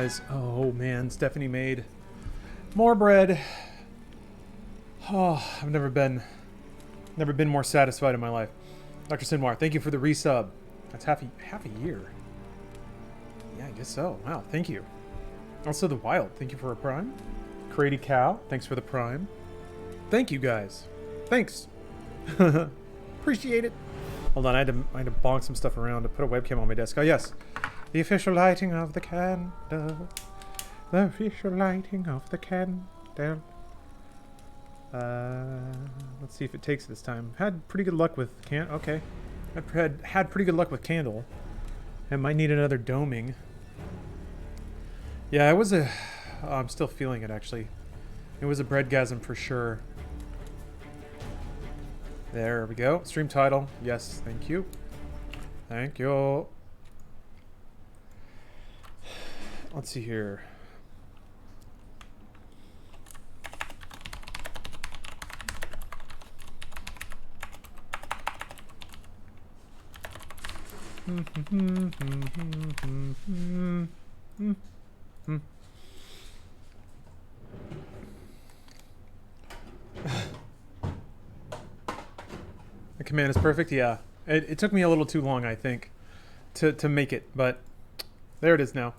guys. Oh man, Stephanie made more bread. Oh, I've never been more satisfied in my life. Dr. Sinwar, thank you for the resub. That's half a year. Yeah, I guess so. Wow, thank you. Also the Wild, thank you for a prime. Crady Cow, thanks for the prime. Thank you guys. Thanks. Appreciate it. Hold on, I had to bonk some stuff around to put a webcam on my desk. Oh yes. The official lighting of the candle. The official lighting of the candle. Let's see if it takes this time. Had pretty good luck with okay. Had pretty good luck with candle. It might need another doming. Yeah, it was a... Oh, I'm still feeling it, actually. It was a breadgasm for sure. There we go. Stream title. Yes, thank you. Thank you. Let's see here. The command is perfect. Yeah, it took me a little too long, I think, to make it, but there it is now.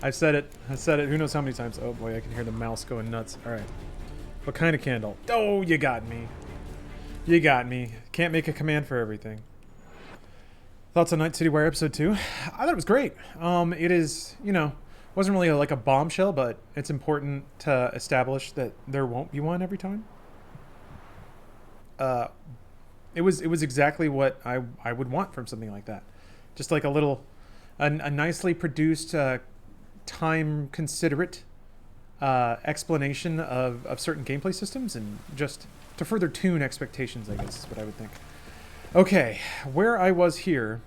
I've said it. Who knows how many times? Oh boy, I can hear the mouse going nuts. All right. What kind of candle? Oh, you got me. You got me. Can't make a command for everything. Thoughts on Night City Wire episode 2? I thought it was great. It is, you know, wasn't really like a bombshell, but it's important to establish that there won't be one every time. It was exactly what I would want from something like that. Just like a nicely produced, time considerate explanation of certain gameplay systems, and just to further tune expectations, I guess is what I would think. Okay, where I was here,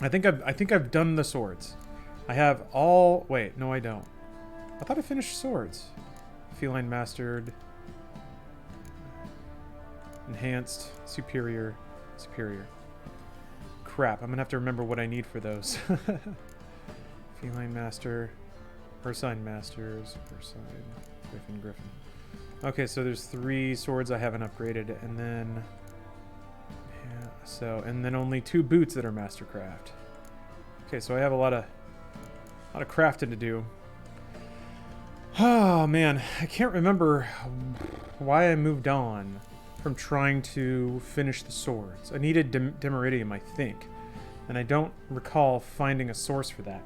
I think I've done the swords. I have all... Wait, no I don't. I thought I finished swords. Feline mastered. Enhanced. Superior. Crap, I'm gonna have to remember what I need for those. Feline master. Ursine masters. Ursine. Griffin. Okay, so there's 3 swords I haven't upgraded, and then... Yeah, so, and then only 2 boots that are mastercraft. Okay, so I have a lot of crafting to do. Oh man, I can't remember why I moved on from trying to finish the swords. I needed Demiridium, I think, and I don't recall finding a source for that.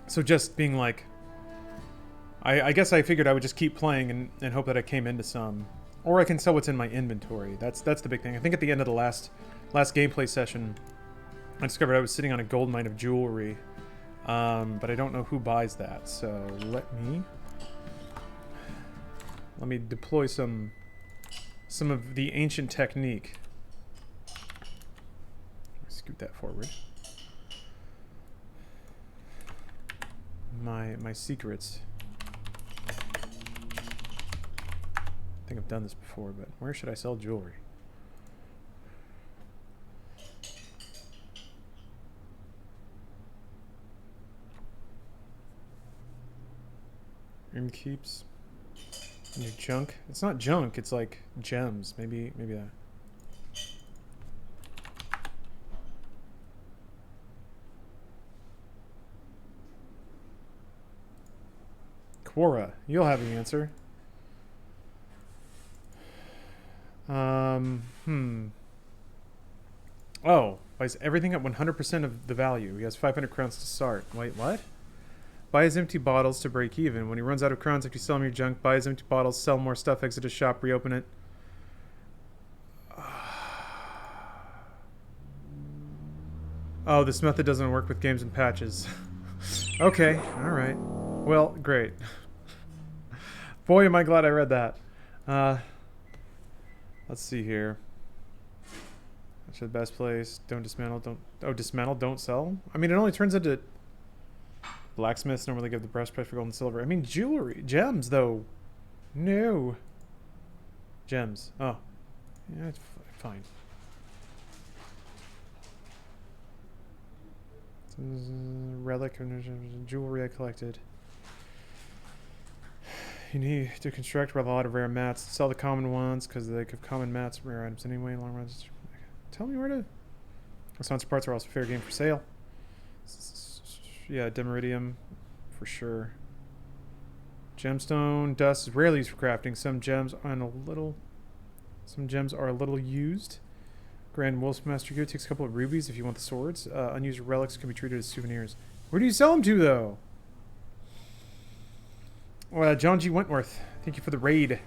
So just being like, I guess I figured I would just keep playing and hope that I came into some. Or I can sell what's in my inventory. That's the big thing. I think at the end of the last gameplay session, I discovered I was sitting on a gold mine of jewelry. But I don't know who buys that. So let me deploy some of the ancient technique. Scoot that forward. My secrets. I think I've done this before, but where should I sell jewelry? Room keeps. Your junk. It's not junk. It's like gems. Maybe that. Quora, you'll have the answer. Oh, buys everything at 100% of the value. He has 500 crowns to start. Wait, what? Buy his empty bottles to break even. When he runs out of crowns after you sell him your junk, buy his empty bottles, sell more stuff, exit his shop, reopen it. Oh, this method doesn't work with games and patches. Okay, alright. Well, great. Boy, am I glad I read that. Let's see here. That's the best place. Don't dismantle, don't... Oh, dismantle, don't sell? I mean, it only turns into... Blacksmiths normally give the breastplate for gold and silver. I mean, jewelry. Gems, though. No. Gems. Oh. Yeah, it's fine. Relic jewelry I collected. You need to construct with a lot of rare mats. Sell the common ones because they give common mats rare items anyway. Long runs. Tell me where to. Responsive parts are also fair game for sale. Yeah, demiridium for sure. Gemstone dust is rarely used for crafting. Some gems are a little used. Grand Wolfmaster Gear takes a couple of rubies if you want the swords. Unused relics can be treated as souvenirs. Where do you sell them to, though? John G. Wentworth, thank you for the raid.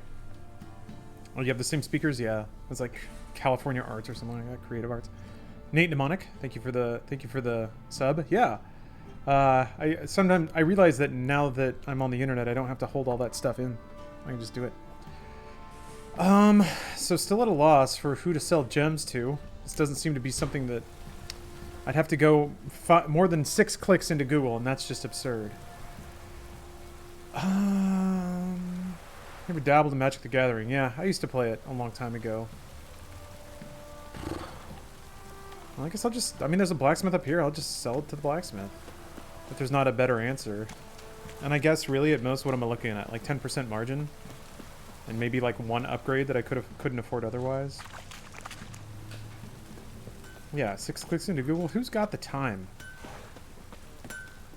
Oh, you have the same speakers? Yeah, it's like California Arts or something like that. Creative Arts. Nate Mnemonic, thank you for the sub. Yeah. Sometimes I realize that now that I'm on the internet, I don't have to hold all that stuff in. I can just do it. So still at a loss for who to sell gems to. This doesn't seem to be something that I'd have to go more than 6 clicks into Google, and that's just absurd. Never dabbled in Magic the Gathering. Yeah, I used to play it a long time ago. Well, I guess I'll just... I mean, there's a blacksmith up here. I'll just sell it to the blacksmith. If there's not a better answer. And I guess, really, at most, what am I looking at? Like 10% margin? And maybe, like, 1 upgrade that I couldn't afford otherwise? Yeah, 6 clicks into Google. Who's got the time?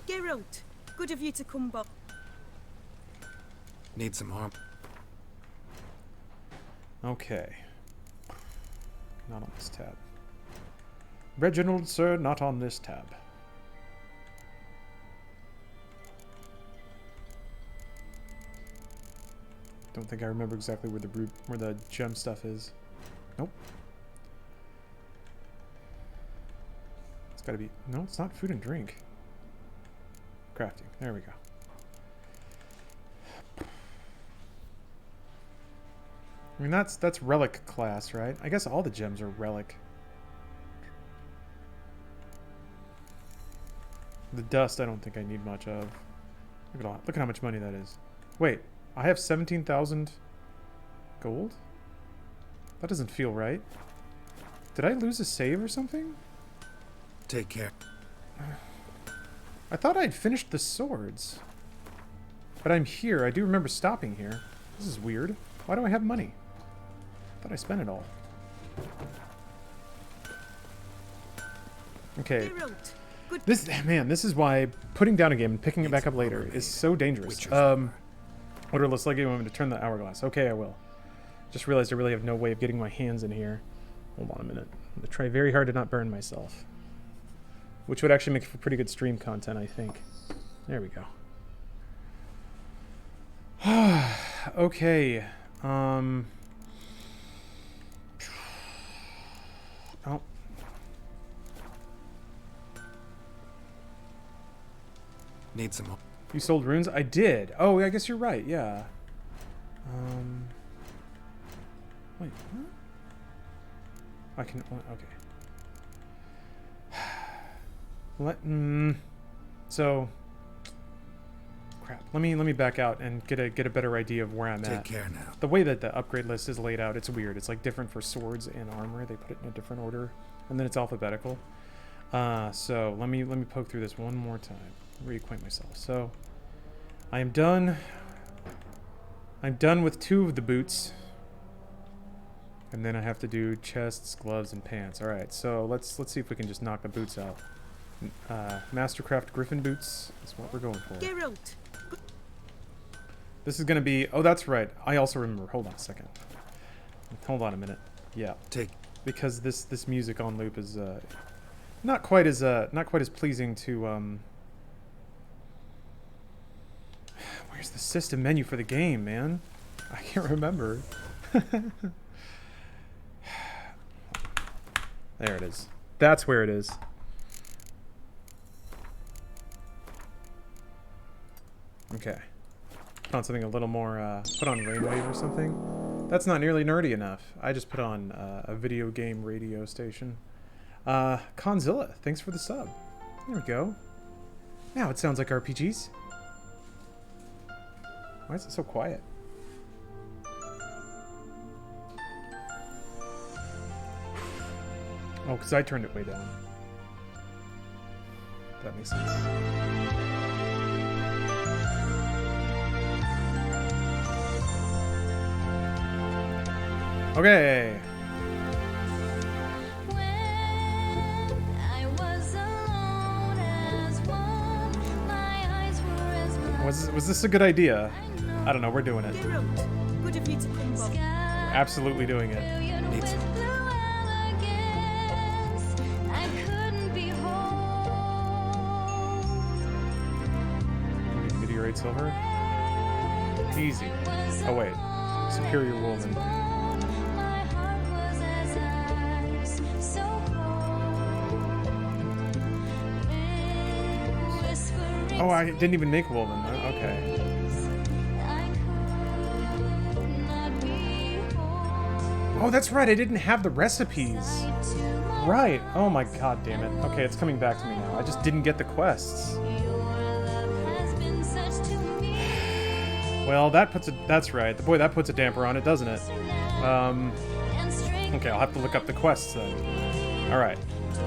Geralt, good of you to come back. Need some harm. Okay. Not on this tab. Reginald, sir, not on this tab. Don't think I remember exactly where the gem stuff is. Nope. It's gotta be... No, it's not food and drink. Crafting. There we go. I mean, that's relic class, right? I guess all the gems are relic. The dust, I don't think I need much of. Look at how much money that is. Wait, I have 17,000 gold? That doesn't feel right. Did I lose a save or something? Take care. I thought I'd finished the swords. But I'm here. I do remember stopping here. This is weird. Why do I have money? I thought I spent it all. Okay. This is why putting down a game and picking it back up later is so dangerous. Orderless Lego, you want me to turn the hourglass? Okay, I will. Just realized I really have no way of getting my hands in here. Hold on a minute. I'm gonna try very hard to not burn myself. Which would actually make for pretty good stream content, I think. There we go. Okay. Oh. Need some. You sold runes? I did. Oh, I guess you're right. Yeah. Wait. What? I can. Okay. So. Crap. Let me back out and get a better idea of where I'm at. Take care now. The way that the upgrade list is laid out, it's weird. It's like different for swords and armor. They put it in a different order, and then it's alphabetical. So let me poke through this one more time. Reacquaint myself. So I am done. I'm done with 2 of the boots, and then I have to do chests, gloves, and pants. All right. So let's see if we can just knock the boots out. Mastercraft Griffin boots is what we're going for. Geralt. This is gonna be. Oh, that's right. I also remember. Hold on a second. Hold on a minute. Yeah. Because this music on loop is not quite as pleasing to Where's the system menu for the game, man? I can't remember. There it is. That's where it is. Okay. Put on something a little more, put on Rainwave or something. That's not nearly nerdy enough. I just put on a video game radio station. Conzilla, thanks for the sub. There we go. Now it sounds like RPGs. Why is it so quiet? Oh, because I turned it way down. That makes sense. Okay. Was this a good idea? I don't know. We're doing it. Good of you to come, Bob. Absolutely doing it. Need some. Meteorite silver. Easy. Oh wait. Superior woman. Oh, I didn't even make woven. Okay. Oh, that's right. I didn't have the recipes. Right. Oh my god damn it. Okay, it's coming back to me now. I just didn't get the quests. Well, that puts a... That's right. Boy, that puts a damper on it, doesn't it? Okay, I'll have to look up the quests then. Alright.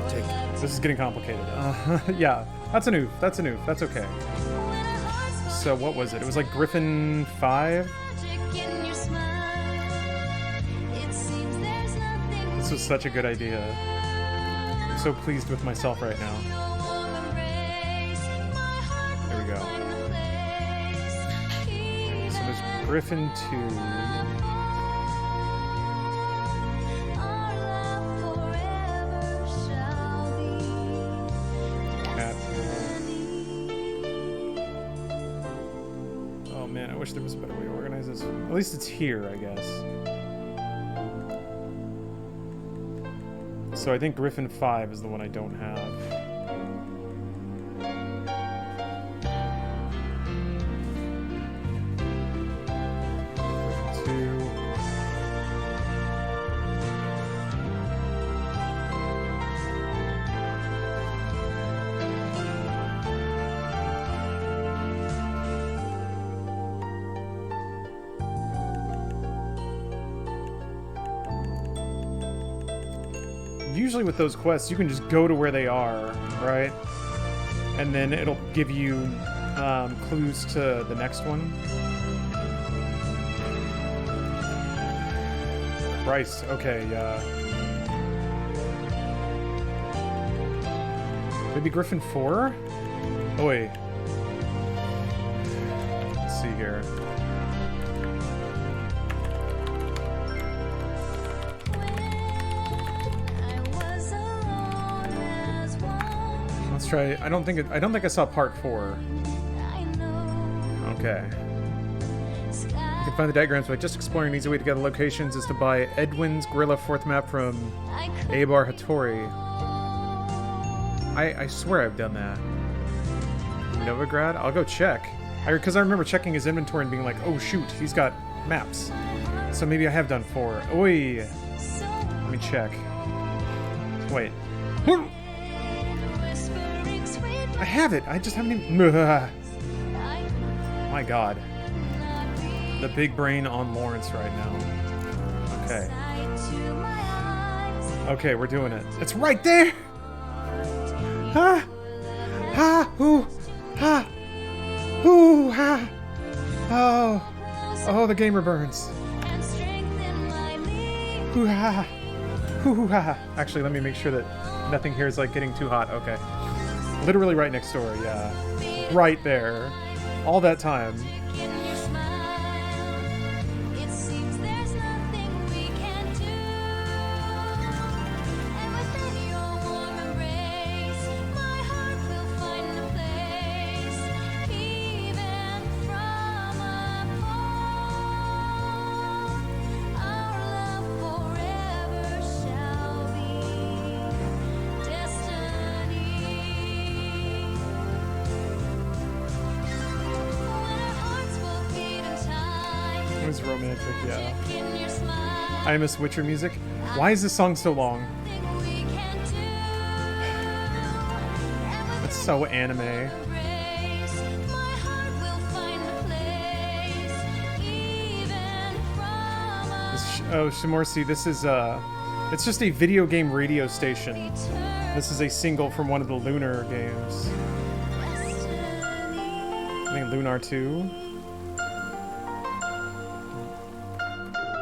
Take. This is getting complicated. Yeah. That's an oof. That's an oof. That's okay. So what was it? It was like Griffin 5? This was such a good idea. I'm so pleased with myself right now. There we go. So there's Griffin 2. Oh man, I wish there was a better way to organize this. At least it's here, I guess. So I think Griffin 5 is the one I don't have. Griffin 2. Usually with those quests, you can just go to where they are, right? And then it'll give you clues to the next one. Christ, okay, maybe Griffin 4? Oh wait. Let's see here. Let's try. I don't think I saw part 4. Okay. You can find the diagrams by just exploring. An easy way to get the locations is to buy Edwin's Gorilla 4th map from Abar Hattori. I swear I've done that. Novigrad? I'll go check. Because I remember checking his inventory and being like, oh shoot, he's got maps. So maybe I have done 4. Oi! Let me check. Wait. I have it! I just haven't even... My god. The big brain on Lawrence right now. Okay. Okay, we're doing it. It's right there! Ha! Ha! Ooh! Ha! Ooh! Ha! Oh! Oh, the gamer burns. Ooh! Ha! Ooh! Ha! Actually, let me make sure that nothing here is like getting too hot. Okay. Literally right next door, yeah. Right there. All that time. Romantic, yeah. I miss Witcher music. Why is this song so long? It's so anime. Oh, Shimorsi, this is It's just a video game radio station. This is a single from one of the Lunar games. I think Lunar 2.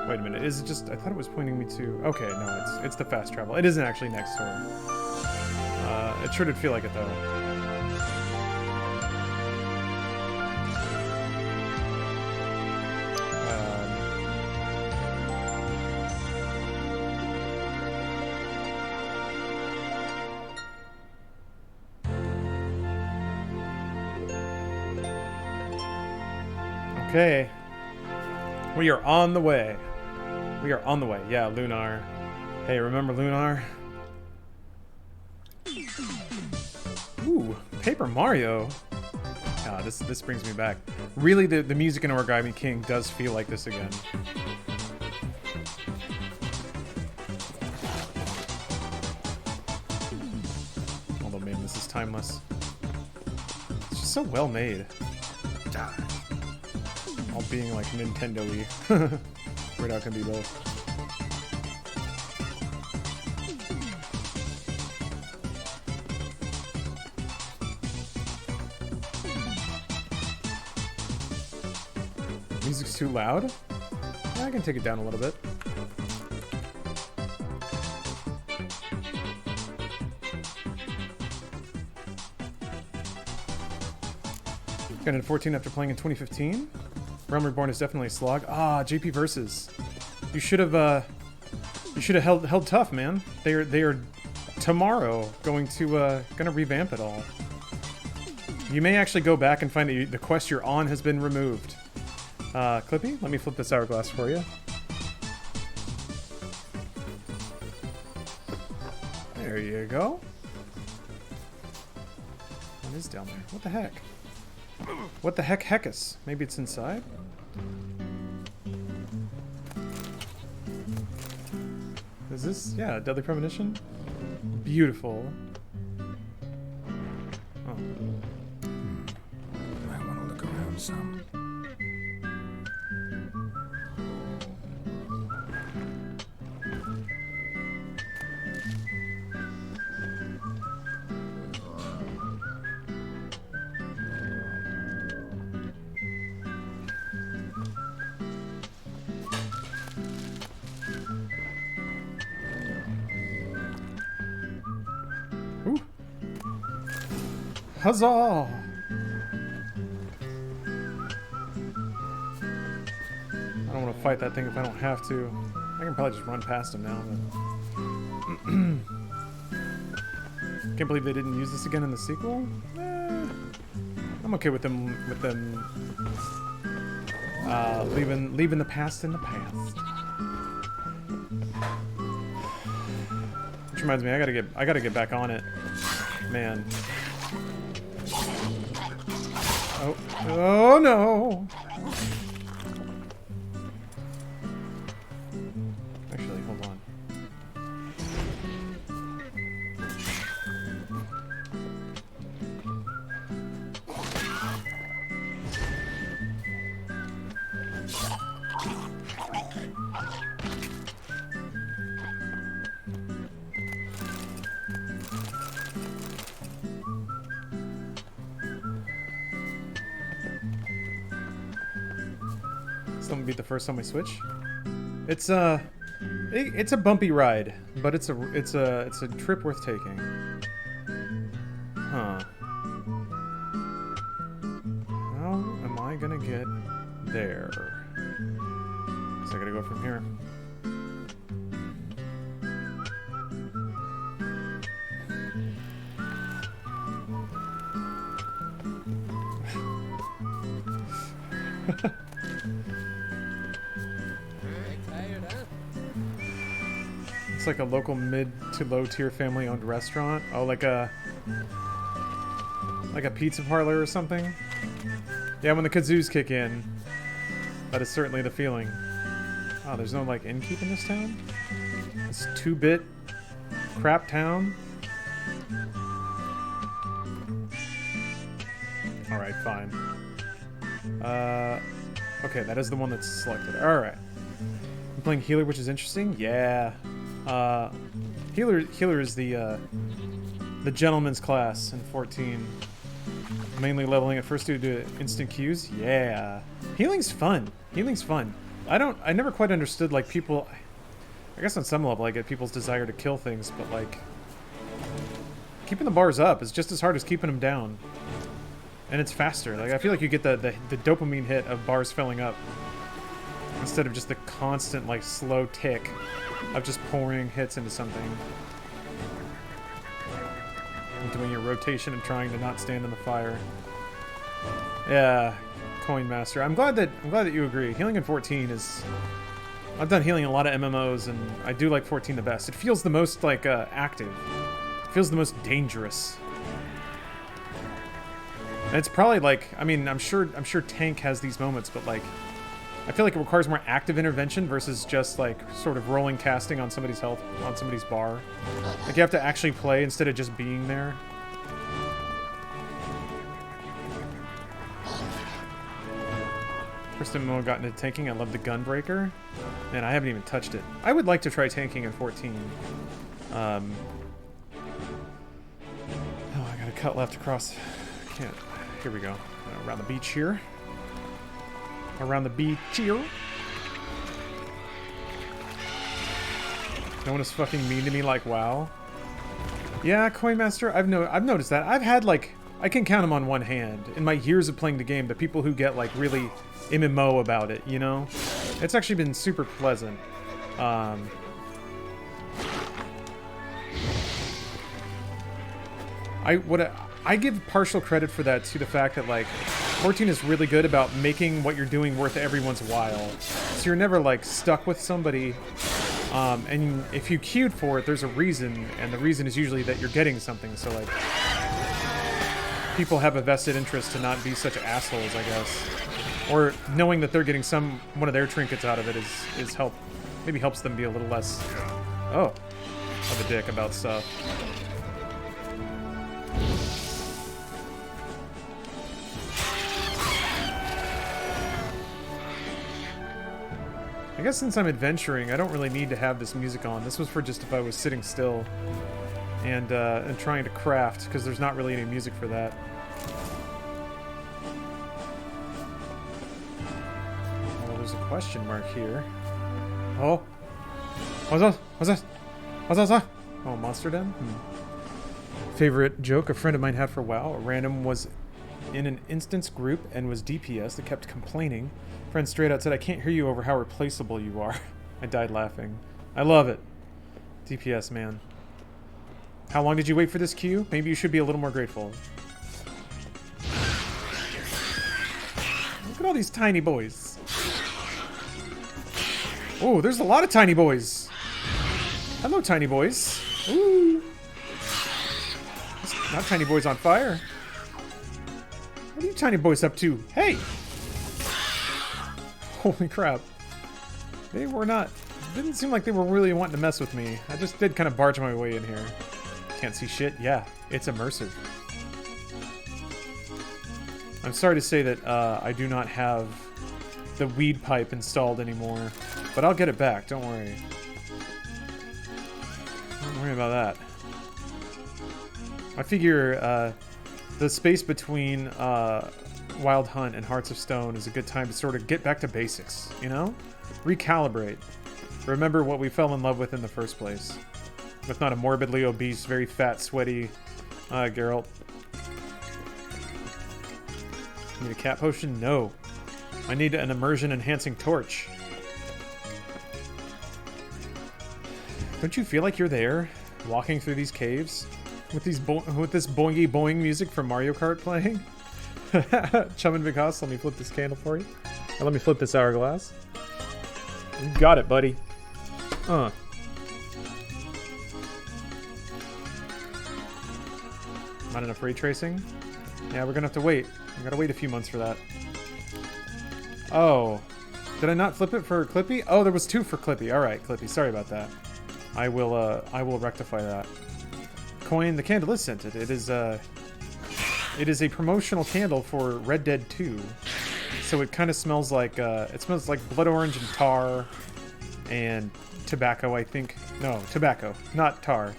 Wait a minute, is it just... I thought it was pointing me to... Okay, no, it's the fast travel. It isn't actually next door. It sure did feel like it, though. Okay. We are on the way. We are on the way. Yeah, Lunar. Hey, remember Lunar? Ooh, Paper Mario. Ah, this brings me back. Really, the music in Origami King does feel like this again. Although, man, this is timeless. It's just so well made. Die. All being like Nintendo-y. Weird how it can be both. Music's too loud? Yeah, I can take it down a little bit. Got in 14 after playing in 2015. Realm Reborn is definitely a slog. Ah, JP Versus. You should have held tough, man. They are tomorrow going to gonna revamp it all. You may actually go back and find that the quest you're on has been removed. Clippy, let me flip this hourglass for you. There you go. What is down there? What the heck? What the heck, heckus? Maybe it's inside? Is this... yeah, Deadly Premonition? Beautiful. Oh. Might want to look around some. Ooh. Huzzah! I don't want to fight that thing if I don't have to. I can probably just run past him now, but... Can't believe they didn't use this again in the sequel? I'm okay with them leaving the past in the past. Which reminds me, I gotta get back on it. Man. Oh no! Actually, hold on. Someone beat the first time we switch. It's a bumpy ride, but it's a trip worth taking. Huh. How am I gonna get there? So I gotta go from here. It's like a local mid to low tier family owned restaurant. Oh, like a pizza parlor or something. Yeah, when the kazoos kick in, that is certainly the feeling. Oh, there's no like innkeep in this town? This 2-bit crap town? Alright, fine. Okay, that is the one that's selected. Alright. I'm playing healer, which is interesting? Yeah. Healer is the gentleman's class in 14. Mainly leveling at first due to instant Qs. Yeah. Healing's fun. Healing's fun. I never quite understood, like, people... I guess on some level I get people's desire to kill things, but, like... Keeping the bars up is just as hard as keeping them down. And it's faster. Like, I feel like you get the dopamine hit of bars filling up. Instead of just the constant, like, slow tick of just pouring hits into something. And doing your rotation and trying to not stand in the fire. Yeah, Coin Master. I'm glad that you agree. Healing in 14 is... I've done healing in a lot of MMOs, and I do like 14 the best. It feels the most, like, active. It feels the most dangerous. And it's probably like, I mean, I'm sure Tank has these moments, but like, I feel like it requires more active intervention versus just like sort of rolling casting on somebody's health, on somebody's bar. Like you have to actually play instead of just being there. First time I got into tanking, I love the Gunbreaker. Man, I haven't even touched it. I would like to try tanking in 14. Oh, I got a cut left across. Can't. Here we go. Around the beach here. Around the beach here. No one is fucking mean to me like WoW. Yeah, Coin Master, I've noticed that. I've had, like, I can count them on one hand in my years of playing the game, the people who get, like, really MMO about it, you know? It's actually been super pleasant. I give partial credit for that to the fact that, like, 14 is really good about making what you're doing worth everyone's while. So you're never, like, stuck with somebody, and if you queued for it, there's a reason, and the reason is usually that you're getting something, so, like, people have a vested interest to not be such assholes, I guess. Or knowing that they're getting one of their trinkets out of it is maybe helps them be a little less, of a dick about stuff. I guess since I'm adventuring, I don't really need to have this music on. This was for just if I was sitting still and trying to craft, because there's not really any music for that. Well, there's a question mark here. Oh, what's that? What's that? What's that? Oh, Monster Den? Favorite joke a friend of mine had for WoW. A random was in an instance group and was DPS that kept complaining. Friend straight out said, "I can't hear you over how replaceable you are." I died laughing. I love it. DPS, man. How long did you wait for this queue? Maybe you should be a little more grateful. Look at all these tiny boys. Oh, there's a lot of tiny boys. Hello, tiny boys. Ooh. Not tiny boys on fire. What are you tiny boys up to? Hey! Holy crap. They were not... Didn't seem like they were really wanting to mess with me. I just did kind of barge my way in here. Can't see shit? Yeah, it's immersive. I'm sorry to say that I do not have the weed pipe installed anymore. But I'll get it back, don't worry. Don't worry about that. I figure the space between Wild Hunt and Hearts of Stone is a good time to sort of get back to basics, you know? Recalibrate. Remember what we fell in love with in the first place. With not a morbidly obese, very fat, sweaty Geralt. Need a cat potion? No. I need an immersion-enhancing torch. Don't you feel like you're there, walking through these caves? With this boingy boing music from Mario Kart playing? Chum and Big Hoss, let me flip this candle for you. Or let me flip this hourglass. You got it, buddy. Not enough ray tracing? Yeah, we're gonna have to wait. We gotta wait a few months for that. Oh. Did I not flip it for Clippy? Oh, there was 2 for Clippy. Alright, Clippy. Sorry about that. I will rectify that. Coin, the candle is scented. It is a promotional candle for Red Dead 2. So it kind of smells like blood orange and tar and tobacco, I think. No, tobacco, not tar.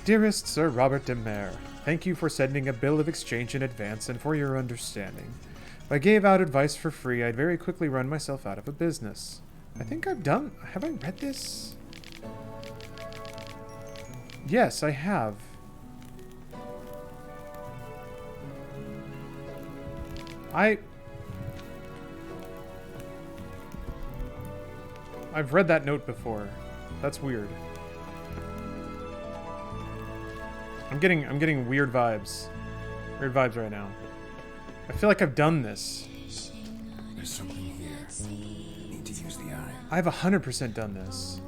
Dearest Sir Robert de Mere, thank you for sending a bill of exchange in advance and for your understanding. If I gave out advice for free, I'd very quickly run myself out of a business. I think I've done... Have I read this? Yes, I have. I've read that note before. That's weird. I'm getting weird vibes. Weird vibes right now. I feel like I've done this. There's something here. Need to use the eye. I've 100% done this.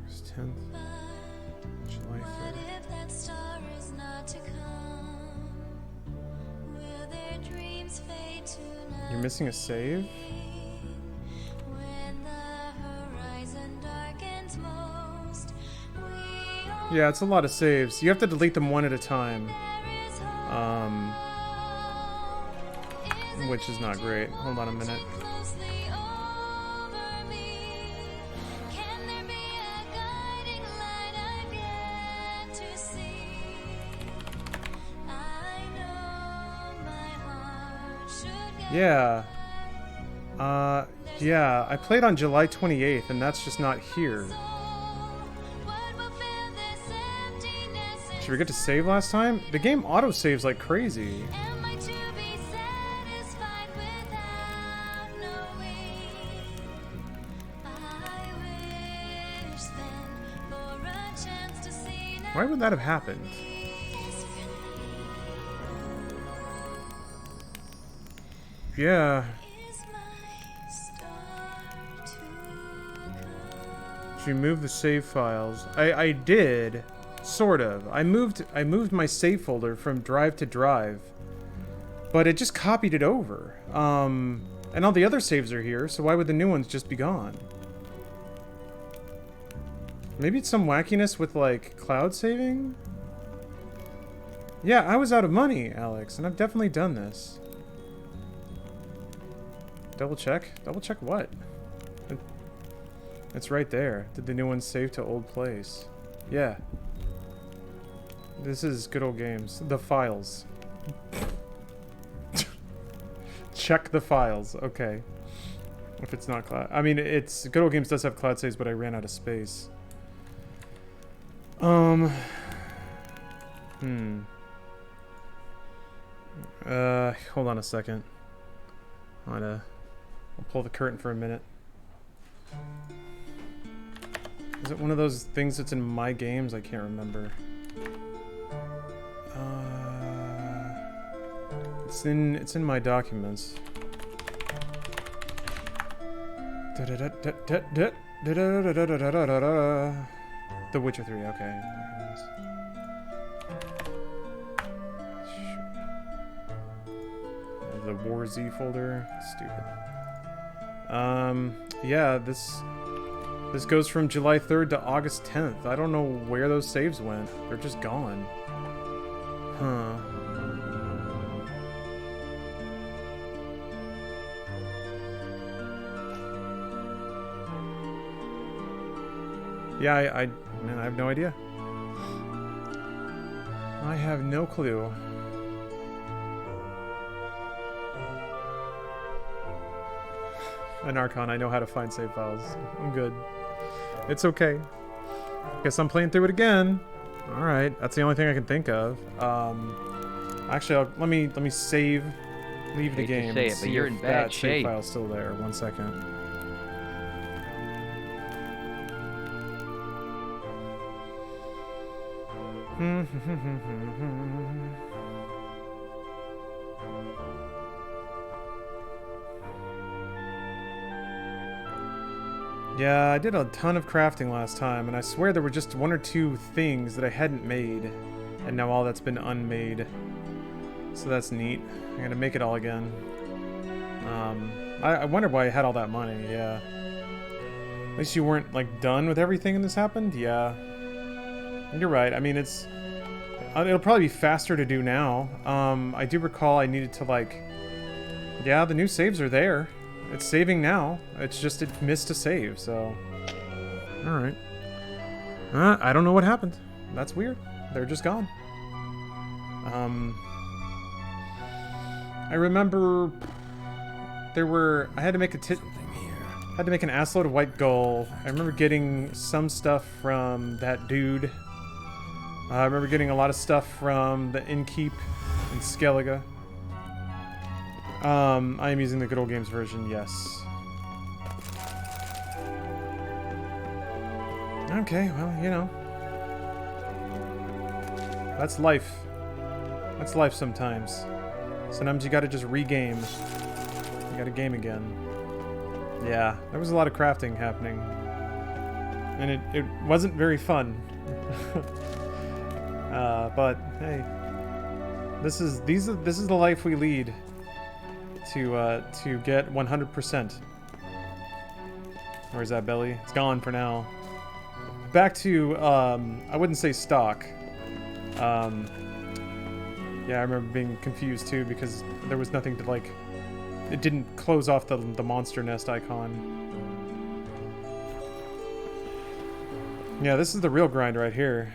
August 10th. July 3rd. You're missing a save? Yeah, it's a lot of saves. You have to delete them one at a time. Which is not great. Hold on a minute. Yeah. Yeah, I played on July 28th, and that's just not here. Should we get to save last time? The game auto-saves like crazy. Why would that have happened? Yeah. Should we move the save files? I did, sort of. I moved my save folder from drive to drive, but it just copied it over. And all the other saves are here, so why would the new ones just be gone? Maybe it's some wackiness with like cloud saving? Yeah, I was out of money, Alex, and I've definitely done this. Double check? Double check what? It's right there. Did the new one save to old place? Yeah. This is good old games. The files. Check the files. Okay. If it's not cloud. I mean, it's good old games does have cloud saves, but I ran out of space. Hold on a second. I'll pull the curtain for a minute. Is it one of those things that's in my games? I can't remember. It's in my documents. The Witcher 3, okay. The War Z folder. Stupid. Yeah, this goes from July 3rd to August 10th. I don't know where those saves went. They're just gone. Huh. Yeah, man, I have no idea. I have no clue. An Archon, I know how to find save files. I'm good. It's okay. Guess I'm playing through it again. Alright, that's the only thing I can think of. Actually, let me save, leave the game, and see if that save file's still there. 1 second. Yeah, I did a ton of crafting last time, and I swear there were just 1 or 2 things that I hadn't made, and now all that's been unmade. So that's neat. I'm gonna make it all again. I wonder why I had all that money, yeah. At least you weren't, like, done with everything and this happened? Yeah. You're right. I mean, it'll probably be faster to do now. I do recall I needed to, like... Yeah, the new saves are there. It's saving now. It's just it missed a save, so... Alright. I don't know what happened. That's weird. They're just gone. I remember... I had to make had to make an assload of white gold. I remember getting some stuff from that dude. I remember getting a lot of stuff from the Innkeep in Skellige. I am using the good old games version, yes. Okay, well, you know. That's life. That's life sometimes. Sometimes you gotta just re-game. You gotta game again. Yeah, there was a lot of crafting happening. And it wasn't very fun. But hey. This is the life we lead to get 100%. Where's that belly? It's gone for now. Back to I wouldn't say stock. Yeah, I remember being confused too because there was nothing to like. It didn't close off the monster nest icon. Yeah, this is the real grind right here.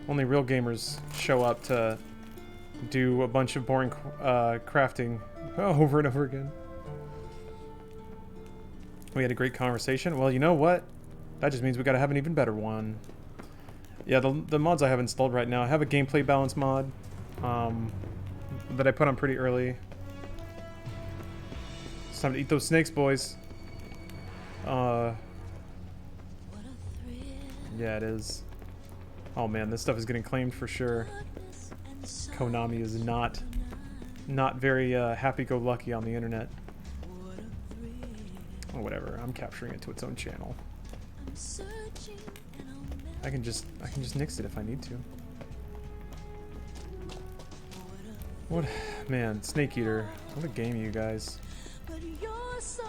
Only real gamers show up to do a bunch of boring crafting over and over again. We had a great conversation. Well, you know what? That just means we gotta have an even better one. Yeah, the mods I have installed right now. I have a gameplay balance mod that I put on pretty early. It's time to eat those snakes, boys. Yeah, it is. Oh man, this stuff is getting claimed for sure. Konami is not very happy-go-lucky on the internet. Oh, whatever. I'm capturing it to its own channel. I can just nix it if I need to. What, man, Snake Eater. What a game, you guys. But you're so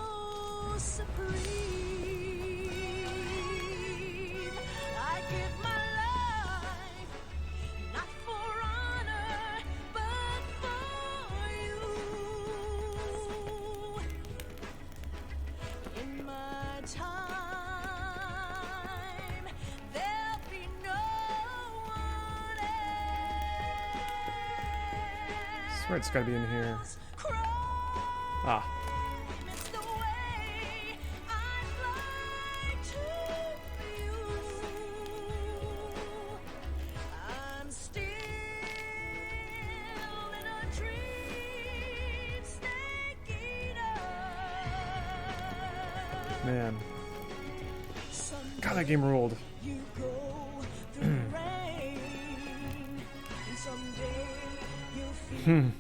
supreme. I give my life not for honor, but for you. In my time, there'll be no one else. I swear it's gotta be in here. Ah. It's the way I fly to you. I'm still in a dream, Snake Eater. Man. God, that game ruled. You go through rain, and someday you'll feed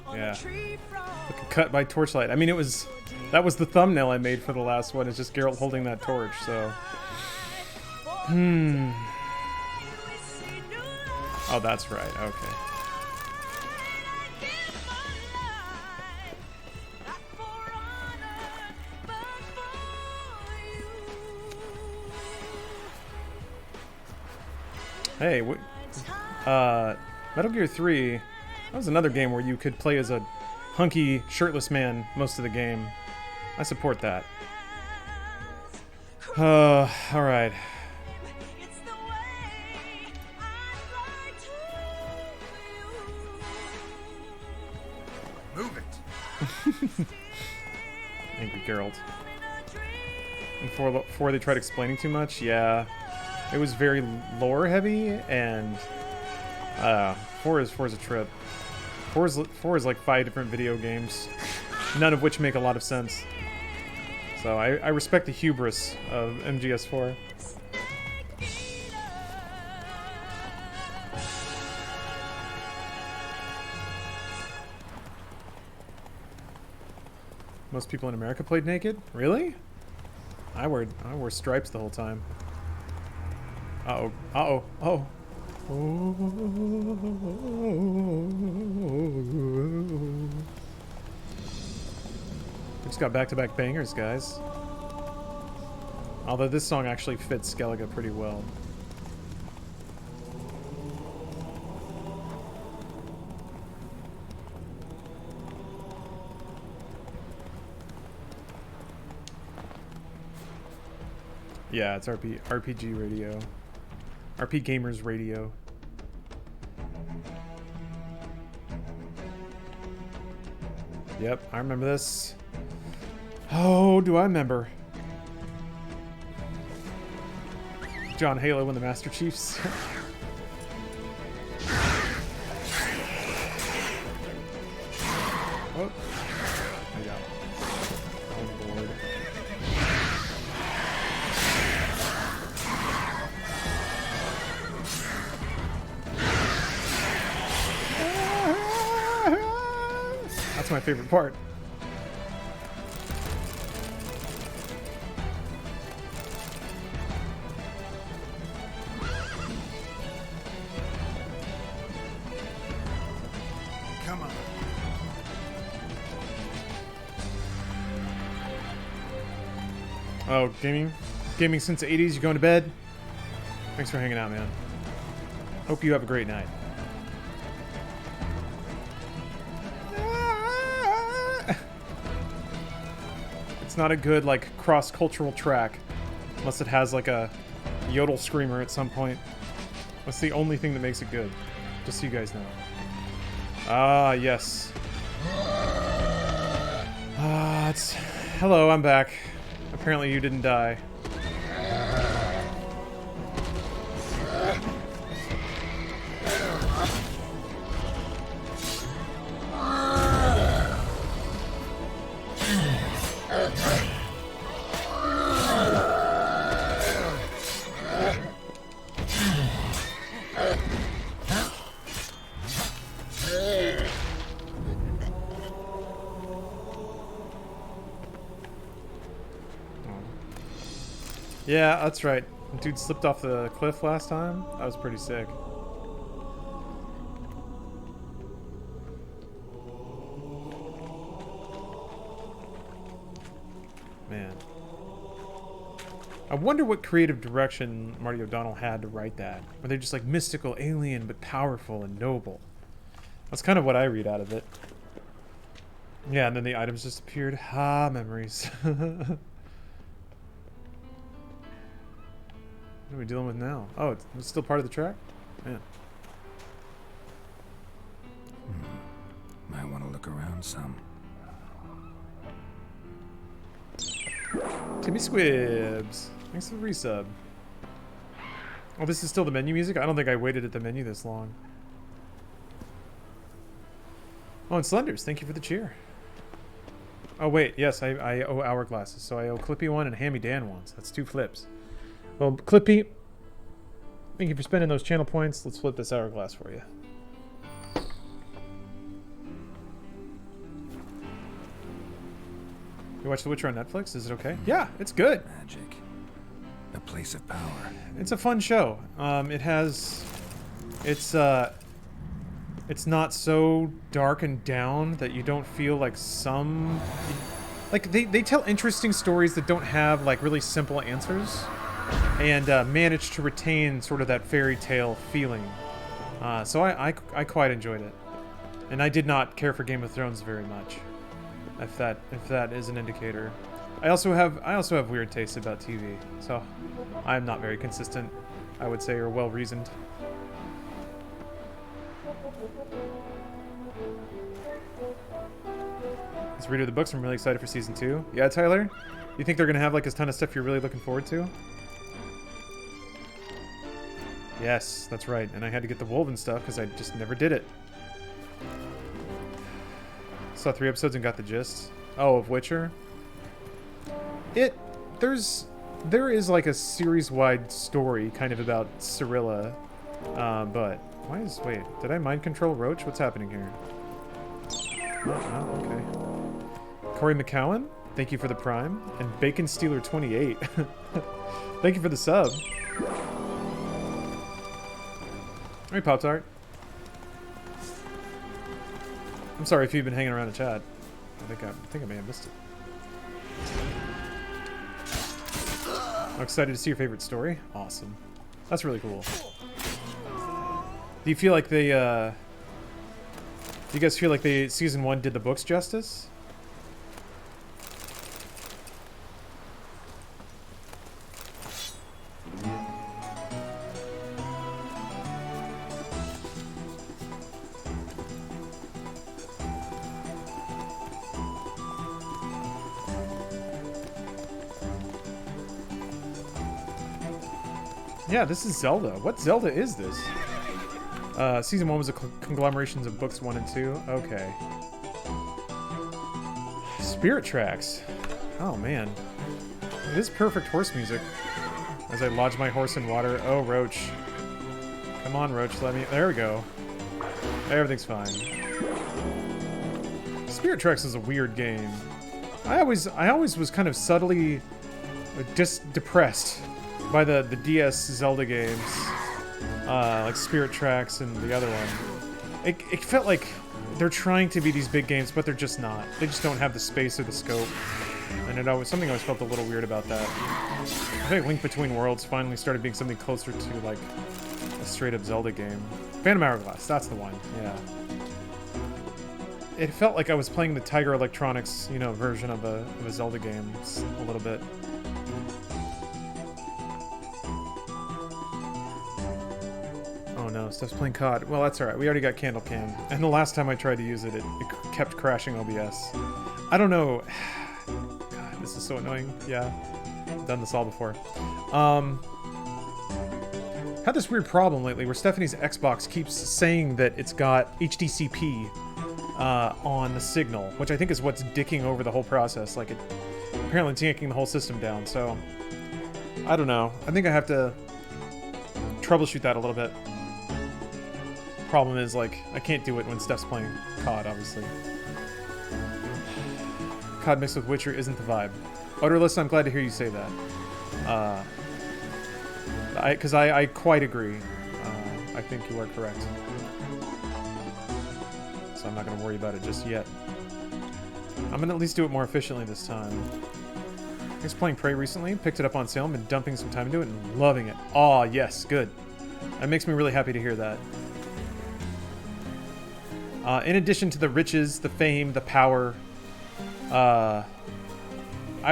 on Yeah. a tree frog. Cut by torchlight. I mean, that was the thumbnail I made for the last one. It's just Geralt holding that torch. So, Oh, that's right. Okay. Hey, Metal Gear 3. That was another game where you could play as a hunky, shirtless man most of the game. I support that. Alright. Move it. Angry Geralt. And before they tried explaining too much, yeah. It was very lore heavy, and 4 is a trip. 4 is like 5 different video games, none of which make a lot of sense. So I respect the hubris of MGS4. Most people in America played naked? Really? I wore stripes the whole time. Uh-oh. Uh-oh. Oh. We just got back-to-back bangers, guys. Although this song actually fits Skellige pretty well. Yeah, it's RPG radio. RP Gamers Radio. Yep, I remember this. Oh, do I remember? John Halo and the Master Chiefs. Oh. Yeah. On board. That's my favorite part. Come on. Oh, gaming since the 80s. You going to bed? Thanks for hanging out, man. Hope you have a great night. It's not a good, like, cross-cultural track unless it has, like, a yodel screamer at some point. That's the only thing that makes it good. Just so you guys know. Ah, yes. It's... Hello, I'm back. Apparently you didn't die. Yeah, that's right. Dude slipped off the cliff last time. That was pretty sick. Man. I wonder what creative direction Marty O'Donnell had to write that. Were they just like mystical, alien, but powerful and noble? That's kind of what I read out of it. Yeah, and then the items just appeared. Ah, memories. What are we dealing with now? Oh, it's still part of the track? Man. Might want to look around some. Timmy Squibs. Thanks for the resub. Oh, this is still the menu music? I don't think I waited at the menu this long. Oh, and Slenders, thank you for the cheer. Oh, wait, yes, I owe hourglasses, so I owe Clippy one and Hammy Dan ones. That's 2 flips. Well, Clippy, thank you for spending those channel points. Let's flip this hourglass for you. You watch The Witcher on Netflix? Is it okay? Yeah, it's good. Magic. A place of power. It's a fun show. It's not so dark and down that you don't feel like some... Like, they tell interesting stories that don't have, like, really simple answers. And manage to retain sort of that fairy tale feeling. So I quite enjoyed it. And I did not care for Game of Thrones very much. If that is an indicator. I also have weird tastes about TV. So I'm not very consistent, I would say, or well reasoned. Let's read the books. I'm really excited for season 2. Yeah, Tyler? You think they're gonna have like a ton of stuff you're really looking forward to? Yes, that's right. And I had to get the Wolven stuff because I just never did it. Saw 3 episodes and got the gist. Oh, of Witcher? There is like a series-wide story kind of about Cirilla. But wait, did I mind control Roach? What's happening here? Oh, okay. Corey McCowan, thank you for the Prime. And Bacon Stealer 28. Thank you for the sub. Hey, Pop-Tart. I'm sorry if you've been hanging around the chat. I think I may have missed it. I'm excited to see your favorite story. Awesome. That's really cool. Do you feel like they, do you guys feel like season 1 did the books justice? Yeah, this is Zelda. What Zelda is this? Season 1 was a conglomeration of books 1 and 2. Okay. Spirit Tracks. Oh, man. It is perfect horse music. As I lodge my horse in water. Oh, Roach. Come on, Roach. Let me... There we go. Everything's fine. Spirit Tracks is a weird game. I always was kind of subtly just depressed by the DS Zelda games, like Spirit Tracks and the other one. It felt like they're trying to be these big games, but they're just not. They just don't have the space or the scope. And something always felt a little weird about that. I think Link Between Worlds finally started being something closer to like a straight-up Zelda game. Phantom Hourglass, that's the one. Yeah. It felt like I was playing the Tiger Electronics, version of a Zelda game a little bit. Oh no, Steph's playing COD. Well, that's alright. We already got Candle Cam. And the last time I tried to use it, it kept crashing OBS. I don't know. God, this is so annoying. Yeah. I've done this all before. Had this weird problem lately where Stephanie's Xbox keeps saying that it's got HDCP on the signal, which I think is what's dicking over the whole process. Like, apparently it's yanking the whole system down, so... I don't know. I think I have to troubleshoot that a little bit. Problem is, like, I can't do it when Steph's playing COD, obviously. COD mixed with Witcher isn't the vibe. Odorless, I'm glad to hear you say that. Because I quite agree. I think you are correct. So I'm not going to worry about it just yet. I'm going to at least do it more efficiently this time. I was playing Prey recently, picked it up on sale, and been dumping some time into it and loving it. Aw, yes, good. That makes me really happy to hear that. In addition to the riches, the fame, the power, I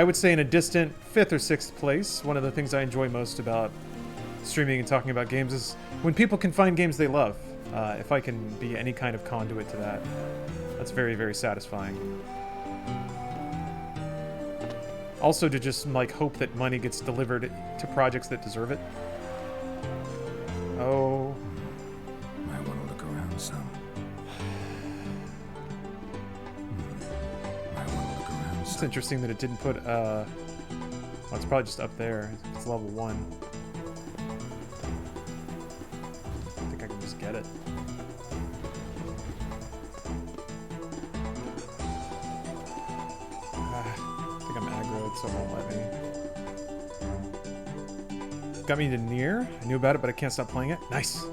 would say in a distant 5th or 6th place, one of the things I enjoy most about streaming and talking about games is when people can find games they love. If I can be any kind of conduit to that, that's very, very satisfying. Also to just, like, hope that money gets delivered to projects that deserve it. Oh. Might want to look around some. Might want to look around It's some. interesting that it didn't put, well, it's probably just up there. It's level 1. I think I can just get it. I think I'm aggroed, so it won't let me. Got me to Nier. I knew about it, but I can't stop playing it. Nice.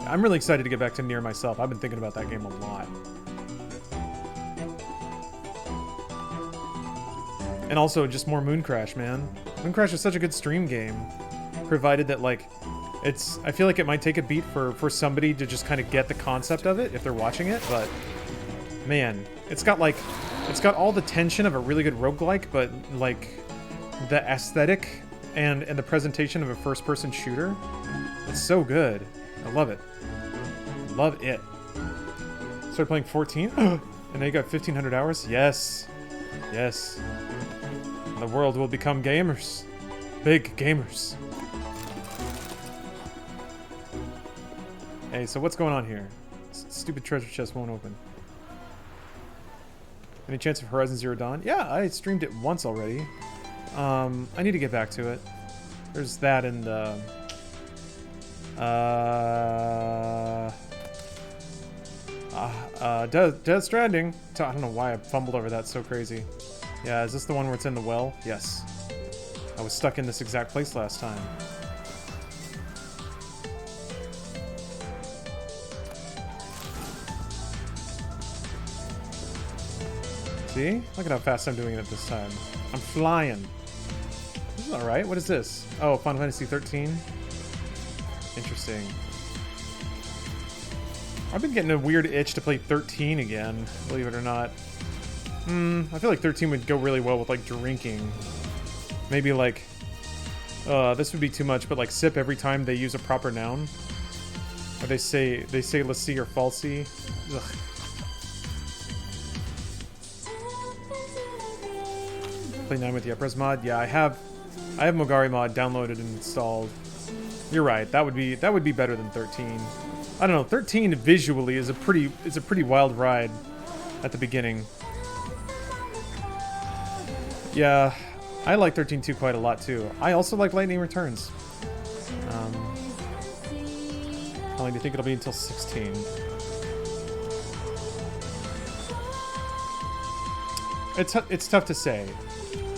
I'm really excited to get back to Nier myself. I've been thinking about that game a lot. And also, just more Mooncrash, man. Mooncrash is such a good stream game. Provided that, like, I feel like it might take a beat for somebody to just kind of get the concept of it if they're watching it, but man, it's got all the tension of a really good roguelike, but like the aesthetic and the presentation of a first-person shooter. It's so good. I love it. Love it. Started playing 14, and now you got 1,500 hours? Yes. Yes. The world will become gamers. Big gamers. Hey, so what's going on here? Stupid treasure chest won't open. Any chance of Horizon Zero Dawn? Yeah, I streamed it once already. I need to get back to it. There's that and Death Stranding. I don't know why I fumbled over that so crazy. Yeah, is this the one where it's in the well? Yes. I was stuck in this exact place last time. See? Look at how fast I'm doing it this time. I'm flying. This is alright. What is this? Oh, Final Fantasy 13? Interesting. I've been getting a weird itch to play 13 again, believe it or not. I feel like 13 would go really well with, like, drinking. Maybe, like... this would be too much, but, like, sip every time they use a proper noun. Or they say lassie or falsy. Ugh. Play 9 with the Upres mod? Yeah, I have Mogari mod downloaded and installed. You're right. That would be better than 13. I don't know. 13 visually is a pretty wild ride at the beginning. Yeah, I like 13-2 quite a lot too. I also like Lightning Returns. Only do you think it'll be until 16? It's tough to say.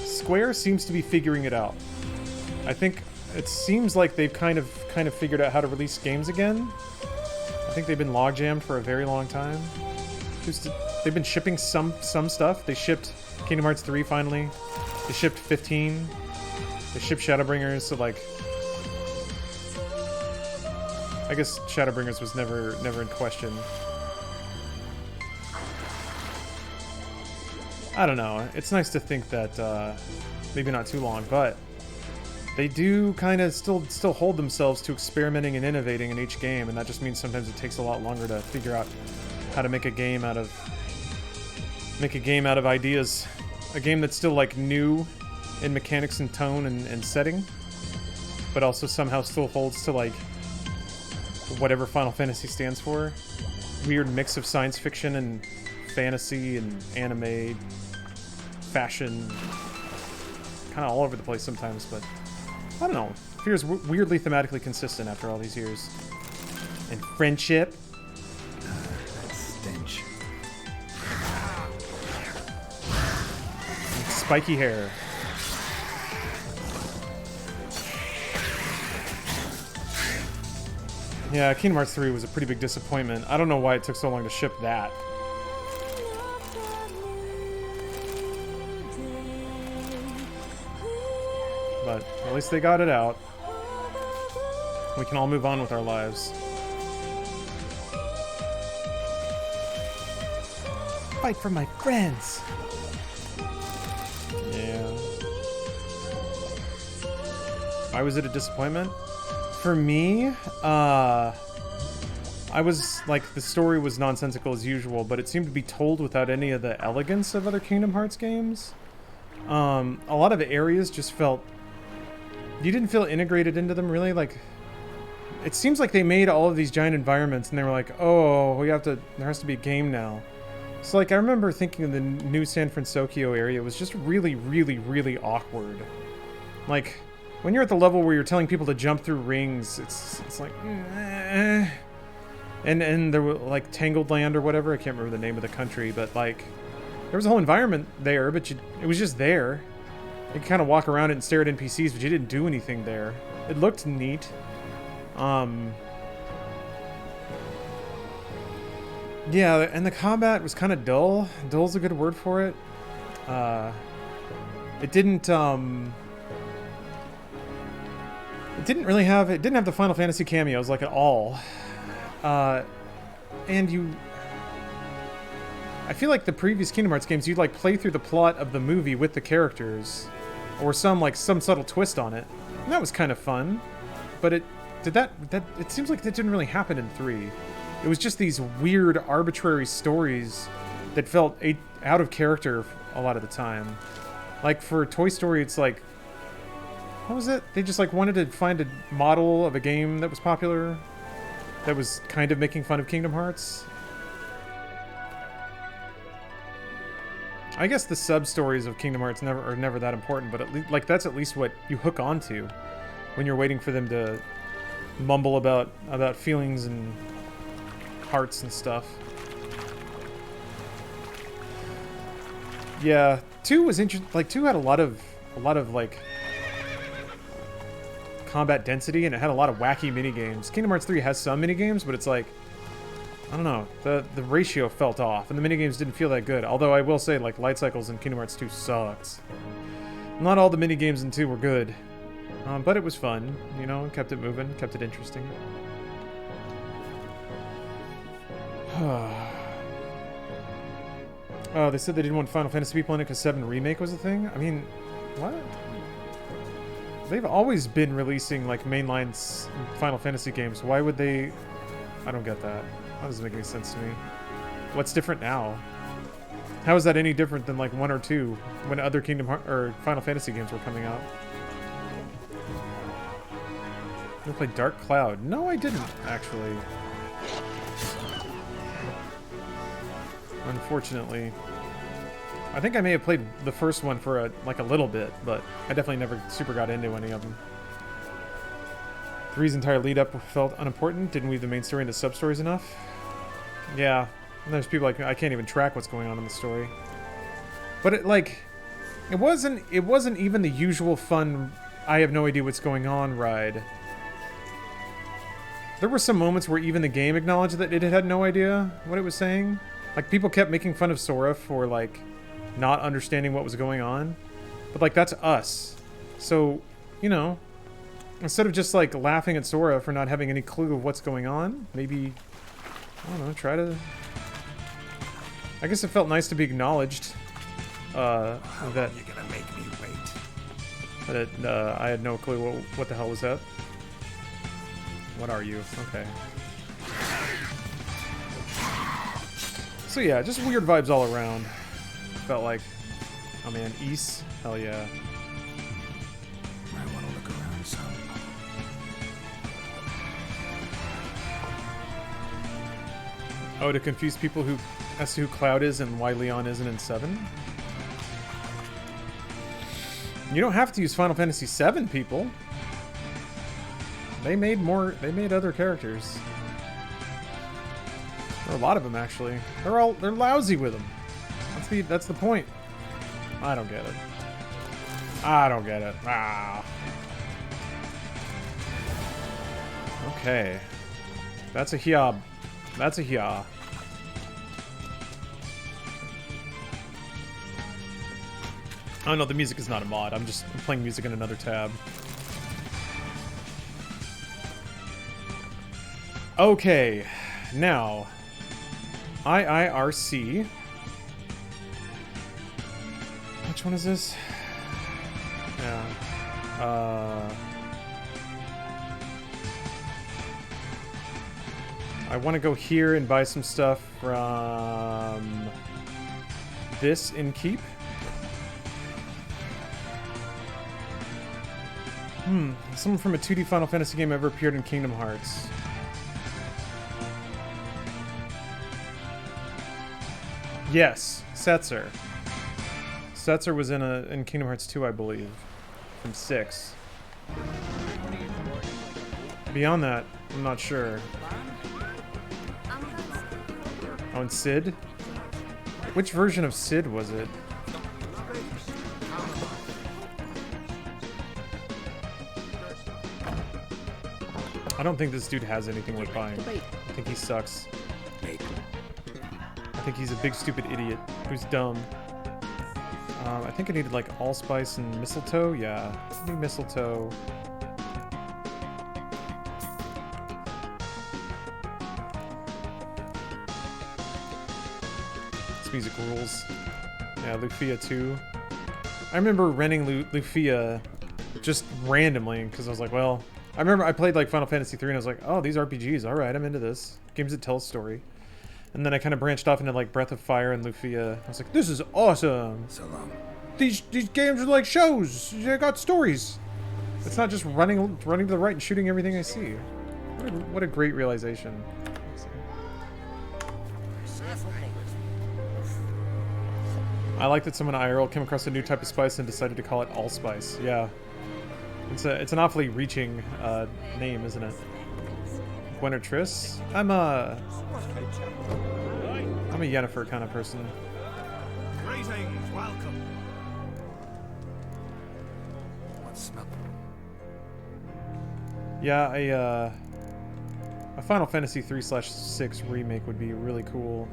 Square seems to be figuring it out. I think it seems like they've kind of figured out how to release games again. I think they've been logjammed for a very long time. They've been shipping some stuff. They shipped Kingdom Hearts 3 finally. They shipped 15. They shipped Shadowbringers, so like... I guess Shadowbringers was never in question. I don't know. It's nice to think that maybe not too long, but they do kind of still hold themselves to experimenting and innovating in each game, and that just means sometimes it takes a lot longer to figure out how to make a game out of ideas. A game that's still like new in mechanics and tone and setting, but also somehow still holds to like whatever Final Fantasy stands for. Weird mix of science fiction and fantasy and anime, fashion, kind of all over the place sometimes, but I don't know. It feels weirdly thematically consistent after all these years. And friendship. That stench. And spiky hair. Yeah, Kingdom Hearts 3 was a pretty big disappointment. I don't know why it took so long to ship that. But at least they got it out. We can all move on with our lives. Fight for my friends! Yeah. Why was it a disappointment? For me, I was like, the story was nonsensical as usual, but it seemed to be told without any of the elegance of other Kingdom Hearts games. A lot of areas just felt... You didn't feel integrated into them, really. Like, it seems like they made all of these giant environments, and they were like, oh, there has to be a game now. So, like, I remember thinking of the new San Francisco area was just really, really, really awkward. Like... When you're at the level where you're telling people to jump through rings, it's like, and there were like Tangled Land or whatever. I can't remember the name of the country, but like there was a whole environment there, but it was just there. You could kind of walk around it and stare at NPCs, but you didn't do anything there. It looked neat. Yeah, and the combat was kind of dull. Dull's a good word for it. It didn't have the Final Fantasy cameos like at all. And I feel like the previous Kingdom Hearts games, you'd like play through the plot of the movie with the characters, or some subtle twist on it, and that was kind of fun. But it seems like that didn't really happen in 3. It was just these weird, arbitrary stories that felt out of character a lot of the time. Like for Toy Story, it's like, what was it? They just like wanted to find a model of a game that was popular, that was kind of making fun of Kingdom Hearts. I guess the sub-stories of Kingdom Hearts are never that important, but like that's at least what you hook onto when you're waiting for them to mumble about feelings and hearts and stuff. Yeah, 2 was interesting. Like 2 had a lot of like combat density, and it had a lot of wacky minigames. Kingdom Hearts 3 has some minigames, but it's like, I don't know, the ratio felt off, and the minigames didn't feel that good. Although I will say, like, Light Cycles in Kingdom Hearts 2 sucked. Not all the mini games in 2 were good, but it was fun. You know, kept it moving, kept it interesting. Oh, they said they didn't want Final Fantasy people in it because 7 Remake was a thing? I mean, what? They've always been releasing, like, mainline Final Fantasy games. Why would they... I don't get that. That doesn't make any sense to me. What's different now? How is that any different than, like, 1 or 2 when other Kingdom Hearts or Final Fantasy games were coming out? You played Dark Cloud? No, I didn't, actually. Unfortunately. I think I may have played the first one for like a little bit, but I definitely never super got into any of them. 3's entire lead-up felt unimportant, didn't weave the main story into sub-stories enough. Yeah, and there's people like, I can't even track what's going on in the story. But it wasn't even the usual fun, I have no idea what's going on ride. There were some moments where even the game acknowledged that it had no idea what it was saying. Like, people kept making fun of Sora for, like, not understanding what was going on. But, like, that's us. So, you know, instead of just, like, laughing at Sora for not having any clue of what's going on, maybe, I don't know, try to... I guess it felt nice to be acknowledged that... How long you gonna make me wait? That I had no clue what the hell was that. What are you? Okay. So yeah, just weird vibes all around. Felt like, oh man, East? Hell yeah. Might wanna look around some. Oh, to confuse people as to who Cloud is and why Leon isn't in 7? You don't have to use Final Fantasy 7, people. They made other characters. There are a lot of them, actually. They're lousy with them. That's the point. I don't get it. I don't get it. Ah. Okay. That's a hya. That's a hya. Oh no, the music is not a mod. I'm playing music in another tab. Okay. Now... IIRC. Which one is this? Yeah. I want to go here and buy some stuff from this in Keep. Someone from a 2D Final Fantasy game ever appeared in Kingdom Hearts. Yes, Setzer. Setzer was in Kingdom Hearts 2, I believe, from 6. Beyond that, I'm not sure. Oh, and Sid? Which version of Sid was it? I don't think this dude has anything worth buying. I think he sucks. I think he's a big stupid idiot who's dumb. I think I needed like allspice and mistletoe. Yeah, give me mistletoe. This music rules. Yeah, Lufia too. I remember renting Lufia just randomly because I was like, well, I remember I played like Final Fantasy 3 and I was like, oh, these RPGs, all right, I'm into this. Games that tell a story. And then I kind of branched off into like Breath of Fire and Lufia. I was like, this is awesome. So long. These games are like shows. They got stories. It's not just running to the right and shooting everything I see. What a great realization. I like that someone IRL came across a new type of spice and decided to call it allspice. Yeah. It's an awfully reaching name, isn't it? Gwen or Triss? I'm a Yennefer kind of person. Greetings, welcome. What smell? Yeah, a Final Fantasy 3/6 remake would be really cool.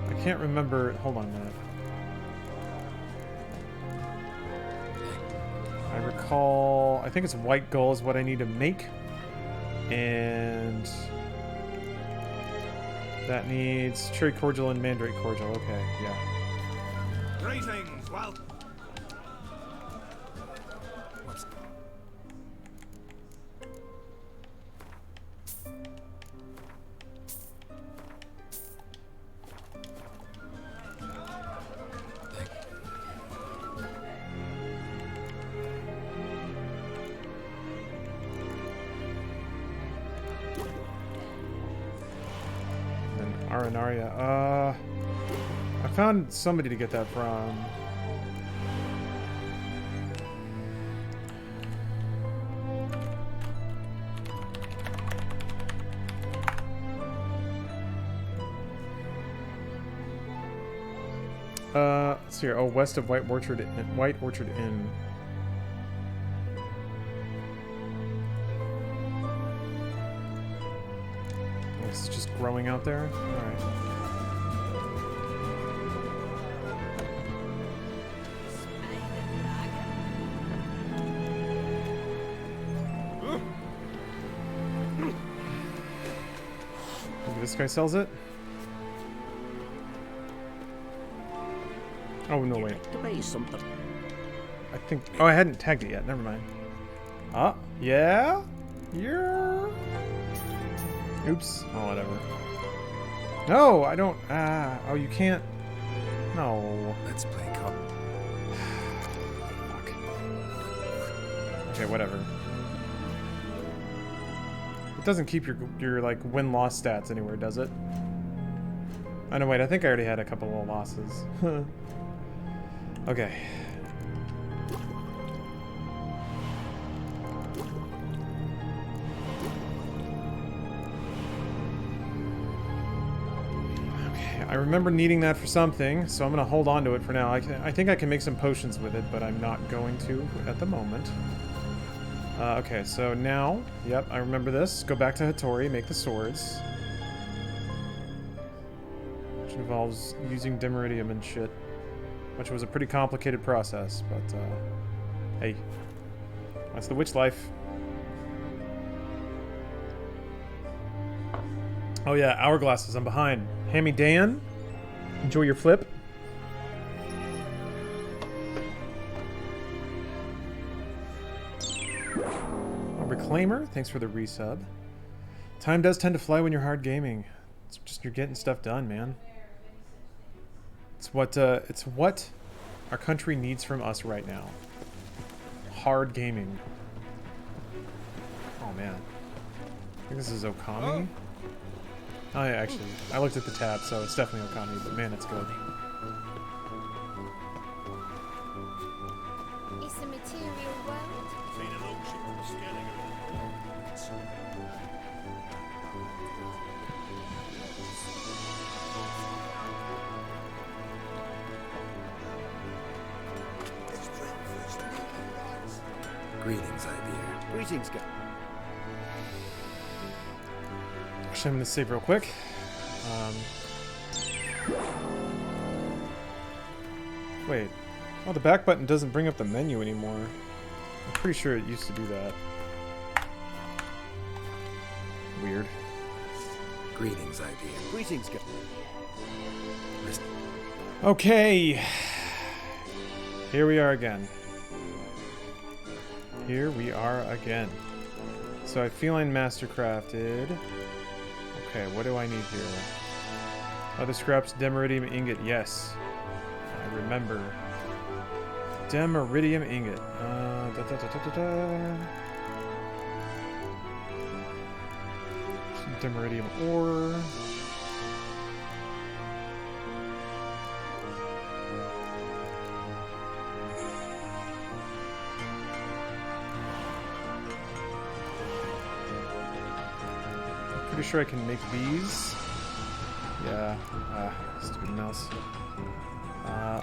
I can't remember. Hold on a minute. I recall. I think it's white gold is what I need to make, and that needs cherry cordial and mandrake cordial. Okay, yeah. Greetings, well. What's Arenaria. I found somebody to get that from. Let's see here. Oh, west of White Orchard Inn. It's just growing out there. All right. Maybe this guy sells it. Oh no, wait. To buy something. I think. Oh, I hadn't tagged it yet. Never mind. Ah, yeah. Yeah. Oops. Oh, whatever. No, I don't. Oh, you can't. No. Let's play cop. Fuck. Okay, whatever. It doesn't keep your like win-loss stats anywhere, does it? Oh no, wait. I think I already had a couple of losses. Okay. I remember needing that for something, so I'm going to hold on to it for now. I think I can make some potions with it, but I'm not going to at the moment. Okay, so now, yep, I remember this. Go back to Hattori, make the swords. Which involves using dimeridium and shit. Which was a pretty complicated process, but, hey. That's the witch life. Oh yeah, hourglasses, I'm behind. Hammy Dan, enjoy your flip. A Reclaimer, thanks for the resub. Time does tend to fly when you're hard gaming. It's just you're getting stuff done, man. It's what our country needs from us right now. Hard gaming. Oh man. I think this is Okami. Oh yeah, actually, I looked at the tab, so it's definitely Okami, but man, it's good. It's a material world. Greetings, Ibir. Greetings, guys. Actually, I'm gonna save real quick. Wait. Oh, the back button doesn't bring up the menu anymore. I'm pretty sure it used to do that. Weird. Greetings, Ibir. Greetings, guys. Listen. Okay. Here we are again. Here we are again. So I feline mastercrafted. Okay, what do I need here? Other scraps, demiridium ingot. Yes, I remember. Demiridium ingot. Some demiridium ore. Pretty sure I can make these. Yeah. Stupid mouse.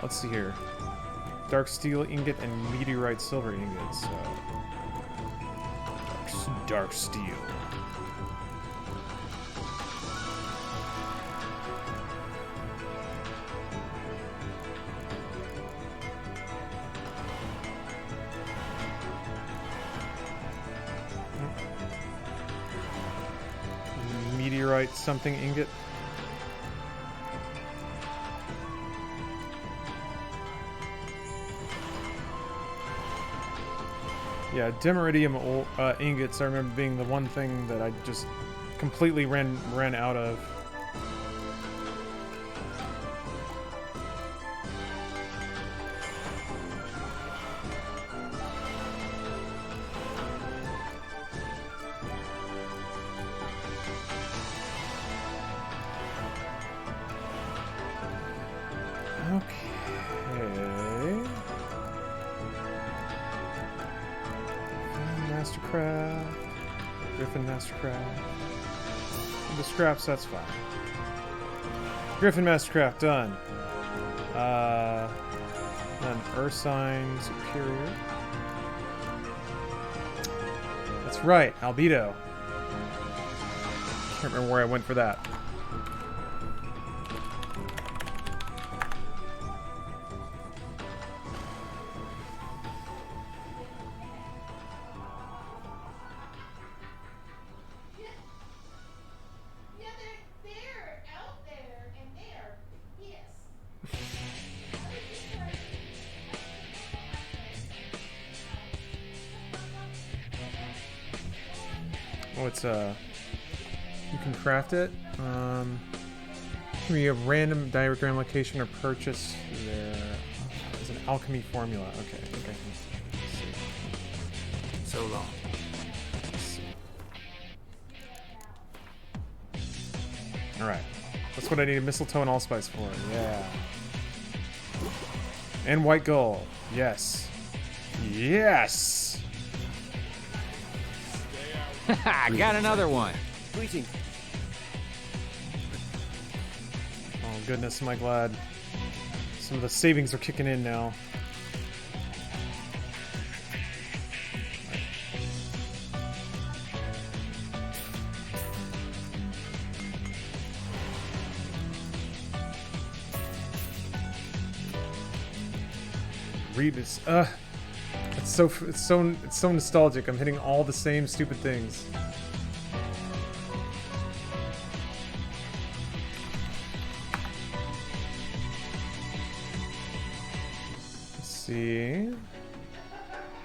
Let's see here. Dark steel ingot and meteorite silver ingot. So dark steel. Dimerite something ingot. Yeah, Dimeridium ingots I remember being the one thing that I just completely ran out of. Okay. Mastercraft. Griffin Mastercraft. The scraps, that's fine. Griffin Mastercraft, done. Then Ursine Superior. That's right, Albedo. Can't remember where I went for that. Oh, it's you can craft it. Can be a random diagram location or purchase there. It's an alchemy formula. Okay, I think I can see. So long. Let's see. All right, that's what I needed mistletoe and allspice for. Yeah. And white gold. Yes. Yes. I got another one. Greeting. Oh goodness, am I glad. Some of the savings are kicking in now. Rebus. It's so nostalgic. I'm hitting all the same stupid things. Let's see.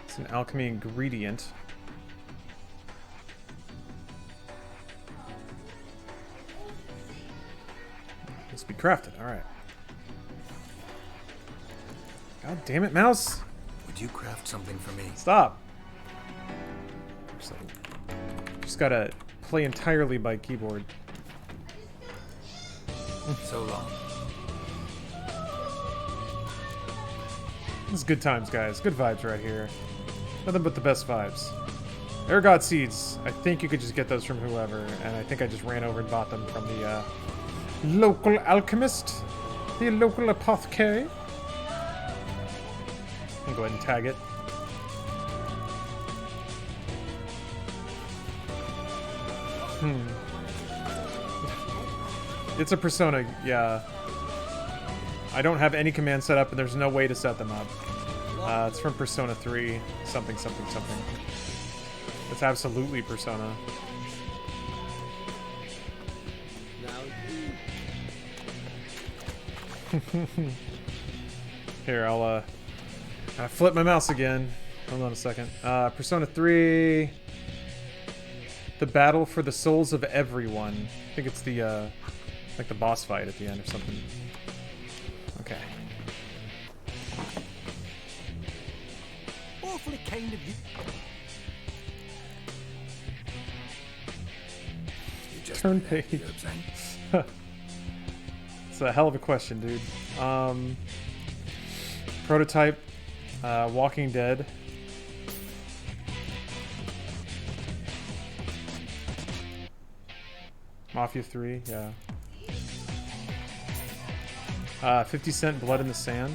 It's an alchemy ingredient. Must be crafted. All right. God damn it, mouse! Would you craft something for me? Stop. Just gotta play entirely by keyboard. So long. This is good times, guys. Good vibes right here. Nothing but the best vibes. Ergot seeds. I think you could just get those from whoever, and I think I just ran over and bought them from the local alchemist, the local apothecary. I'll go ahead and tag it. It's a persona, yeah. I don't have any command set up, and there's no way to set them up. It's from Persona 3, something, something, something. It's absolutely Persona. Here, I'll flip my mouse again. Hold on a second. Persona 3... The Battle for the Souls of Everyone. I think it's the, like the boss fight at the end or something. Okay. Awfully kind of you. You just Turn you know page. what I'm saying? It's a hell of a question, dude. Prototype, Walking Dead. Mafia 3, yeah. 50 Cent Blood in the Sand.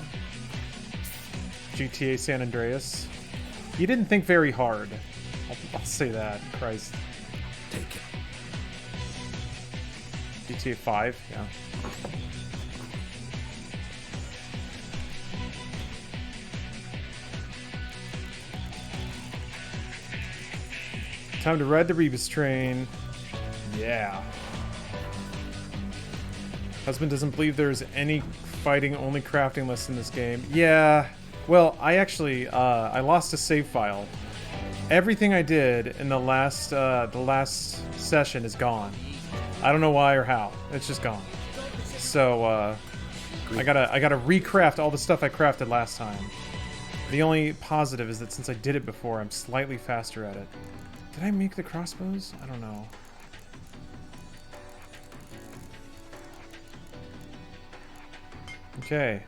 GTA San Andreas. You didn't think very hard. I'll say that. Christ. Take it. GTA 5, yeah. Time to ride the Rebus train. Yeah. Husband doesn't believe there's any fighting, only crafting list in this game. Yeah. Well, I actually, I lost a save file. Everything I did in the last session is gone. I don't know why or how. It's just gone. So, I gotta recraft all the stuff I crafted last time. The only positive is that since I did it before, I'm slightly faster at it. Did I make the crossbows? I don't know. Okay.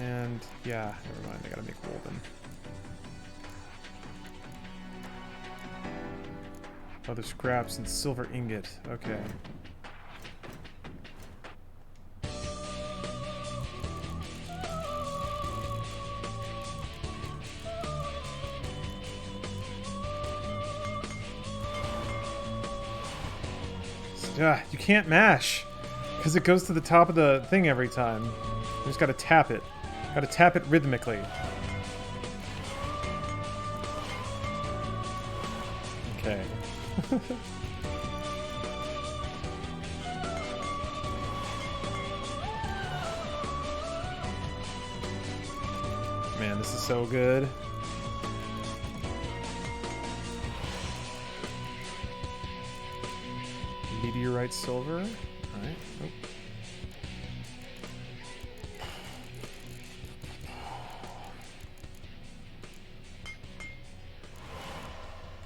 And, yeah, never mind. I gotta make woven. Other scraps and silver ingot. Okay. You can't mash because it goes to the top of the thing every time. You just gotta tap it. Gotta tap it rhythmically. Okay. Man, this is so good. Meteorite silver. Alright. Oh.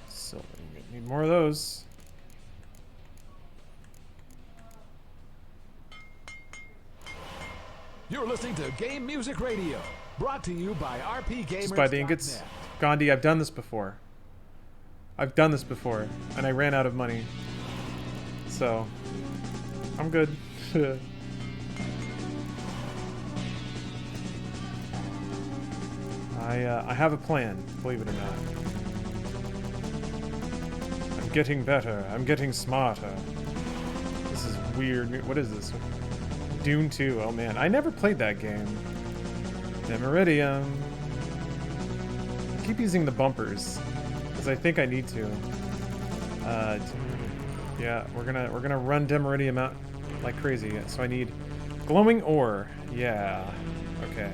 Silver. Need more of those. You're listening to Game Music Radio, brought to you by RPGamers.net. Just buy the ingots. Gandhi, I've done this before. I've done this before, and I ran out of money. So, I'm good. I have a plan, believe it or not. I'm getting better. I'm getting smarter. This is weird. What is this? Dune 2. Oh man, I never played that game. Demiridium. I keep using the bumpers because I think I need to. Yeah, we're gonna run Demiridium out like crazy. So I need glowing ore. Yeah. Okay.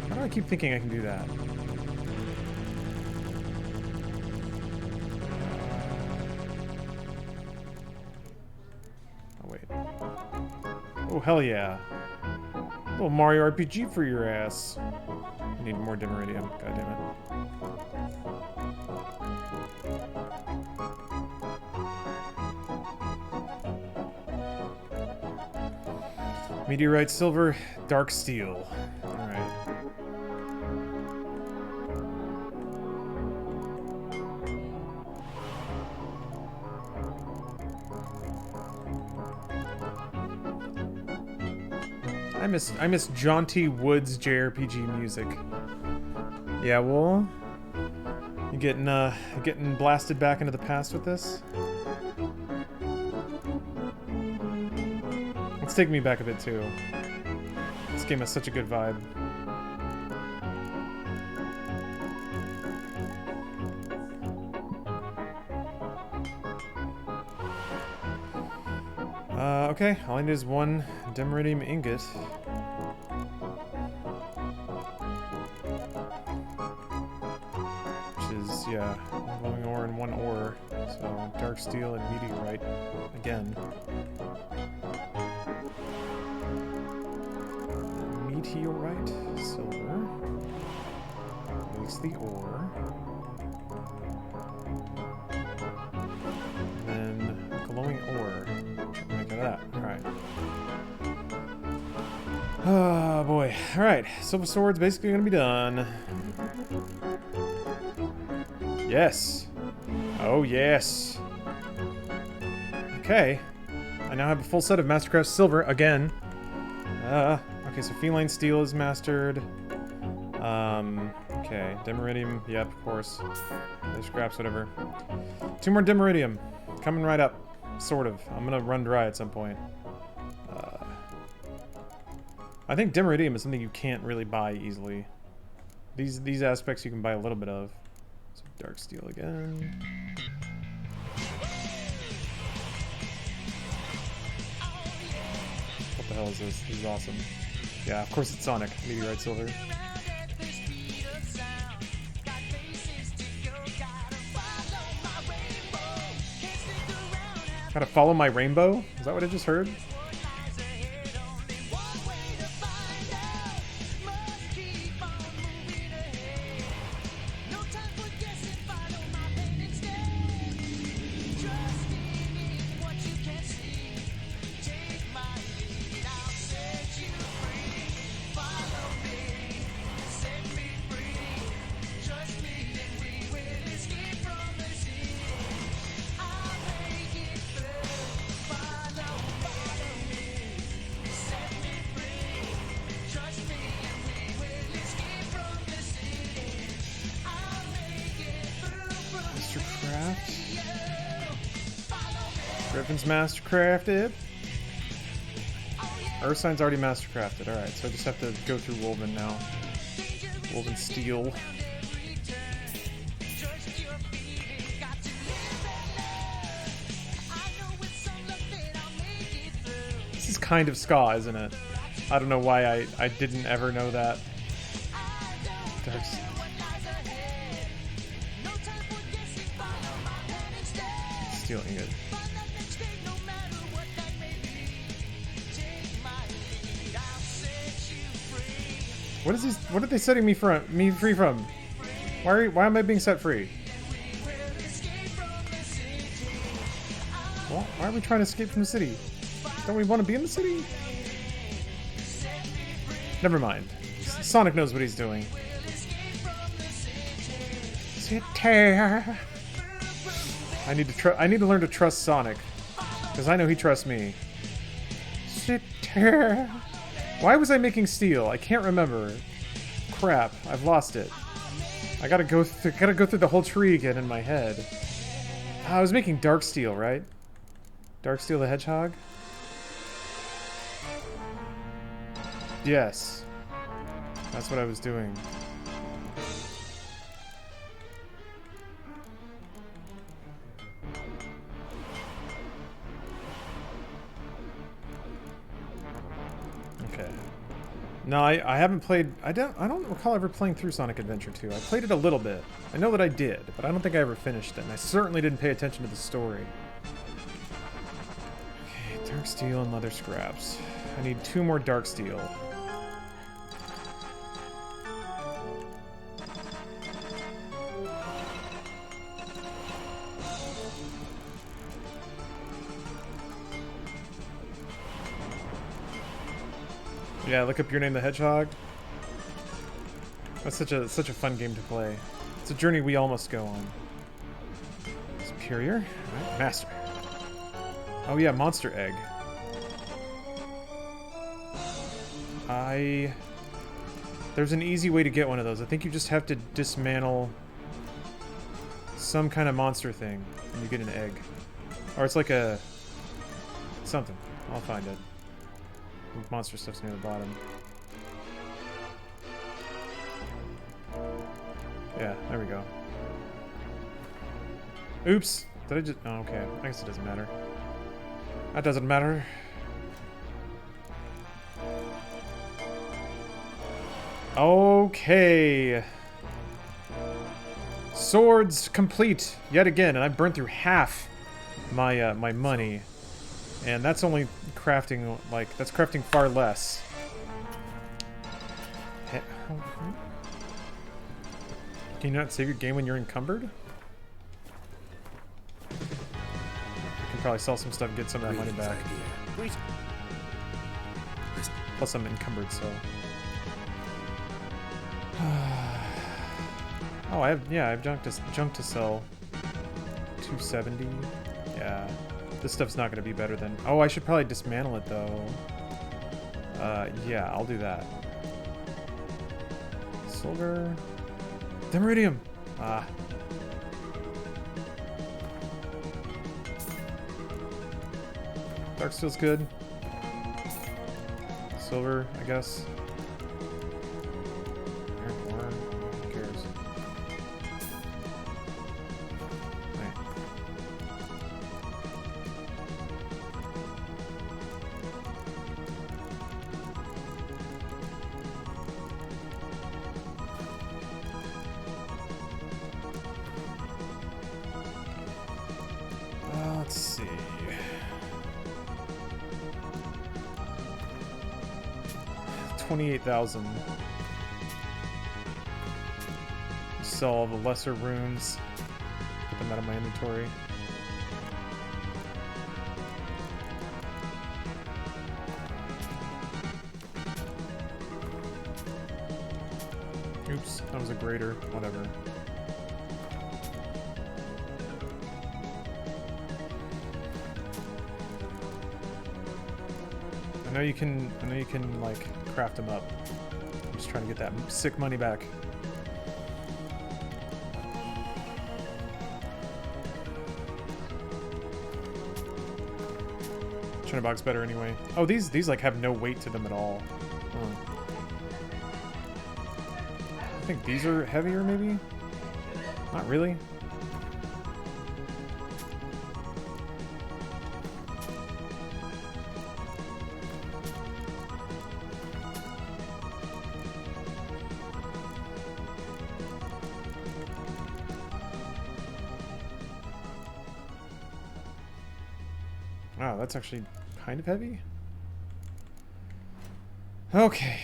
Why do I keep thinking I can do that? Oh wait. Oh hell yeah. Little Mario RPG for your ass. I need more Demiridium. God damn it. Meteorite silver, dark steel. Alright. I miss jaunty woods JRPG music. Yeah, well, you getting blasted back into the past with this? It's taking me back a bit too. This game has such a good vibe. Okay, all I need is one Demiridium ingot. Which is, yeah, one glowing ore and one ore. So, dark steel and meteorite again. Meteorite, silver. Makes the ore. And then glowing ore. Look at that. Alright. Oh boy. Alright. Silver sword's basically gonna be done. Yes. Oh yes. Okay. I now have a full set of Mastercraft Silver again. Okay, so Feline Steel is mastered. Okay, Demiridium, yep, of course. There's scraps, whatever. 2 more Demiridium. Coming right up. Sort of. I'm gonna run dry at some point. I think Demiridium is something you can't really buy easily. These aspects you can buy a little bit of. So dark steel again. What the hell is this? This is awesome. Yeah, of course it's Sonic. Meteorite Silver. Gotta follow my rainbow? Is that what I just heard? Griffin's mastercrafted. Ursign's already mastercrafted. Alright, so I just have to go through Wolven now. Wolven Steel. This is kind of ska, isn't it? I don't know why I didn't ever know that. Steel ingot. What is this? What are they setting me free from? Why am I being set free? Why are we trying to escape from the city? Don't we want to be in the city? Never mind. Sonic knows what he's doing. Sit there. I need to learn to trust Sonic, because I know he trusts me. Sit there. Why was I making steel? I can't remember. Crap, I've lost it. I gotta go through the whole tree again in my head. I was making dark steel, right? Dark Steel the Hedgehog? Yes. That's what I was doing. Okay. No, I haven't played... I don't recall ever playing through Sonic Adventure 2. I played it a little bit. I know that I did, but I don't think I ever finished it, and I certainly didn't pay attention to the story. Okay, dark steel and leather scraps. I need 2 more dark steel. Yeah, look up Your Name the Hedgehog. That's such a fun game to play. It's a journey we all must go on. Superior? Right. Master. Oh yeah, Monster Egg. There's an easy way to get one of those. I think you just have to dismantle some kind of monster thing and you get an egg. Or it's like a... something. I'll find it. Monster stuff's near the bottom. Yeah, there we go. Oops! Did I just... oh, okay. I guess it doesn't matter. That doesn't matter. Okay. Swords complete yet again, and I burned through half my my money. And that's only crafting, like, that's crafting far less. Can you not save your game when you're encumbered? You can probably sell some stuff and get some of that money back. Plus I'm encumbered, so... oh, I have junk to sell. 270. Yeah. This stuff's not going to be better than... oh, I should probably dismantle it, though. Yeah, I'll do that. Silver... Demiridium! Ah. Dark Steel's good. Silver, I guess. Iron ore. 28,000. Sell all the lesser runes. Put them out of my inventory. Oops, that was a greater. Whatever. I know you can like craft them up. I'm just trying to get that sick money back. China box better anyway. Oh, these like have no weight to them at all. I think these are heavier, maybe? Not really. Wow, that's actually kind of heavy. Okay,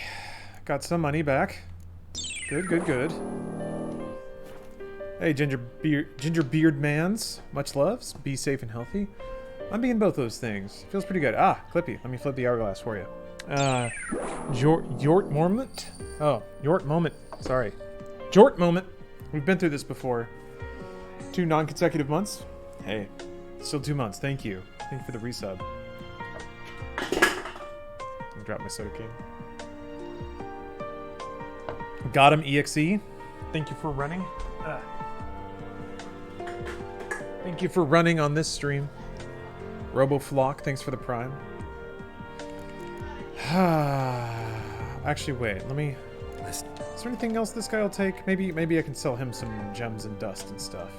got some money back. Good, good, good. Hey, ginger beard mans, much loves. Be safe and healthy. I'm being both those things. Feels pretty good. Ah, Clippy, let me flip the hourglass for you. Yort moment. Oh, Yort moment. Sorry, Jort moment. We've been through this before. 2 non-consecutive months. Hey, still 2 months. Thank you. Thank you for the resub. I'll drop my soda can. Got him, EXE. Thank you for running. Thank you for running on this stream. RoboFlock, thanks for the prime. Actually, wait. Let me. Is there anything else this guy will take? Maybe I can sell him some gems and dust and stuff.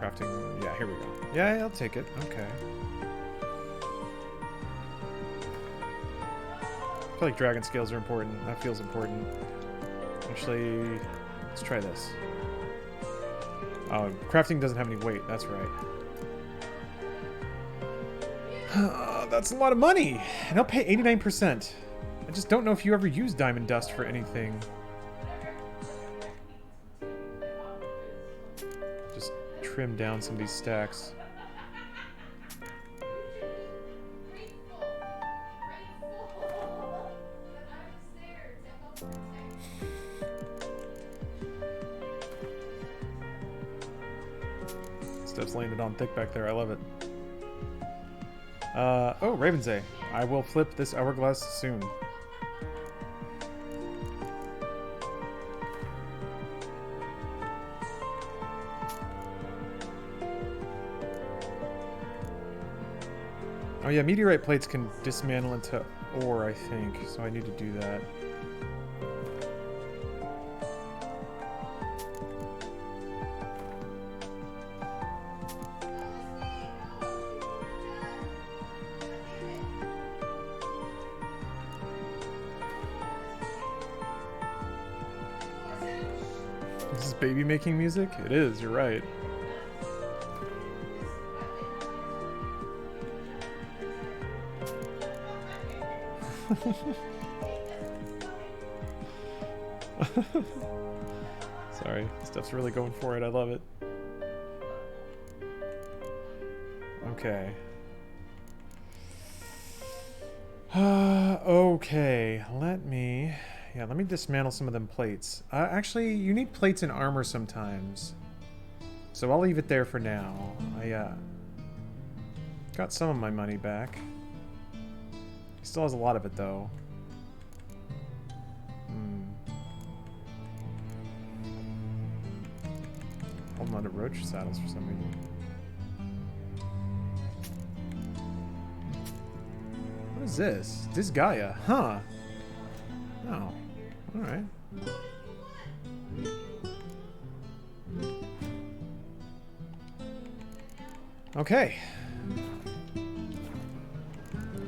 Crafting. Yeah, here we go. Yeah, I'll take it. Okay. I feel like dragon scales are important. That feels important. Actually, let's try this. Oh, crafting doesn't have any weight. That's right. That's a lot of money. And I'll pay 89%. I just don't know if you ever use diamond dust for anything. Just trim down some of these stacks. Stuff's laying it on thick back there. I love it. Oh, Ravensay. I will flip this hourglass soon. Oh yeah, meteorite plates can dismantle into ore, I think, so I need to do that. This is baby making music? It is, you're right. Sorry, stuff's really going for it. I love it. Okay. Okay, let me dismantle some of them plates. Actually, you need plates and armor sometimes. So I'll leave it there for now. I got some of my money back. He still has a lot of it, though. Holding on to roach saddles for some reason. What is this? Is this Gaia? Huh. Oh. Alright. Okay.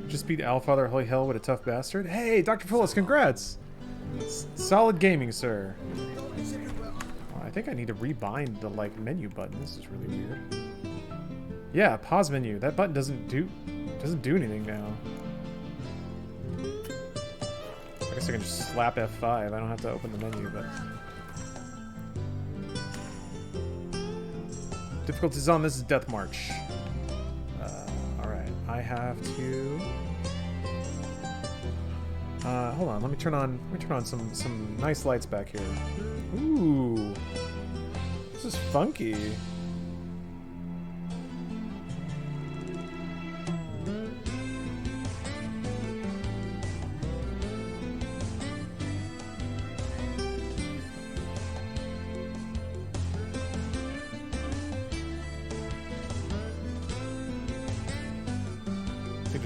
Just beat Alfather Holy Hell with a tough bastard. Hey, Dr. Fullis, congrats! Solid gaming, sir. Oh, I think I need to rebind the like menu button. This is really weird. Yeah, pause menu. That button doesn't do anything now. guess I can just slap F5. I don't have to open the menu, but... Difficulties on this is Death March. Alright, I have to... hold on, let me turn on some nice lights back here. Ooh. This is funky.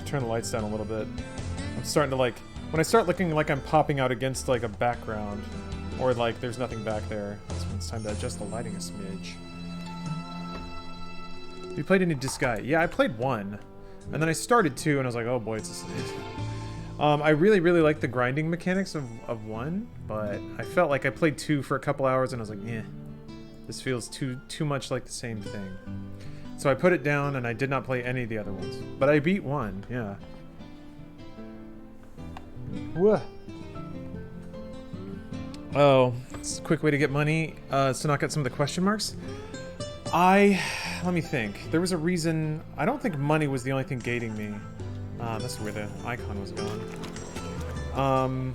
Turn the lights down a little bit. I'm starting to like when I start looking like I'm popping out against like a background or like there's nothing back there, that's when it's time to adjust the lighting a smidge. You played any Disgaea? Yeah, I played 1. And then I started 2 and I was like, oh boy, I really like the grinding mechanics of 1, but I felt like I played 2 for a couple hours and I was like, yeah, this feels too much like the same thing. So I put it down and I did not play any of the other ones. But I beat 1, yeah. Whoa. Oh, it's a quick way to get money. So not get some of the question marks. Let me think. There was a reason. I don't think money was the only thing gating me. That's where the icon was gone.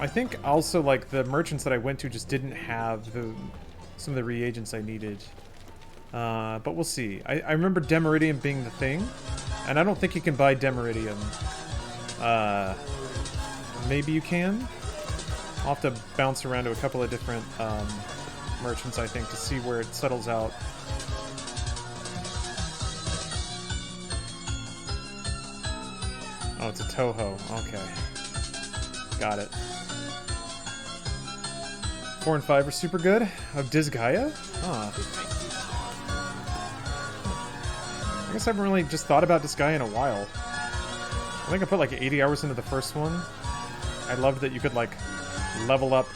I think also like the merchants that I went to just didn't have some of the reagents I needed. But we'll see. I remember Demiridium being the thing, and I don't think you can buy Demiridium. Maybe you can? I'll have to bounce around to a couple of different merchants, I think, to see where it settles out. Oh, it's a Toho. Okay. Got it. 4 and 5 are super good. Of Disgaea? Huh. I guess I haven't really just thought about Disgaea in a while. I think I put like 80 hours into the first one. I loved that you could like level up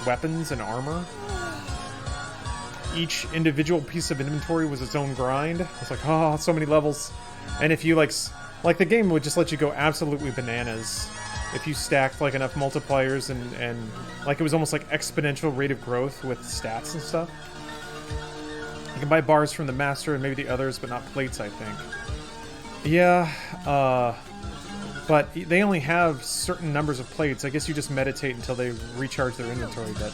weapons and armor. Each individual piece of inventory was its own grind. It's like, oh, so many levels. And if you like the game would just let you go absolutely bananas if you stacked like enough multipliers and like it was almost like exponential rate of growth with stats and stuff. You can buy bars from the master and maybe the others, but not plates, I think. Yeah, but they only have certain numbers of plates. I guess you just meditate until they recharge their inventory, but...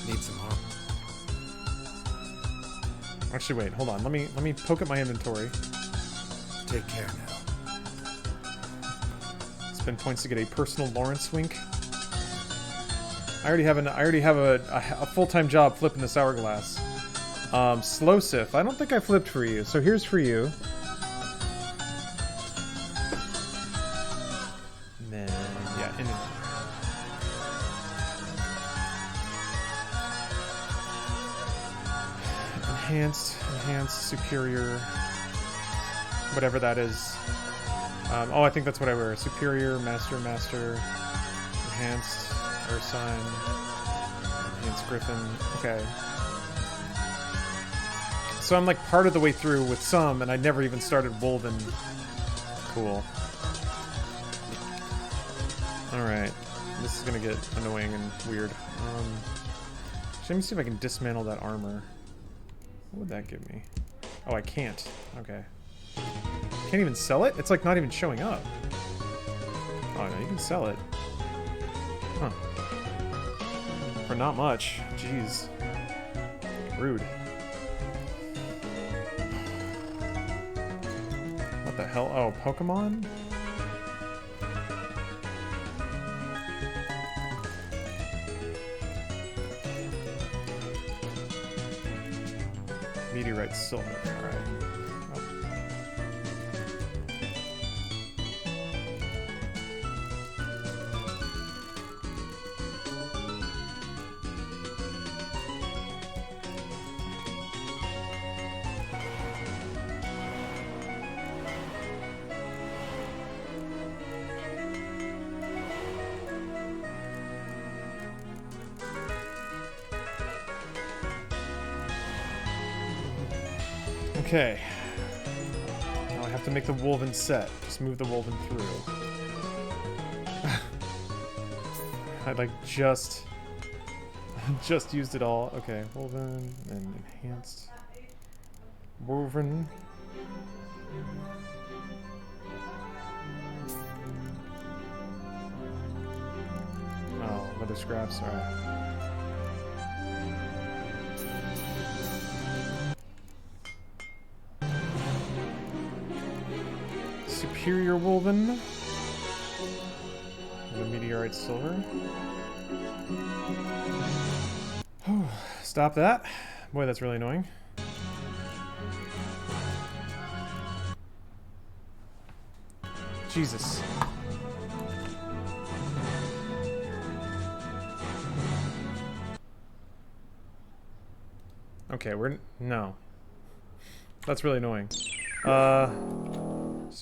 Need some help. Actually, wait, hold on. Let me poke at my inventory. Take care now. Spend points to get a personal Lawrence wink. I already have a full-time job flipping this hourglass. Slow Sif. I don't think I flipped for you, so here's for you. And then, yeah, inventory. Enhanced, superior, whatever that is. Oh, I think that's what I wear. Superior, master, enhanced, earth sign, enhanced griffin. Okay. So I'm like part of the way through with some, and I never even started woven. Cool. Alright. This is gonna get annoying and weird. Let me see if I can dismantle that armor. What would that give me? Oh, I can't. Okay. Can't even sell it? It's like not even showing up. Oh no, you can sell it. Huh. For not much. Jeez. Rude. What the hell? Oh, Pokemon? Meteorite silver. Alright. Oh. Okay. Now I have to make the woven set. Just move the woven through. I like just used it all. Okay, woven and enhanced. Woven. Oh, leather scraps. All right. Superior woven. The meteorite silver. Whew, stop that. Boy, that's really annoying. Jesus. Okay, no. That's really annoying. See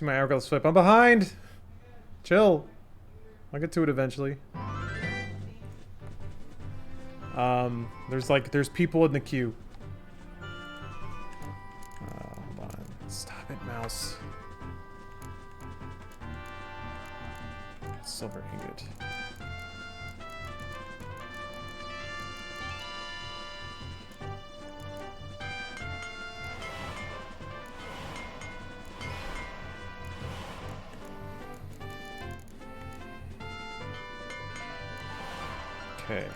my hourglass flip. I'm behind! Chill. I'll get to it eventually. There's people in the queue. Hold on. Stop it, mouse. Silver ingot. Okay.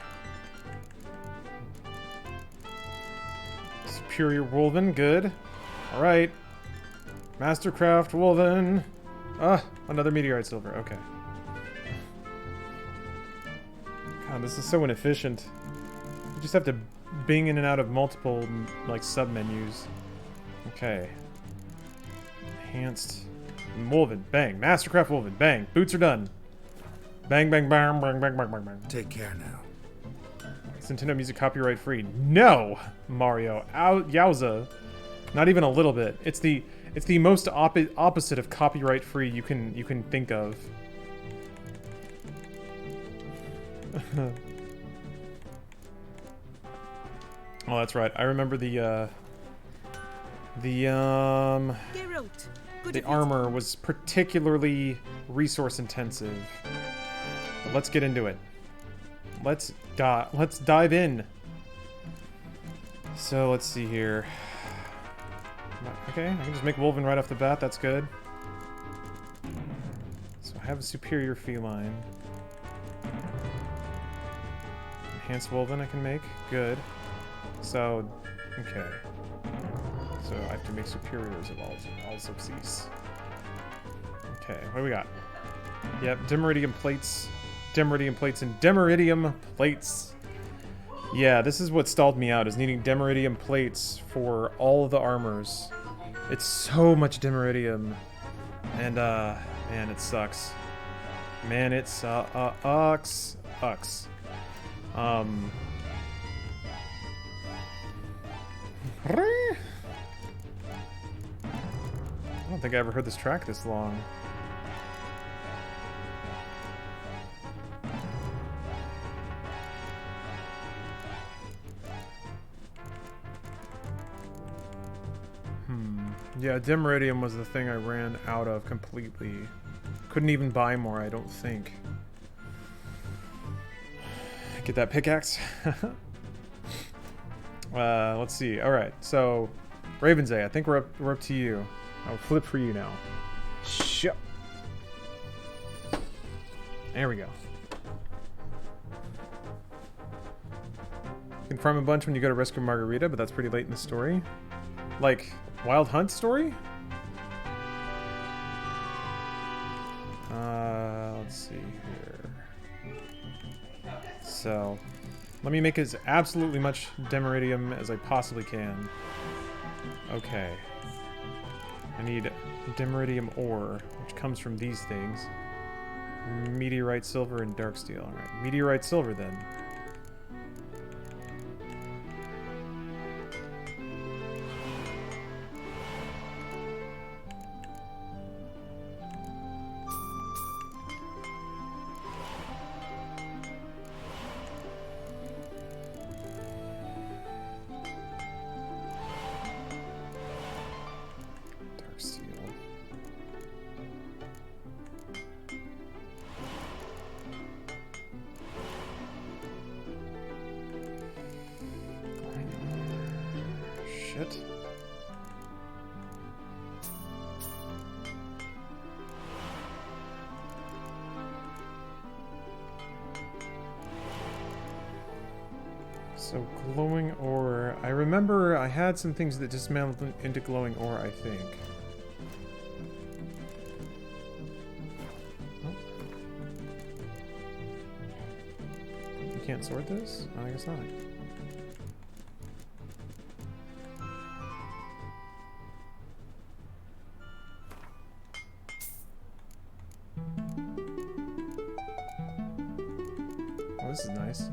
Superior woven, good. Alright. Mastercraft woven. Ah, another meteorite silver, okay. God, this is so inefficient. You just have to bing in and out of multiple, like, sub-menus. Okay. Enhanced. Woven, bang. Mastercraft woven, bang. Boots are done. Bang, bang, bang, bang, bang, bang, bang, bang. Take care now. Is Nintendo music copyright free? No, Mario. Yowza. Not even a little bit. It's the most opposite of copyright free you can think of. Oh, that's right. I remember the armor was particularly resource intensive. But let's get into it. Let's dive in. So let's see here. Okay, I can just make woven right off the bat. That's good. So I have a superior feline. Enhanced woven I can make. Good. So, okay. So I have to make superiors of all of these. Okay, what do we got? Yep, Demiridium plates. Demiridium plates and Demiridium plates. Yeah, this is what stalled me out, is needing Demiridium plates for all of the armors. It's so much Demiridium. And, man, it sucks. Man, it sucks. I don't think I ever heard this track this long. Yeah, Demiridium was the thing I ran out of completely. Couldn't even buy more, I don't think. Get that pickaxe. Let's see. All right, so Ravensay, I think we're up to you. I'll flip for you now. Shit. There we go. You can farm a bunch when you go to rescue Margarita, but that's pretty late in the story. Like, Wild Hunt story? Let's see here. So, let me make as absolutely much Demiridium as I possibly can. Okay. I need Demiridium ore, which comes from these things. Meteorite silver and dark steel. Alright, meteorite silver then. Shit. So, glowing ore. I remember I had some things that dismantled into glowing ore, I think. Oh. You can't sort this? Oh, I guess not. Oh, this is nice.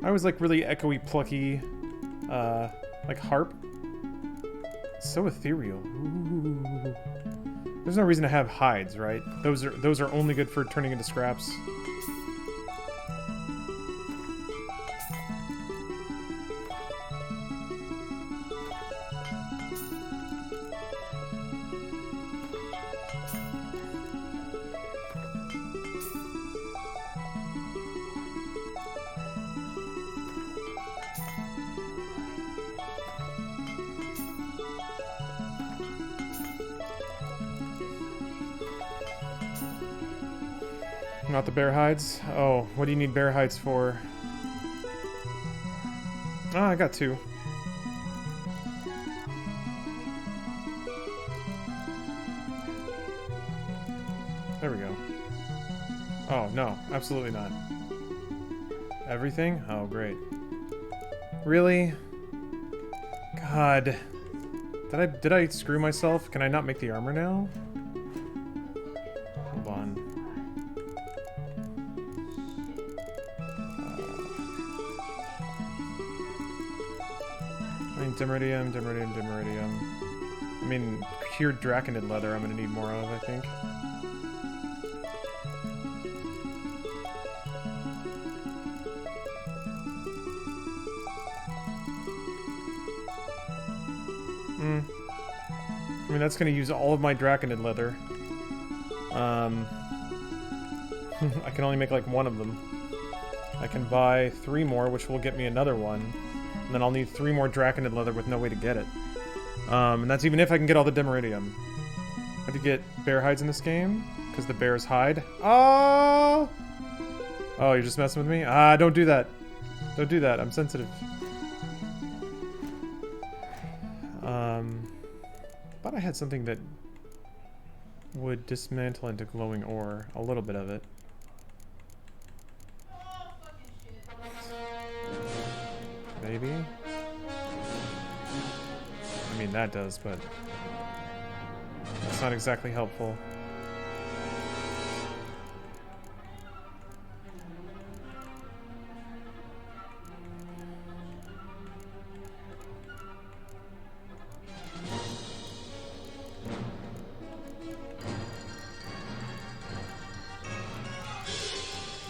I was like really echoey, plucky, like harp. It's so ethereal. Ooh. There's no reason to have hides, right? Those are only good for turning into scraps. Not the bear hides? Oh, what do you need bear hides for? Ah, I got 2. There we go. Oh, no. Absolutely not. Everything? Oh, great. Really? God. Did I screw myself? Can I not make the armor now? Hold on. I mean, Dimeridium. I mean, cured Draconid leather I'm gonna need more of, I think. I mean, that's gonna use all of my Draconid leather. I can only make like 1 of them. I can buy 3 more, which will get me another one. And then I'll need 3 more Draconid leather with no way to get it. And that's even if I can get all the Dimeridium. I have to get bear hides in this game, because the bears hide. Oh! Oh, you're just messing with me? Ah, don't do that. Don't do that, I'm sensitive. Thought I had something that would dismantle into glowing ore. A little bit of it. Maybe? I mean, that does, but that's not exactly helpful.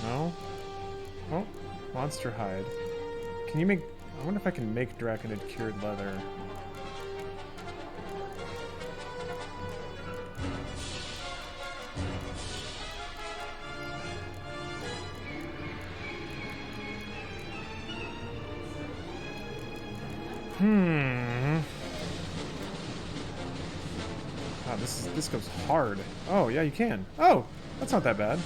No? Oh, monster hide. Can you make... I wonder if I can make Draconid cured leather. Wow, this goes hard. Oh, yeah, you can. Oh, that's not that bad.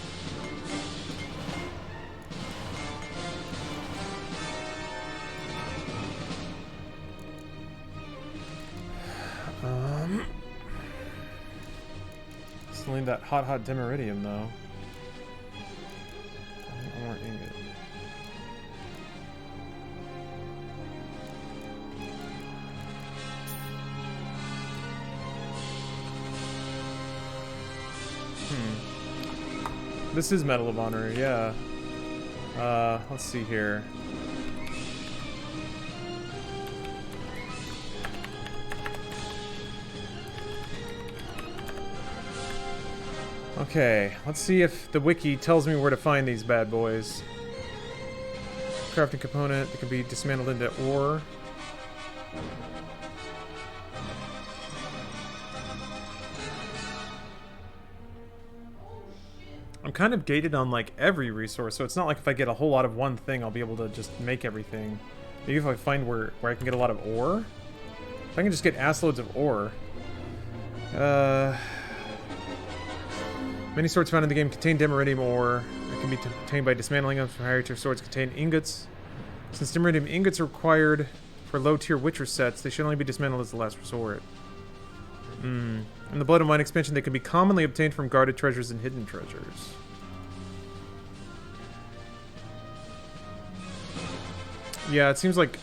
Still need that hot Dimeridium, though. More ingot. This is Medal of Honor, yeah. Let's see here. Okay, let's see if the wiki tells me where to find these bad boys. Crafting component that can be dismantled into ore. I'm kind of gated on like every resource, so it's not like if I get a whole lot of one thing, I'll be able to just make everything. Maybe if I find where I can get a lot of ore. If I can just get ass loads of ore. Many swords found in the game contain demiridium ore. It can be obtained by dismantling them. From higher tier swords contain ingots. Since demiridium ingots are required for low tier Witcher sets, they should only be dismantled as the last resort. In the Blood and Wine expansion, they can be commonly obtained from guarded treasures and hidden treasures. Yeah, it seems like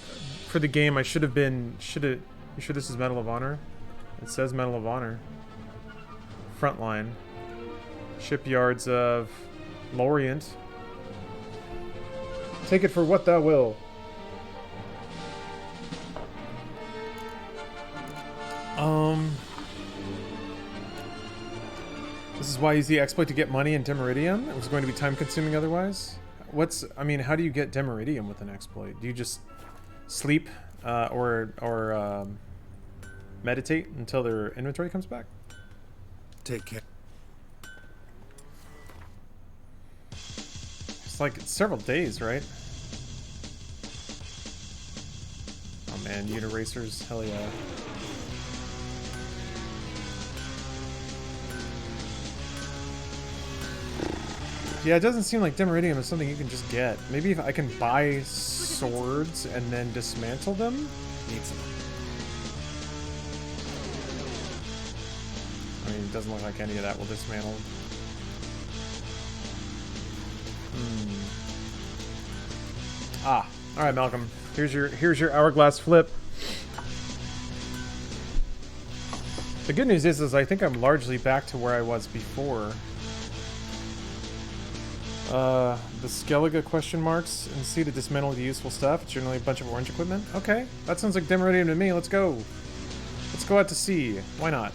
for the game I should have been... You sure this is Medal of Honor? It says Medal of Honor. Frontline. Shipyards of Lorient. Take it for what thou will. This is why I use the exploit to get money in Demiridium. It was going to be time consuming otherwise. I mean, how do you get Demiridium with an exploit? Do you just sleep or meditate until their inventory comes back? Take care. It's like several days, right? Oh man, Uniracers, hell yeah. Yeah, it doesn't seem like Demiridium is something you can just get. Maybe if I can buy swords and then dismantle them? Need some. I mean, it doesn't look like any of that will dismantle. Ah, all right, Malcolm. Here's your hourglass flip. The good news is I think I'm largely back to where I was before. The Skellige question marks and see to dismantle the useful stuff. It's generally a bunch of orange equipment. Okay, that sounds like Demiridium to me. Let's go. Let's go out to sea. Why not?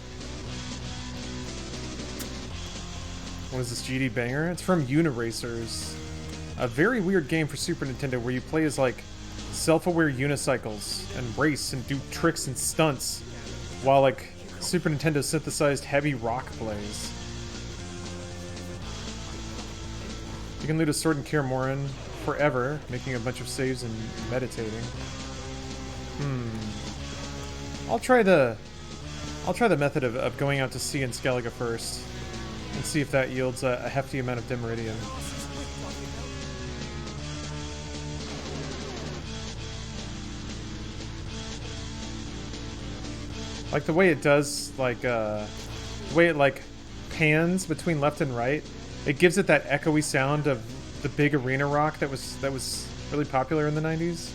What is this GD banger? It's from Uniracers. A very weird game for Super Nintendo where you play as like self-aware unicycles and race and do tricks and stunts while like Super Nintendo synthesized heavy rock plays. You can loot a sword in Kaer Morhen forever, making a bunch of saves and meditating. I'll try the method of going out to sea in Skellige first and see if that yields a hefty amount of Demiridium. Like the way it does, like the way it like pans between left and right. It gives it that echoey sound of the big arena rock that was really popular in the 90s.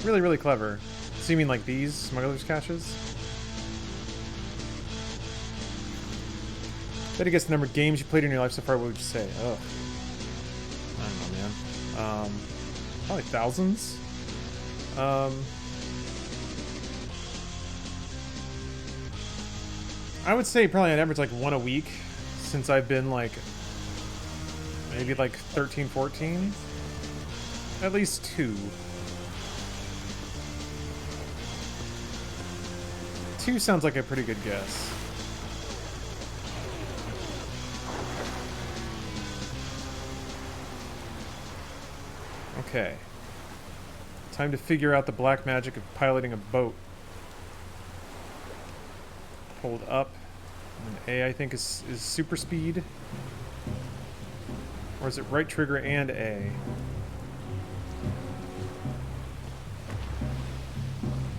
Really, really clever. So you mean like these smugglers' caches? Better guess the number of games you played in your life so far. What would you say? Oh, I don't know, man. Probably thousands. I would say probably on average like one a week since I've been like maybe like 13, 14. At least 2. 2 sounds like a pretty good guess. Okay. Time to figure out the black magic of piloting a boat. Hold up. And A, I think, is super speed. Or is it right trigger and A?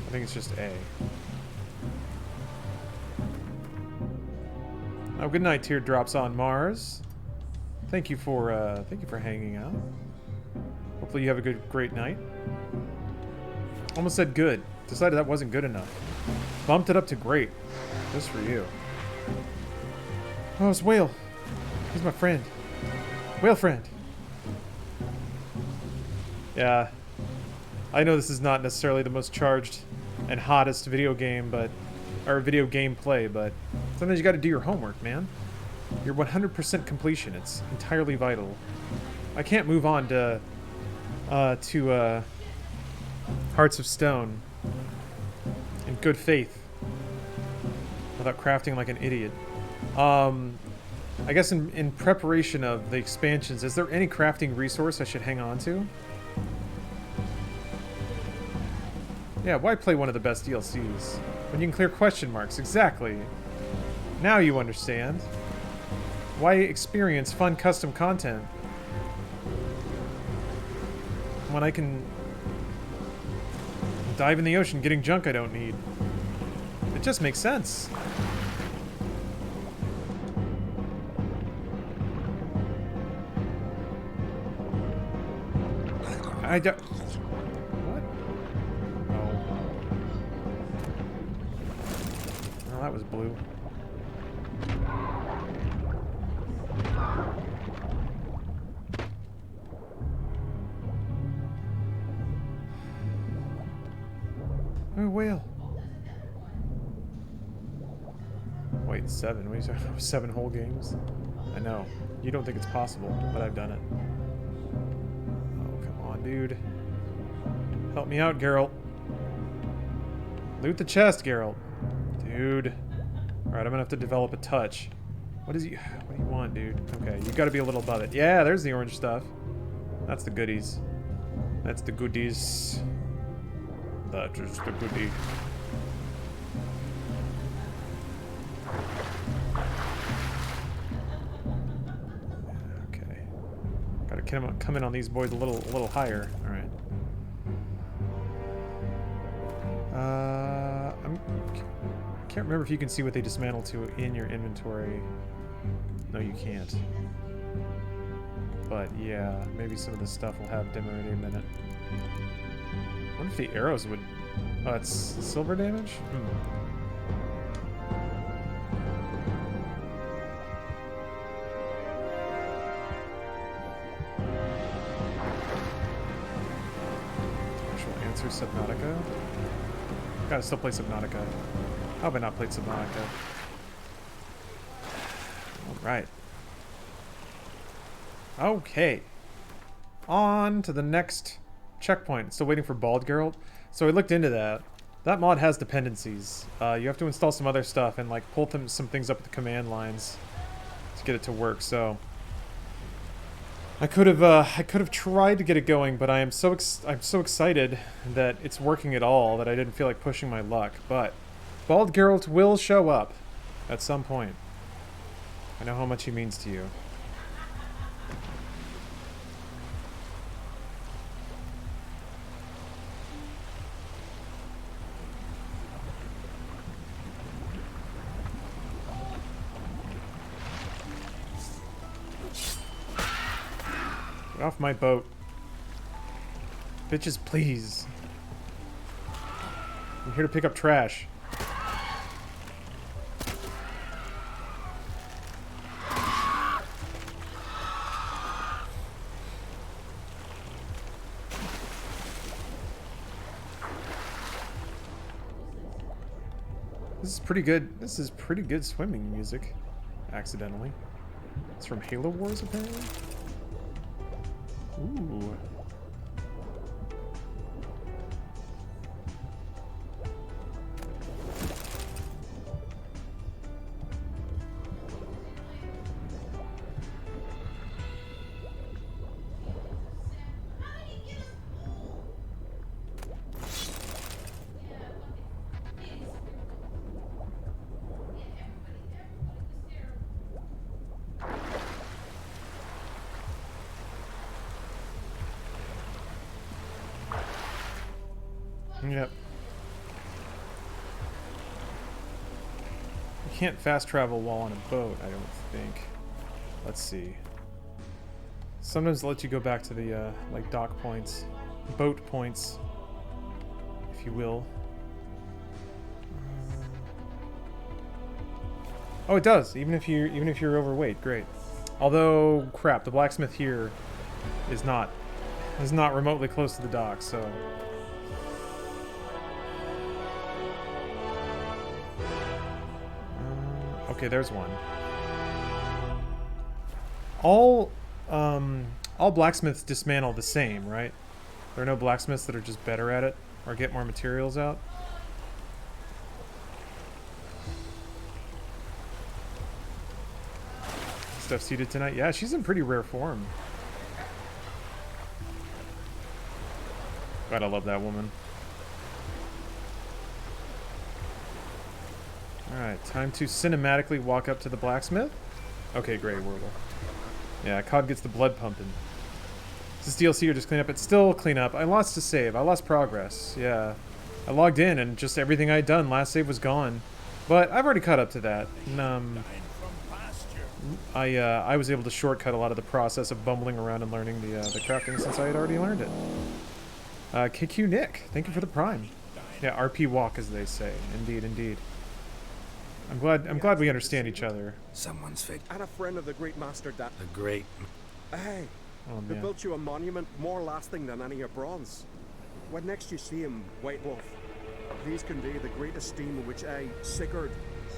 I think it's just A. Oh, good night, teardrops on Mars. Thank you for hanging out. Hopefully you have a great night. Almost said good. Decided that wasn't good enough. Bumped it up to great. Just for you. Oh, it's Whale. He's my friend. Whale friend. Yeah. I know this is not necessarily the most charged and hottest video game, or video gameplay, but sometimes you gotta do your homework, man. Your 100% completion, it's entirely vital. I can't move on to Hearts of Stone in good faith without crafting like an idiot. I guess in preparation of the expansions, is there any crafting resource I should hang on to? Yeah, why play one of the best DLCs when you can clear question marks? Exactly. Now you understand. Why experience fun custom content when I can dive in the ocean getting junk I don't need? It just makes sense. I don't... What? Oh. Oh, that was blue. Oh, whale. Wait, 7? What are you talking about? 7 whole games? I know. You don't think it's possible, but I've done it. Oh, come on, dude. Help me out, Geralt. Loot the chest, Geralt. Dude. Alright, I'm gonna have to develop a touch. What do you want, dude? Okay, you gotta be a little above it. Yeah, there's the orange stuff. That's the goodies. That's the goodies. That is the goodie. Okay. Gotta come in on these boys a little higher. All right. I can't remember if you can see what they dismantle to in your inventory. No, you can't. But yeah, maybe some of this stuff will have dimmer in a minute. I wonder if the arrows would... Oh, it's silver damage? Actual answer, Subnautica? Gotta still play Subnautica. How have I not played Subnautica? Alright. Okay. On to the next checkpoint. Still waiting for Bald Geralt. So I looked into that. That mod has dependencies. You have to install some other stuff and like pull some things up with the command lines to get it to work. So I could have tried to get it going, but I'm so excited that it's working at all that I didn't feel like pushing my luck. But Bald Geralt will show up at some point. I know how much he means to you. Get off my boat. Bitches, please. I'm here to pick up trash. This is pretty good. This is pretty good swimming music. Accidentally. It's from Halo Wars, apparently. Ooh. Yep. You can't fast travel while on a boat, I don't think. Let's see. Sometimes they'll let you go back to the, like, dock points. Boat points, if you will. Oh, it does. Even if you're overweight, great. Although, crap, the blacksmith here is not remotely close to the dock, so... Okay, there's one. All blacksmiths dismantle the same, right? There are no blacksmiths that are just better at it or get more materials out. Stuff seated tonight. Yeah, she's in pretty rare form. God, I love that woman. Alright, time to cinematically walk up to the blacksmith. Okay, great, Wordle. Yeah, COD gets the blood pumping. Is this DLC or just clean up? It's still clean up. I lost a save. I lost progress. Yeah. I logged in and just everything I'd done, last save was gone. But I've already caught up to that. And, I was able to shortcut a lot of the process of bumbling around and learning the crafting since I had already learned it. KQ Nick, thank you for the prime. Yeah, RP walk as they say. Indeed, indeed. I'm glad we understand each other. Someone's fake. And a friend of the great master that. The great. Hey, Oh they man. built you a monument more lasting than any of bronze. When next you see him, White Wolf, please convey the great esteem in which I, Sigurd,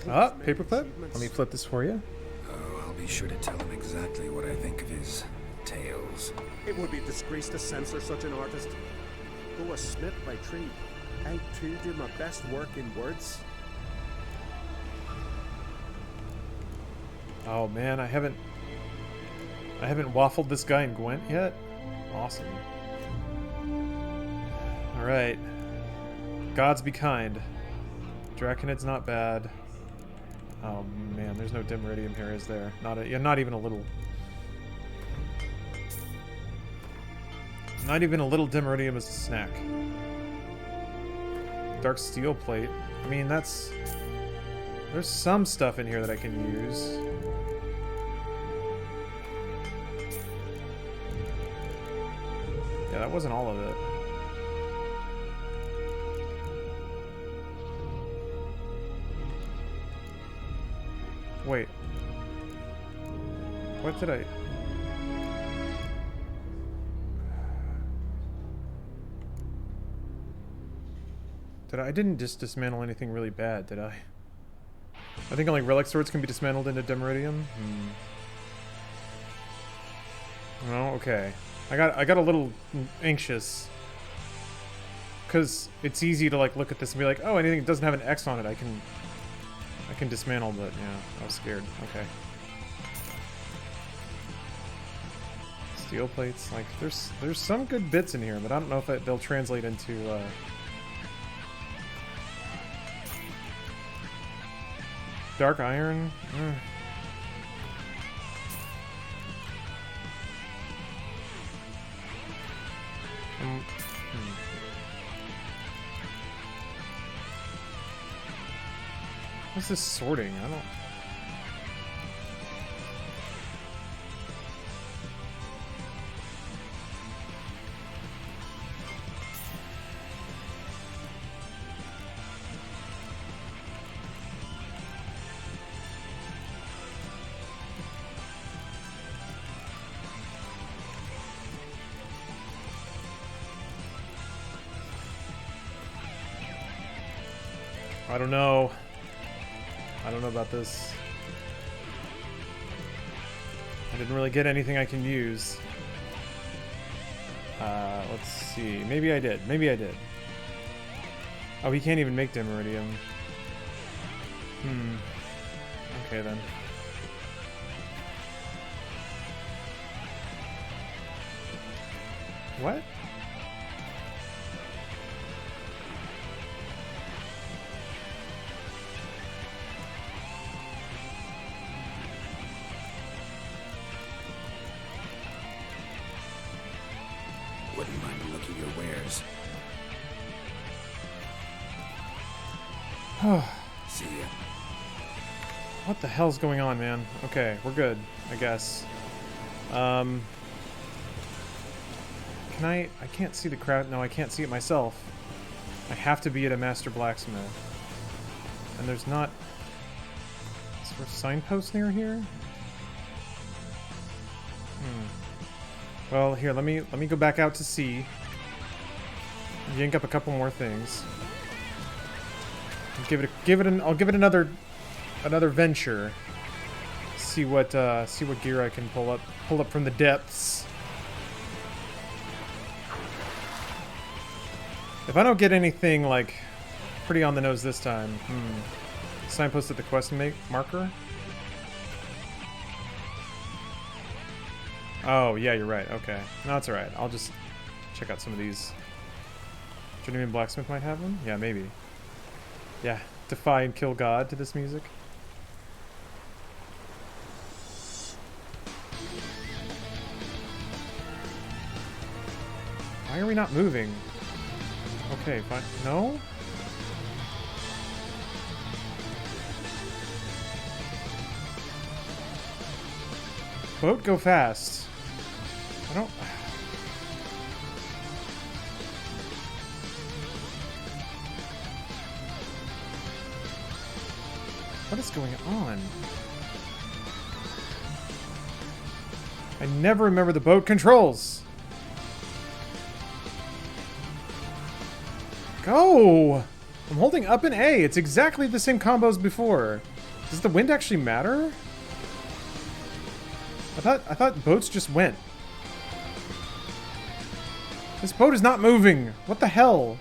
Ah, holds many paperclip. achievements. Let me flip this for you. Oh, I'll be sure to tell him exactly what I think of his tales. It would be a disgrace to censor such an artist. Though a smith by trade, I too do my best work in words. Oh man, I haven't waffled this guy in Gwent yet. Awesome. All right. Gods be kind. Draconid's not bad. Oh man, there's no dim iridium here, is there? Not even a little. Not even a little dim iridium as a snack. Dark steel plate. I mean, there's some stuff in here that I can use. Yeah, that wasn't all of it. Wait. What did I... I didn't just dismantle anything really bad, did I? I think only relic swords can be dismantled into Demiridium. Oh, okay. I got a little anxious. Cause it's easy to like look at this and be like, oh, anything that doesn't have an X on it, I can dismantle, but yeah, I was scared. Okay. Steel plates, like there's some good bits in here, but I don't know if they'll translate into dark iron. What's this sorting? I don't... I don't know. I don't know about this. I didn't really get anything I can use. Let's see. Maybe I did. Maybe I did. Oh, he can't even make Demiridium. Okay, then. What? Wouldn't mind a look at your wares. See ya. What the hell's going on, man? Okay, we're good, I guess. Can I can't see the crowd. No, I can't see it myself. I have to be at a master blacksmith. And there's not... Is there a signpost near here? Well, here, let me go back out to sea. Yank up a couple more things. I'll give it another venture. See what gear I can pull up from the depths. If I don't get anything like pretty on the nose this time, signpost at the quest marker. Oh, yeah, you're right. Okay. No, it's alright. I'll just check out some of these. Journeyman Blacksmith might have them? Yeah, maybe. Yeah. defy and kill God to this music. Why are we not moving? Okay, fine. No? Boat, go fast. I don't... What is going on? I never remember the boat controls. Go! I'm holding up and A. It's exactly the same combo as before. Does the wind actually matter? I thought boats just went. This boat is not moving. What the hell?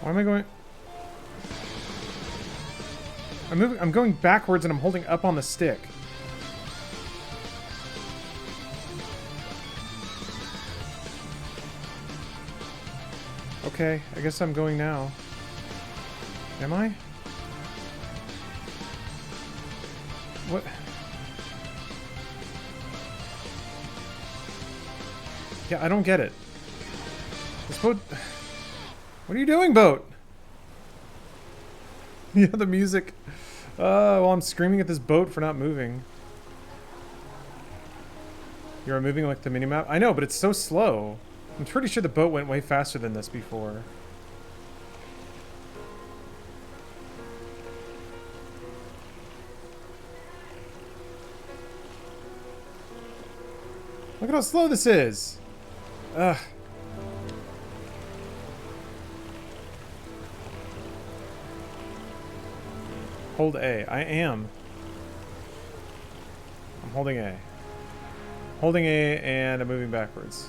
Why am I going... I'm going backwards and I'm holding up on the stick. Okay, I guess I'm going now. Am I? What? Yeah, I don't get it. This boat... What are you doing, boat? Yeah, the music. Well, I'm screaming at this boat for not moving. You're moving like the minimap? I know, but it's so slow. I'm pretty sure the boat went way faster than this before. Look at how slow this is. Ugh. Hold A. I am. I'm holding A. Holding A and I'm moving backwards.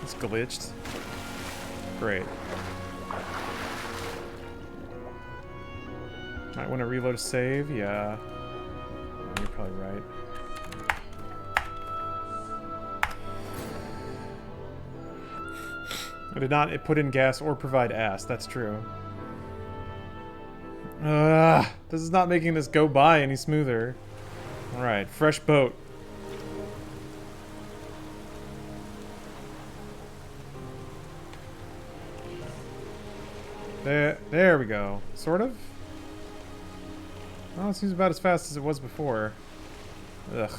It's glitched. Great. Might want to reload a save. Yeah. You're probably right. I did not put in gas or provide ass. That's true. This is not making this go by any smoother. Alright, fresh boat. There we go. Sort of? Oh, it seems about as fast as it was before. Ugh.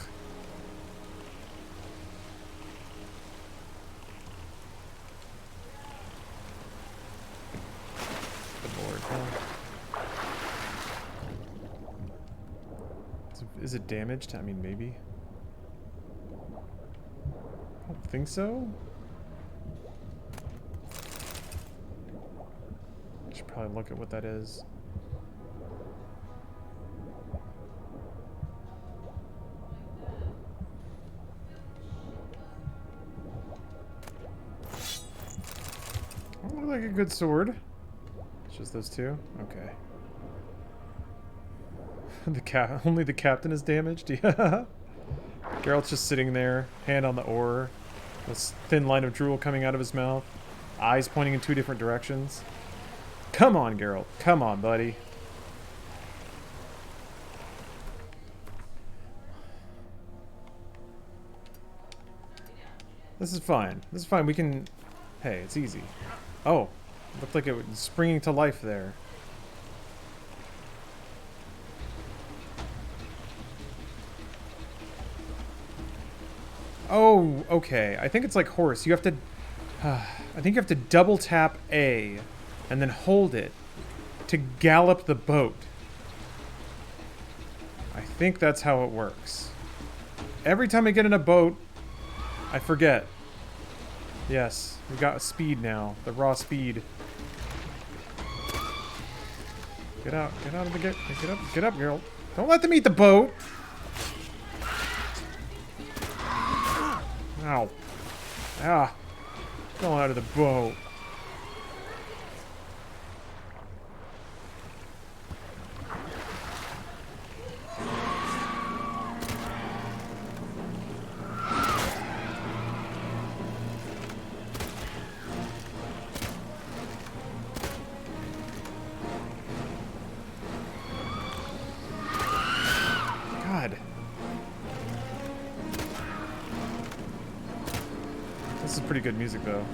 Is it damaged? I mean, maybe. I don't think so. I should probably look at what that is. That look like a good sword. It's just those two? Okay. Only the captain is damaged? Yeah. Geralt's just sitting there, hand on the oar. This thin line of drool coming out of his mouth. Eyes pointing in two different directions. Come on, Geralt. Come on, buddy. This is fine. This is fine. We can... Hey, it's easy. Oh. Looked like it was springing to life there. Oh, okay. I think it's like horse. You have to... I think you have to double tap A and then hold it to gallop the boat. I think that's how it works. Every time I get in a boat, I forget. Yes, we got speed now. The raw speed. Get out of the get up, girl. Don't let them eat the boat. Ow. Ah. Go out of the boat. God. This is pretty good music, though.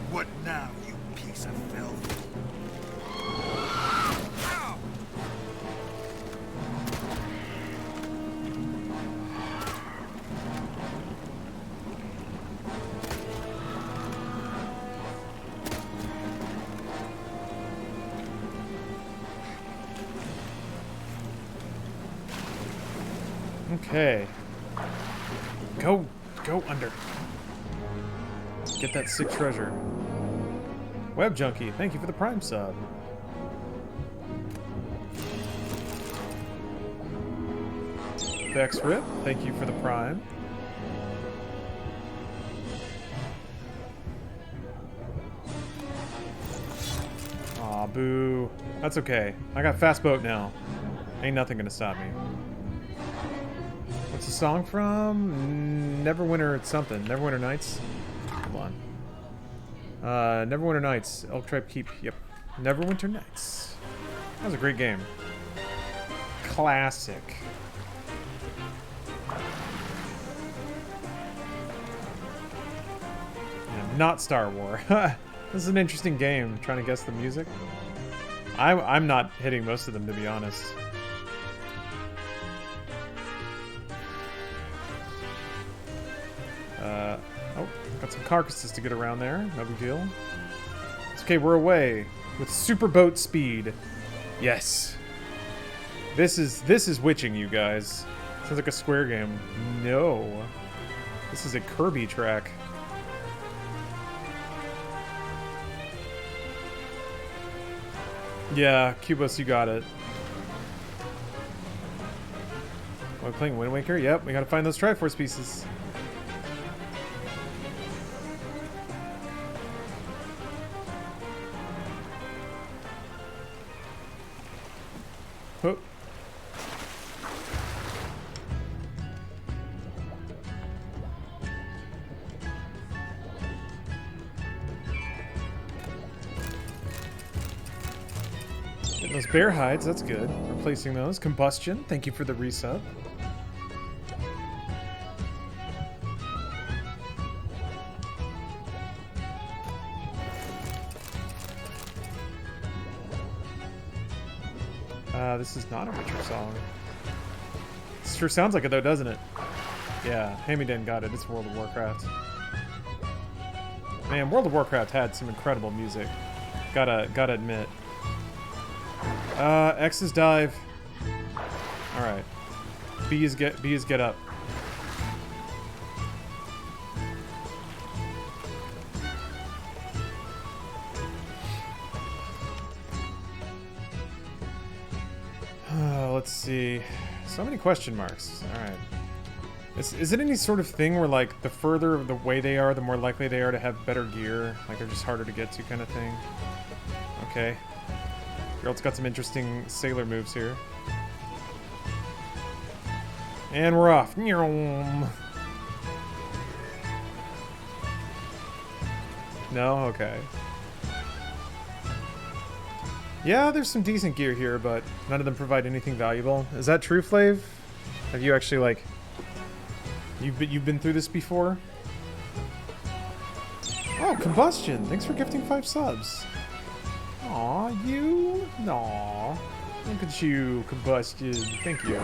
What now, you piece of filth? Okay. Go under. Get that sick treasure. Web Junkie, thank you for the Prime sub. Vex Rip, thank you for the Prime. Aw, boo. That's okay. I got fast boat now. Ain't nothing gonna stop me. What's the song from? Neverwinter something. Neverwinter Nights? Hold on. Neverwinter Nights. Elk Tribe Keep. Yep. Neverwinter Nights. That was a great game. Classic. Yeah, not Star Wars. This is an interesting game. Trying to guess the music. I'm not hitting most of them, to be honest. Oh, got some carcasses to get around there. No big deal. It's okay, we're away with super boat speed. Yes. This is witching, you guys. Sounds like a Square game. No. This is a Kirby track. Yeah, Cubos, you got it. We're playing Wind Waker? Yep, we gotta find those Triforce pieces. Oh. Getting those bear hides, that's good. Replacing those. Combustion, thank you for the resub. This is not a Witcher song. It sure sounds like it though, doesn't it? Yeah, Hamiden got it. It's World of Warcraft. Man, World of Warcraft had some incredible music. Gotta admit. X's dive. Alright. B is get up. Let's see. So many question marks. Alright. Is it any sort of thing where, like, the further the way they are, the more likely they are to have better gear? Like, they're just harder to get to kind of thing? Okay. Girl's got some interesting sailor moves here. And we're off. No? Okay. Yeah, there's some decent gear here, but none of them provide anything valuable. Is that true, Flav? Have you actually, like... You've been through this before? Oh, Combustion! Thanks for gifting 5 subs. Aw, you? Aw. Look at you, Combustion. Thank you.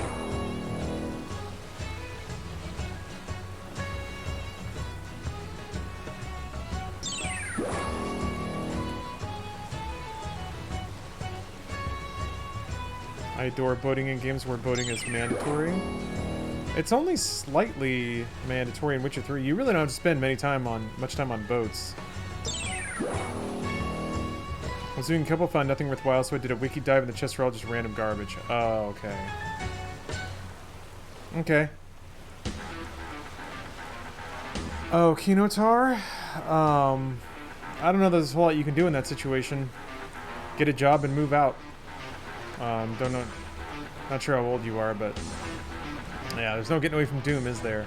I adore boating in games where boating is mandatory. It's only slightly mandatory in Witcher 3. You really don't have to spend much time on boats. I was doing a couple, found nothing worthwhile, so I did a wiki dive, and the chests were all just random garbage. Oh, okay. Okay. Oh, Kinotar? I don't know there's a whole lot you can do in that situation. Get a job and move out. Don't know. Not sure how old you are, but... yeah, there's no getting away from Doom, is there?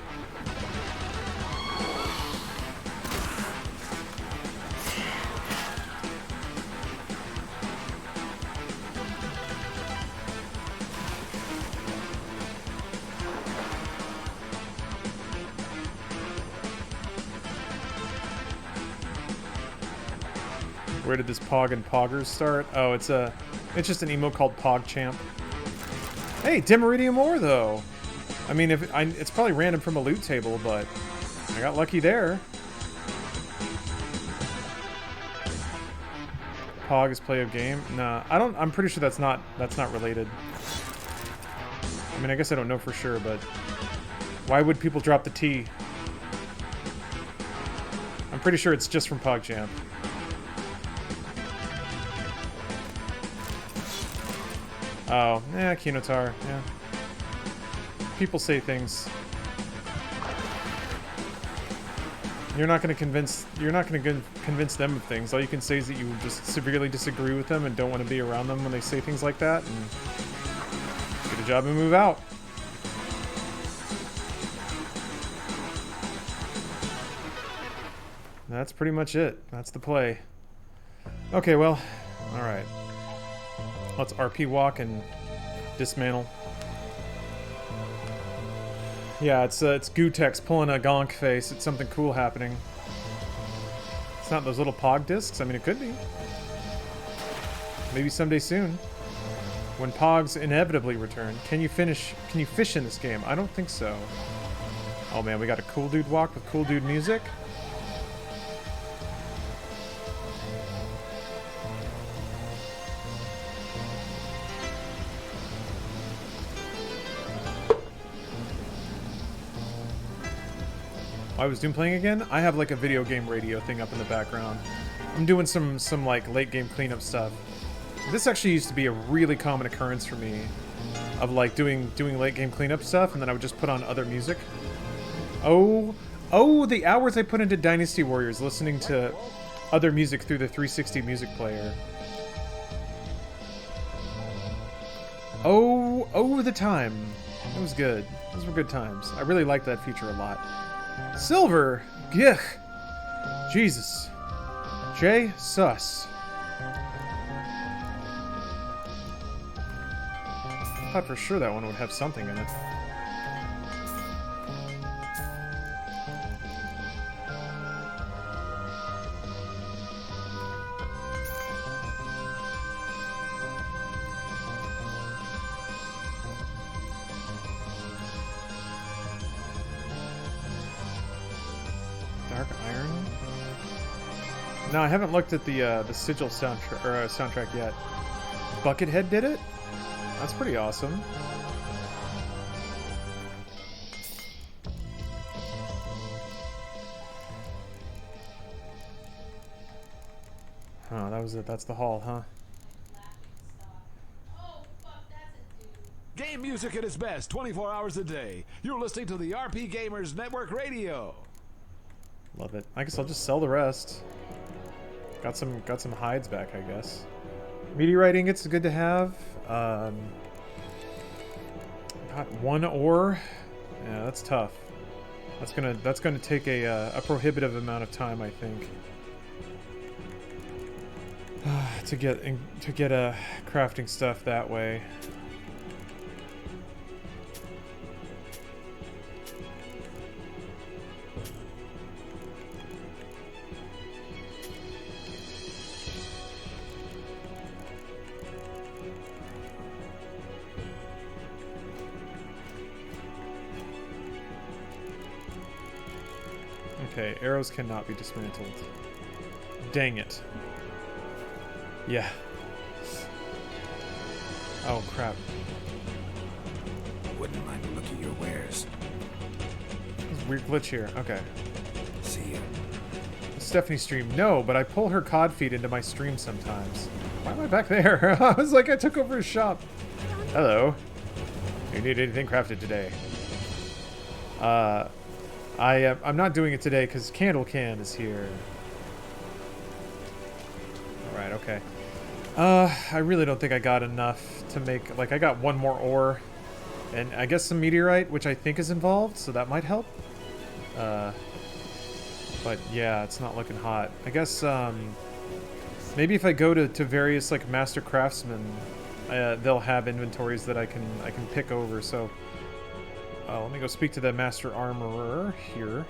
Where did this Pog and Poggers start? Oh, it's just an emote called PogChamp. Hey, Demiridium ore though. I mean, it's probably random from a loot table, but I got lucky there. Pog is play of game. Nah, I don't. I'm pretty sure that's not related. I mean, I guess I don't know for sure, but why would people drop the T? I'm pretty sure it's just from PogChamp. Oh, yeah, Kinotar, yeah. People say things. You're not going to convince them of things. All you can say is that you just severely disagree with them and don't want to be around them when they say things like that, and get a job and move out. That's pretty much it. That's the play. Okay, well, all right. Let's RP walk and dismantle. Yeah, it's Gutex pulling a gonk face. It's something cool happening. It's not those little Pog discs. I mean, it could be. Maybe someday soon. When Pogs inevitably return. Can you fish in this game? I don't think so. Oh man, we got a cool dude walk with cool dude music. Why was Doom playing again? I have like a video game radio thing up in the background. I'm doing some like late game cleanup stuff. This actually used to be a really common occurrence for me, of like doing late game cleanup stuff, and then I would just put on other music. Oh, the hours I put into Dynasty Warriors listening to other music through the 360 music player. Oh, the time. It was good. Those were good times. I really liked that feature a lot. Silver! Gich! Jesus. Jay Sus. I thought for sure that one would have something in it. No, I haven't looked at the Sigil soundtrack yet. Buckethead did it? That's pretty awesome. Oh, that was it. That's the hall, huh? Game music at its best, 24 hours a day. You're listening to the RP Gamers Network Radio. Love it. I guess I'll just sell the rest. Got some hides back, I guess. Meteorite ingots, good to have. Got one ore. Yeah, that's tough. That's gonna take a prohibitive amount of time, I think. to get crafting stuff that way. Okay, arrows cannot be dismantled. Dang it. Yeah. Oh, crap. Wouldn't mind a look at your wares. There's a weird glitch here. Okay. See ya. Stephanie stream. No, but I pull her COD feed into my stream sometimes. Why am I back there? I was like, I took over his shop. Hello. Do you need anything crafted today? I'm not doing it today because Candle Can is here. Alright, okay. I really don't think I got enough to make... Like, I got one more ore. And I guess some meteorite, which I think is involved, so that might help. But yeah, it's not looking hot. I guess, maybe if I go to various, like, master craftsmen, they'll have inventories that I can pick over, so... let me go speak to the master armorer here.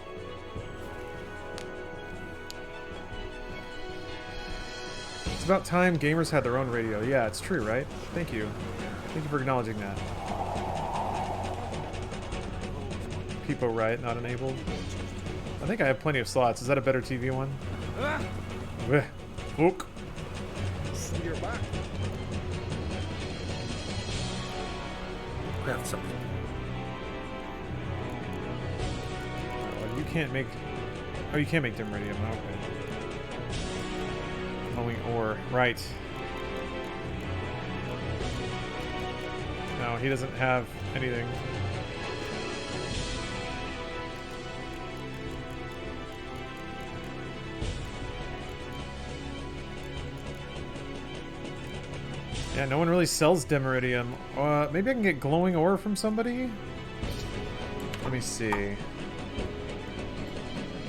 It's about time gamers had their own radio. Yeah, it's true, right? Thank you. Thank you for acknowledging that. Peepo right, not enabled. I think I have plenty of slots. Is that a better TV one? Hook. See your back. Craft something. You can't make... Oh, you can't make dimeridium. Okay. Glowing ore. Right. No, he doesn't have anything. Yeah, no one really sells dimeridium. Maybe I can get glowing ore from somebody? Let me see.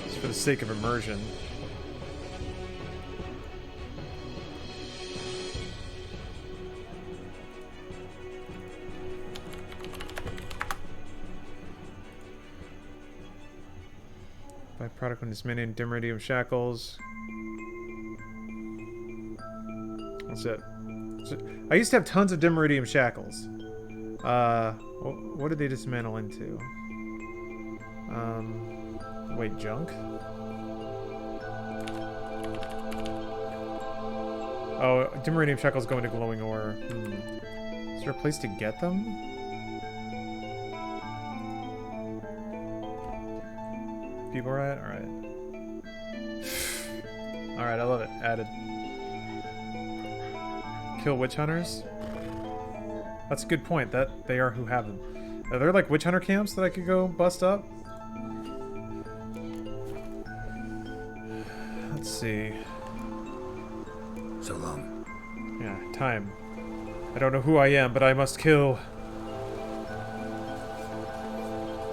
Just for the sake of immersion. Byproduct when dismantling dimeridium shackles. That's it. I used to have tons of dimeridium shackles. What did they dismantle into? Wait, junk? Oh, dimeridium shackles go into glowing ore. Is there a place to get them? People right? Alright. Alright, I love it. Added. Kill witch hunters? That's a good point. That they are who have them. Are there like witch hunter camps that I could go bust up? Let's see. So long. Yeah, time. I don't know who I am, but I must kill.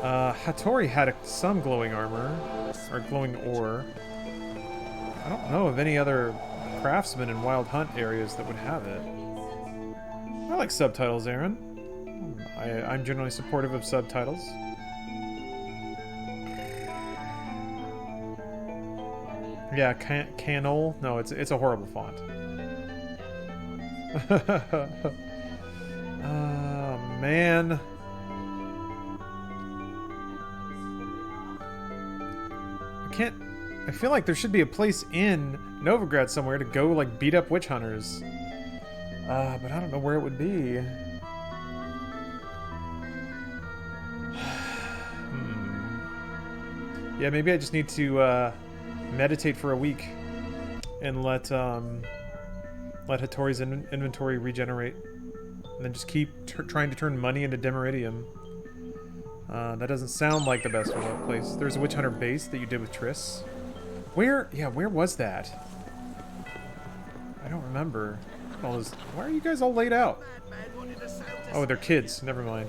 Hattori had some glowing armor. Or glowing ore. I don't know of any other craftsmen in Wild Hunt areas that would have it. I like subtitles, Aaron. I'm generally supportive of subtitles. Yeah, Canol? No, it's a horrible font. Oh, man. I feel like there should be a place in Novigrad somewhere to go, like, beat up witch hunters. But I don't know where it would be. Yeah, maybe I just need to, meditate for a week and let Hattori's inventory regenerate. And then just keep trying to turn money into dimeridium. That doesn't sound like the best place. There's a witch hunter base that you did with Triss. Where was that? I don't remember. Why are you guys all laid out? Oh, they're kids. Never mind.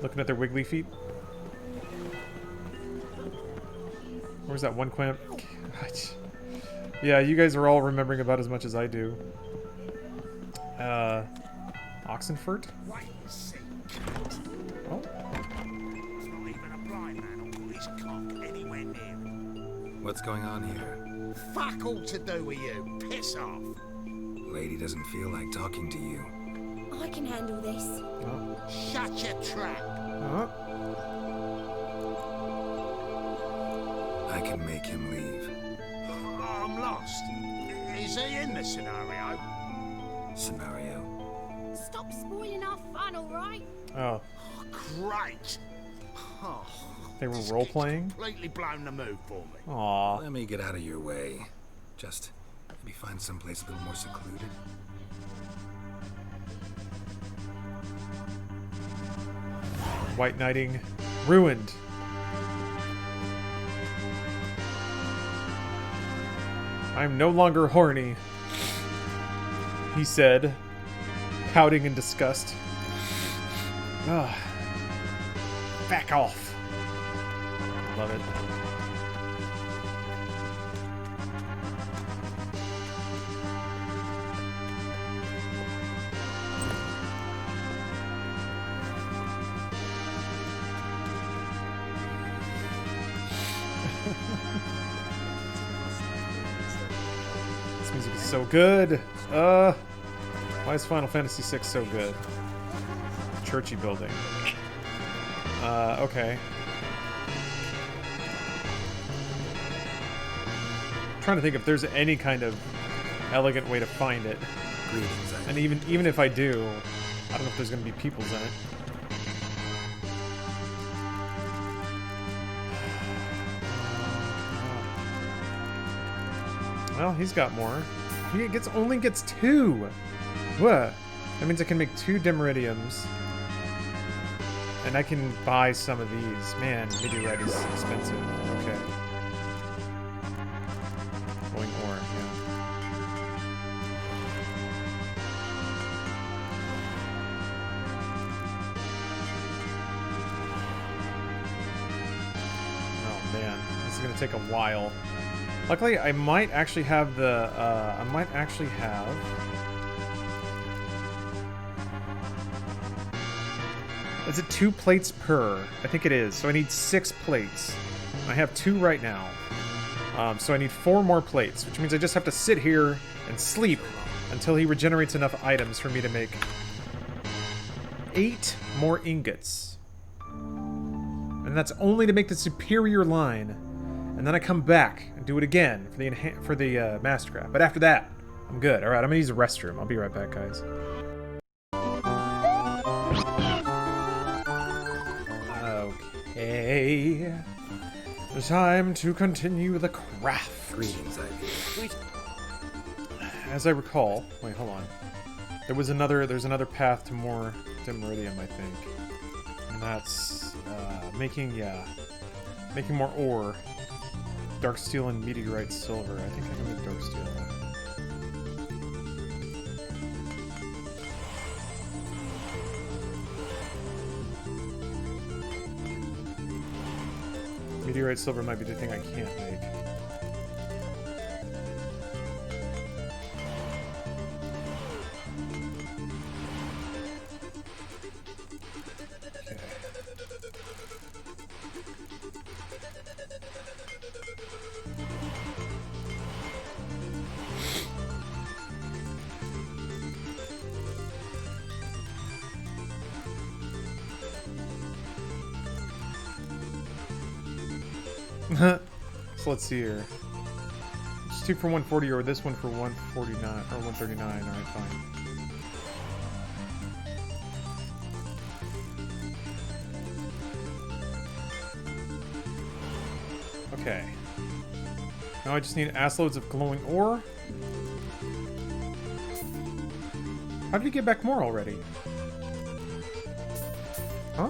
Looking at their wiggly feet. Where's that one clamp? Yeah, you guys are all remembering about as much as I do. Oxenfurt? Oh. What's going on here? Fuck all to do with you. Piss off. Lady doesn't feel like talking to you. I can handle this. Oh. Shut your trap. Oh. I can make him leave. Oh, I'm lost. Is he in the scenario? Scenario? Stop stop spoiling our fun, alright? Oh, Great. Oh, they were just role keeps playing. completely blown the mood for me. Aw. Let me get out of your way. Just maybe find someplace a little more secluded. White knighting ruined. I'm no longer horny, he said, pouting in disgust. Ugh. Back off. Love it. This music is so good. Why is Final Fantasy VI so good? Churchy building. Okay. I'm trying to think if there's any kind of elegant way to find it. Greetings, And even if I do, I don't know if there's gonna be peoples in it. Well, he's got more. He only gets 2. What? That means I can make 2 Dimeridiums. And I can buy some of these. Man, meteorite is expensive. Okay. Going ore, yeah. Oh man, this is gonna take a while. Luckily, I might actually have the, Is it 2 plates per? I think it is. So I need 6 plates. I have 2 right now. So I need 4 more plates, which means I just have to sit here and sleep until he regenerates enough items for me to make 8 more ingots. And that's only to make the superior line. And then I come back and do it again for the Mastercraft. But after that, I'm good. All right, I'm gonna use the restroom. I'll be right back, guys. Okay. Time to continue the craft. Greetings, Ivy. As I recall, wait, hold on. There's another path to more Dimeridium, I think. And that's making more ore. Dark steel and meteorite silver. I think I can make dark steel. Meteorite silver might be the thing I can't make. So let's see here. Just 2 for 140 or this one for 149 or 139. Alright, fine. Okay. Now I just need assloads of glowing ore. How did he get back more already? Huh?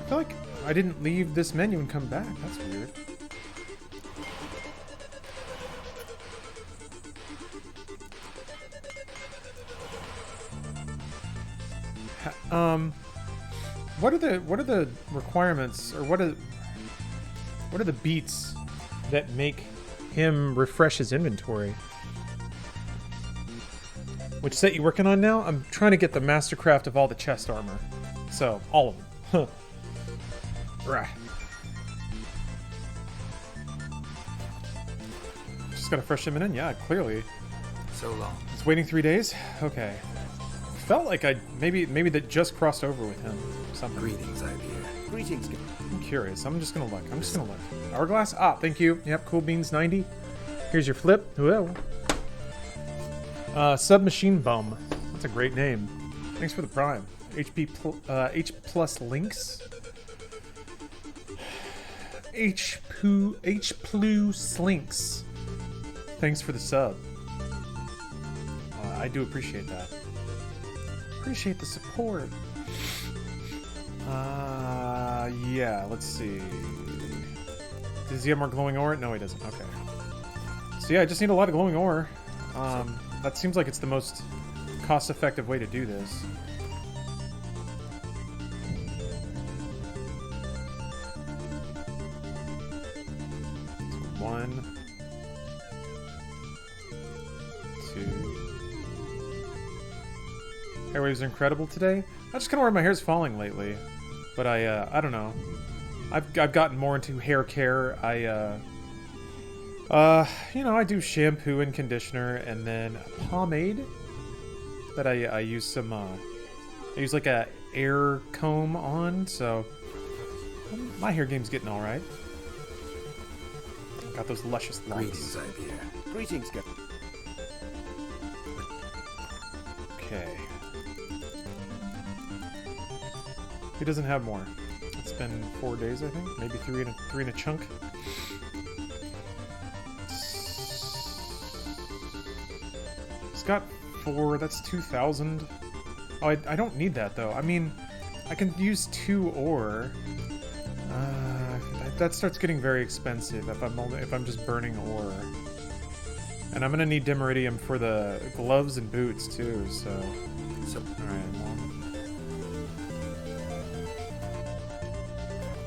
I feel like I didn't leave this menu and come back. That's weird. What are the requirements, or what are the beats that make him refresh his inventory? Which set you working on now? I'm trying to get the Mastercraft of all the chest armor. So, all of them. Huh. Right. Just gotta fresh him in? Yeah, clearly. So long. It's waiting 3 days? Okay. Felt like I maybe that just crossed over with him. Something. Greetings, Ivy. Greetings, I'm curious. I'm just gonna look. Hourglass? Ah, thank you. Yep, Cool Beans 90. Here's your flip. Whoa. Submachine Bum. That's a great name. Thanks for the prime. H plus links. H Plu Slinks. Thanks for the sub. I do appreciate that. Appreciate the support. Yeah, let's see. Does he have more glowing ore? No, he doesn't. Okay. So yeah, I just need a lot of glowing ore. That seems like it's the most cost-effective way to do this. So 1, 2. Hair waves are incredible today. I just kind of where my hair's falling lately, but I don't know. I've gotten more into hair care. You know, I do shampoo and conditioner, and then pomade that I use some, I use like a air comb on, so my hair game's getting all right. Got those luscious locks. Greetings, Idea. Greetings, go. Okay. He doesn't have more. It's been 4 days, I think, maybe three in a chunk. He's got 4. That's 2,000. Oh, I don't need that though. I mean, I can use 2 ore. That starts getting very expensive if I'm just burning ore. And I'm gonna need dimeridium for the gloves and boots too. So all right. Well,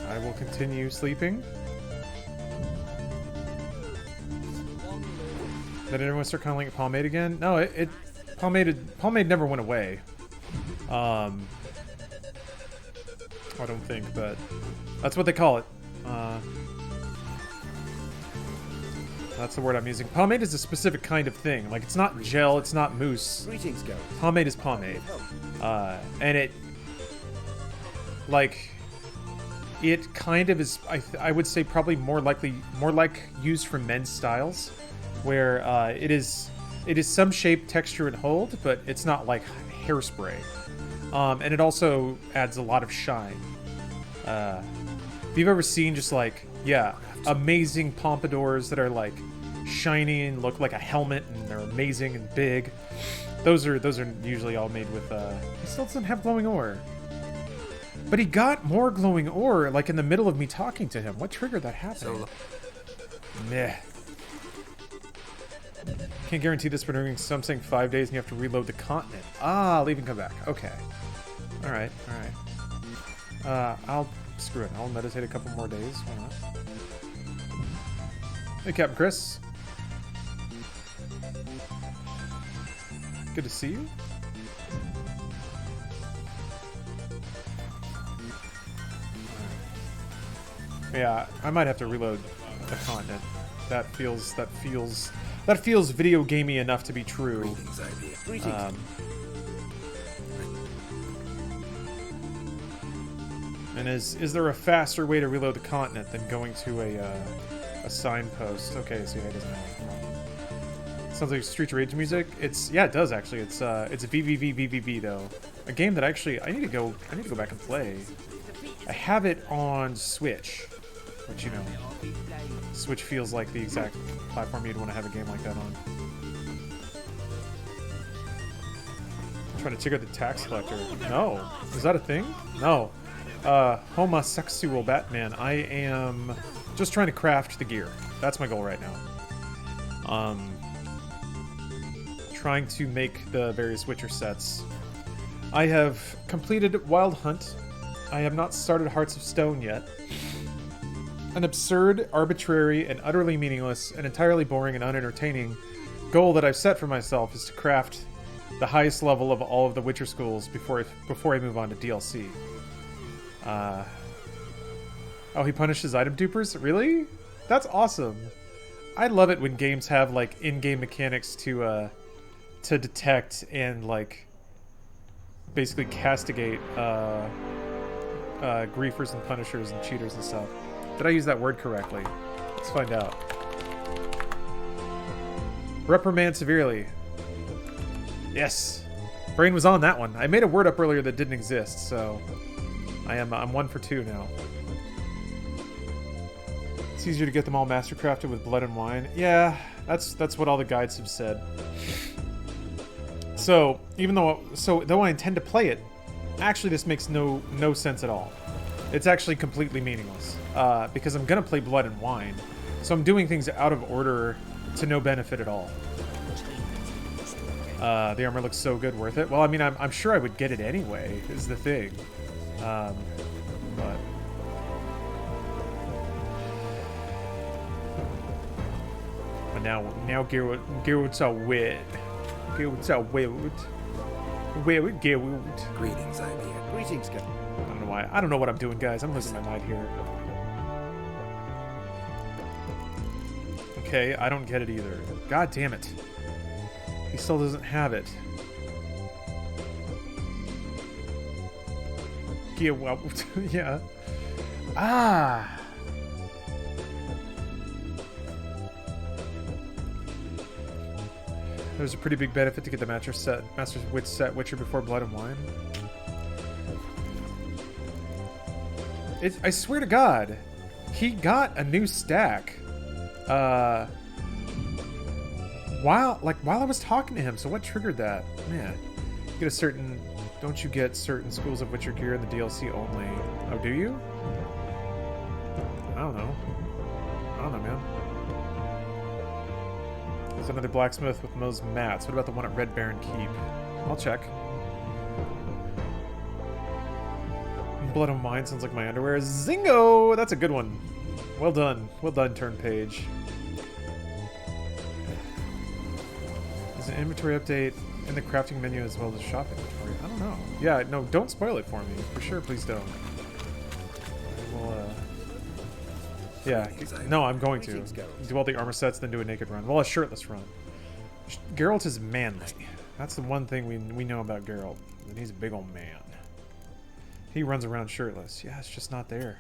I will continue sleeping. Did everyone start calling it pomade again? No, pomade never went away. I don't think, but that's what they call it. That's the word I'm using. Pomade is a specific kind of thing. Like, it's not gel, it's not mousse. Greetings, go. Pomade is pomade. And it, like, it kind of is, I would say probably more like used for men's styles, where it is some shape, texture, and hold, but it's not like hairspray. And it also adds a lot of shine. If you've ever seen just like, yeah, amazing pompadours that are like shiny and look like a helmet and they're amazing and big, those are usually all made with, he still doesn't have glowing ore. But he got more glowing ore, like, in the middle of me talking to him. What triggered that happening? Meh. Can't guarantee this, but doing something 5 days and you have to reload the continent. Ah, leave and come back. Okay. Alright, alright. I'll... Screw it. I'll meditate a couple more days. Why not? Hey, Captain Chris. Good to see you. Yeah, I might have to reload the continent. That feels video gamey enough to be true. And is there a faster way to reload the continent than going to a signpost? Okay, so yeah, it doesn't matter. Sounds like Street Rage music. Yeah, it does actually. It's VVVVVV though. A game that actually I need to go back and play. I have it on Switch. Which, you know, Switch feels like the exact platform you'd want to have a game like that on. I'm trying to trigger the tax collector. No. Is that a thing? No. Homosexual Batman. I am just trying to craft the gear. That's my goal right now. Trying to make the various Witcher sets. I have completed Wild Hunt. I have not started Hearts of Stone yet. An absurd, arbitrary, and utterly meaningless, and entirely boring and unentertaining goal that I've set for myself is to craft the highest level of all of the Witcher schools before I move on to DLC. Oh, he punishes item dupers? Really? That's awesome. I love it when games have like in-game mechanics to detect and like basically castigate griefers and punishers and cheaters and stuff. Did I use that word correctly? Let's find out. Reprimand severely. Yes. Brain was on that one. I made a word up earlier that didn't exist, so I'm 1 for 2 now. It's easier to get them all mastercrafted with blood and wine. Yeah, that's what all the guides have said. So, though I intend to play it, actually this makes no sense at all. It's actually completely meaningless. Because I'm gonna play blood and wine. So I'm doing things out of order to no benefit at all. The armor looks so good, worth it. Well, I mean, I'm sure I would get it anyway, is the thing. But now Geralt's a wit. Geralt's a wit. Where Geralt? Greetings, IB. Greetings, Captain. I don't know why. I don't know what I'm doing, guys. I'm losing my mind here. Okay, I don't get it either. God damn it. He still doesn't have it. Geralt. Yeah. Ah. There's a pretty big benefit to get the Master's Wit set Witcher before Blood and Wine. I swear to God, he got a new stack. While I was talking to him. So what triggered that? Man, you get a certain. Don't you get certain schools of Witcher gear in the DLC only? Oh, do you? I don't know. I don't know, man. There's another blacksmith with those mats. What about the one at Red Baron Keep? I'll check. Blood and Wine sounds like my underwear. Zingo! That's a good one. Well done. Well done, turn page. There's an inventory update in the crafting menu as well as shop inventory. I don't know. Yeah, no, don't spoil it for me. For sure, please don't. Well, yeah, no, I'm going to. Do all the armor sets, then do a naked run. Well, a shirtless run. Geralt is manly. That's the one thing we know about Geralt. And he's a big old man. He runs around shirtless. Yeah, it's just not there.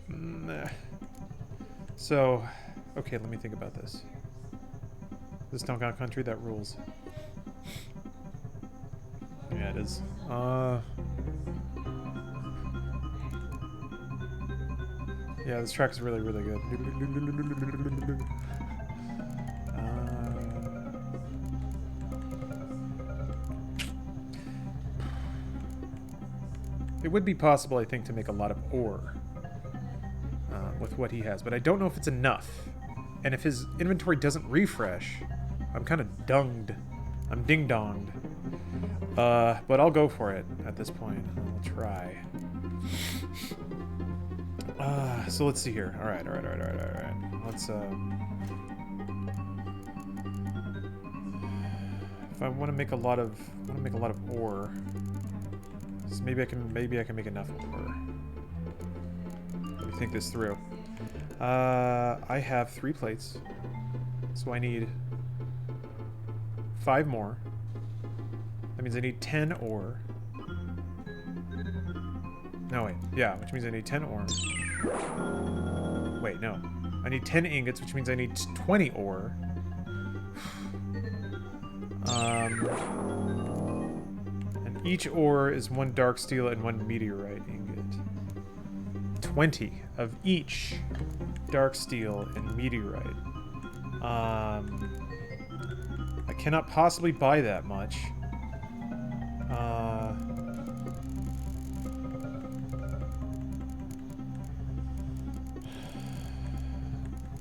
Nah. So, okay, let me think about this. This Donkey Country, that rules. Yeah, it is. Yeah, this track is really, really good. It would be possible, I think, to make a lot of ore with what he has, but I don't know if it's enough. And if his inventory doesn't refresh, I'm kind of dunged. I'm ding-donged. But I'll go for it at this point. I'll try. So let's see here. All right. Let's if I want to make a lot of ore, so maybe I can make enough ore. Let me think this through. I have 3 plates, so I need 5 more. That means I need 10 ore. No, wait. Yeah, which means I need 10 ore. Wait, no. I need 10 ingots, which means I need 20 ore. And each ore is 1 dark steel and 1 meteorite ingot. 20 of each dark steel and meteorite. I cannot possibly buy that much.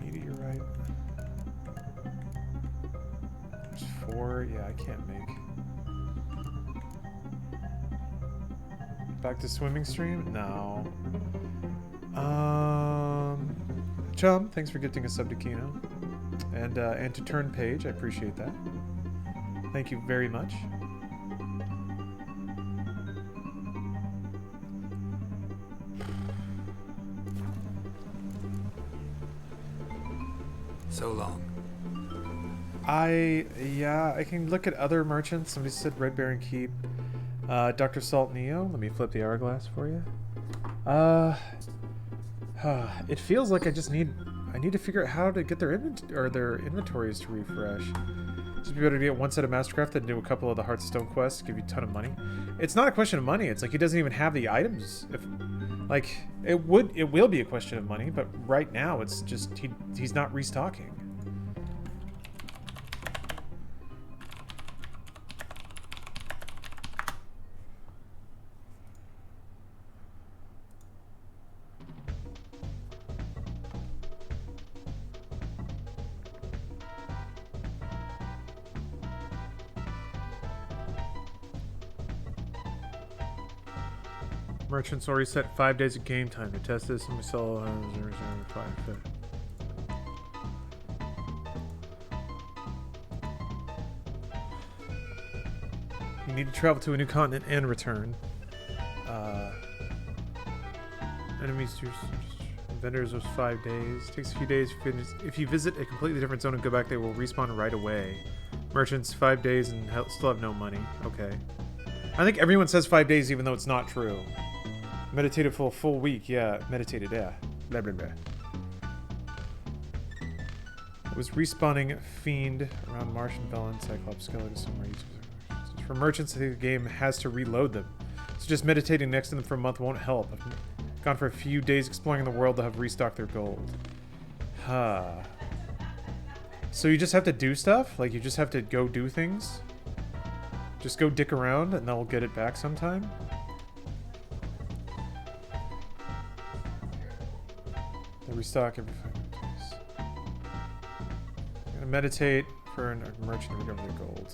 Meteorite. There's 4. Yeah, I can't make. Back to swimming stream? No. Chum, thanks for gifting a sub to Kino. And to turn page, I appreciate that. Thank you very much. So long. I can look at other merchants. Somebody said Red Baron Keep. Dr. Salt Neo. Let me flip the hourglass for you. It feels like I need to figure out how to get their inventories to refresh. Just be better to get one set of Mastercraft than do a couple of the Hearthstone quests, give you a ton of money. It's not a question of money. It's like he doesn't even have the items. If like it will be a question of money, but right now it's just he's not restocking. Merchants already set 5 days of game time to test this, and we sell 5. You need to travel to a new continent and return. Enemies to vendors was 5 days. Takes a few days. If you visit a completely different zone and go back, they will respawn right away. Merchants 5 days and still have no money. Okay. I think everyone says 5 days, even though it's not true. Meditated for a full week, yeah. Meditated, yeah. Blah, blah, blah. It was respawning Fiend around Martian Velen, Cyclops, Skeleton, somewhere. For merchants, the game has to reload them. So just meditating next to them for a month won't help. I've gone for a few days exploring the world to have restocked their gold. So you just have to do stuff? Like, you just have to go do things? Just go dick around and they'll get it back sometime? They restock every 5 days. I'm gonna meditate for a merchant to recover their gold.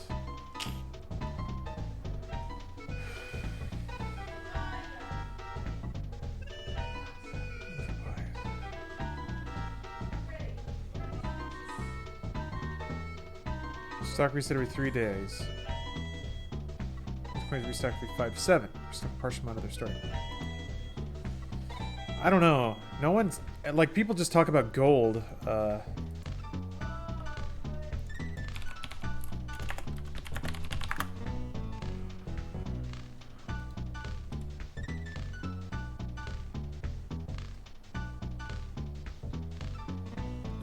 Stock reset every 3 days. Coins restock every 5 to 7. Restock a partial amount of their starting. I don't know. No one's like, people just talk about gold.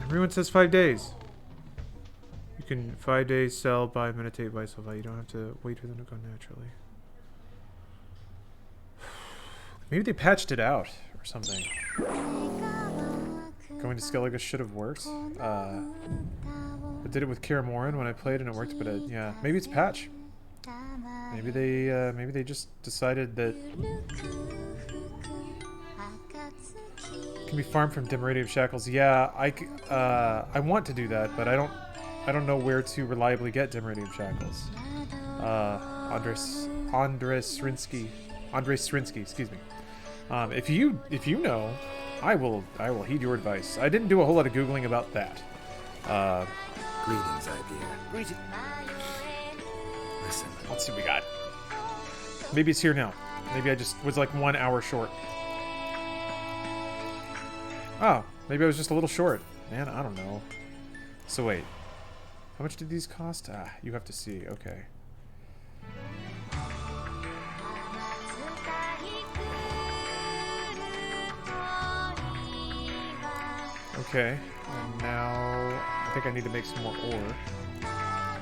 Everyone says 5 days. You can 5 days sell, buy, meditate, buy, sell, buy. You don't have to wait for them to go naturally. Maybe they patched it out or something. Going to Skellige should have worked. I did it with Kara Morin when I played and it worked, but yeah, maybe it's patch. Maybe they just decided that it can be farmed from dim radium shackles. Yeah, I want to do that, but I don't know where to reliably get dim radium shackles. Andres Srinsky, excuse me. If you know, I will heed your advice. I didn't do a whole lot of googling about that. Greetings, idea. Greetings. Listen, Let's see what we got. Maybe it's here now. Maybe I just was like 1 hour short. Oh, maybe I was just a little short. Man, I don't know. So wait. How much did these cost? Ah, you have to see. Okay. Okay. And now I think I need to make some more ore.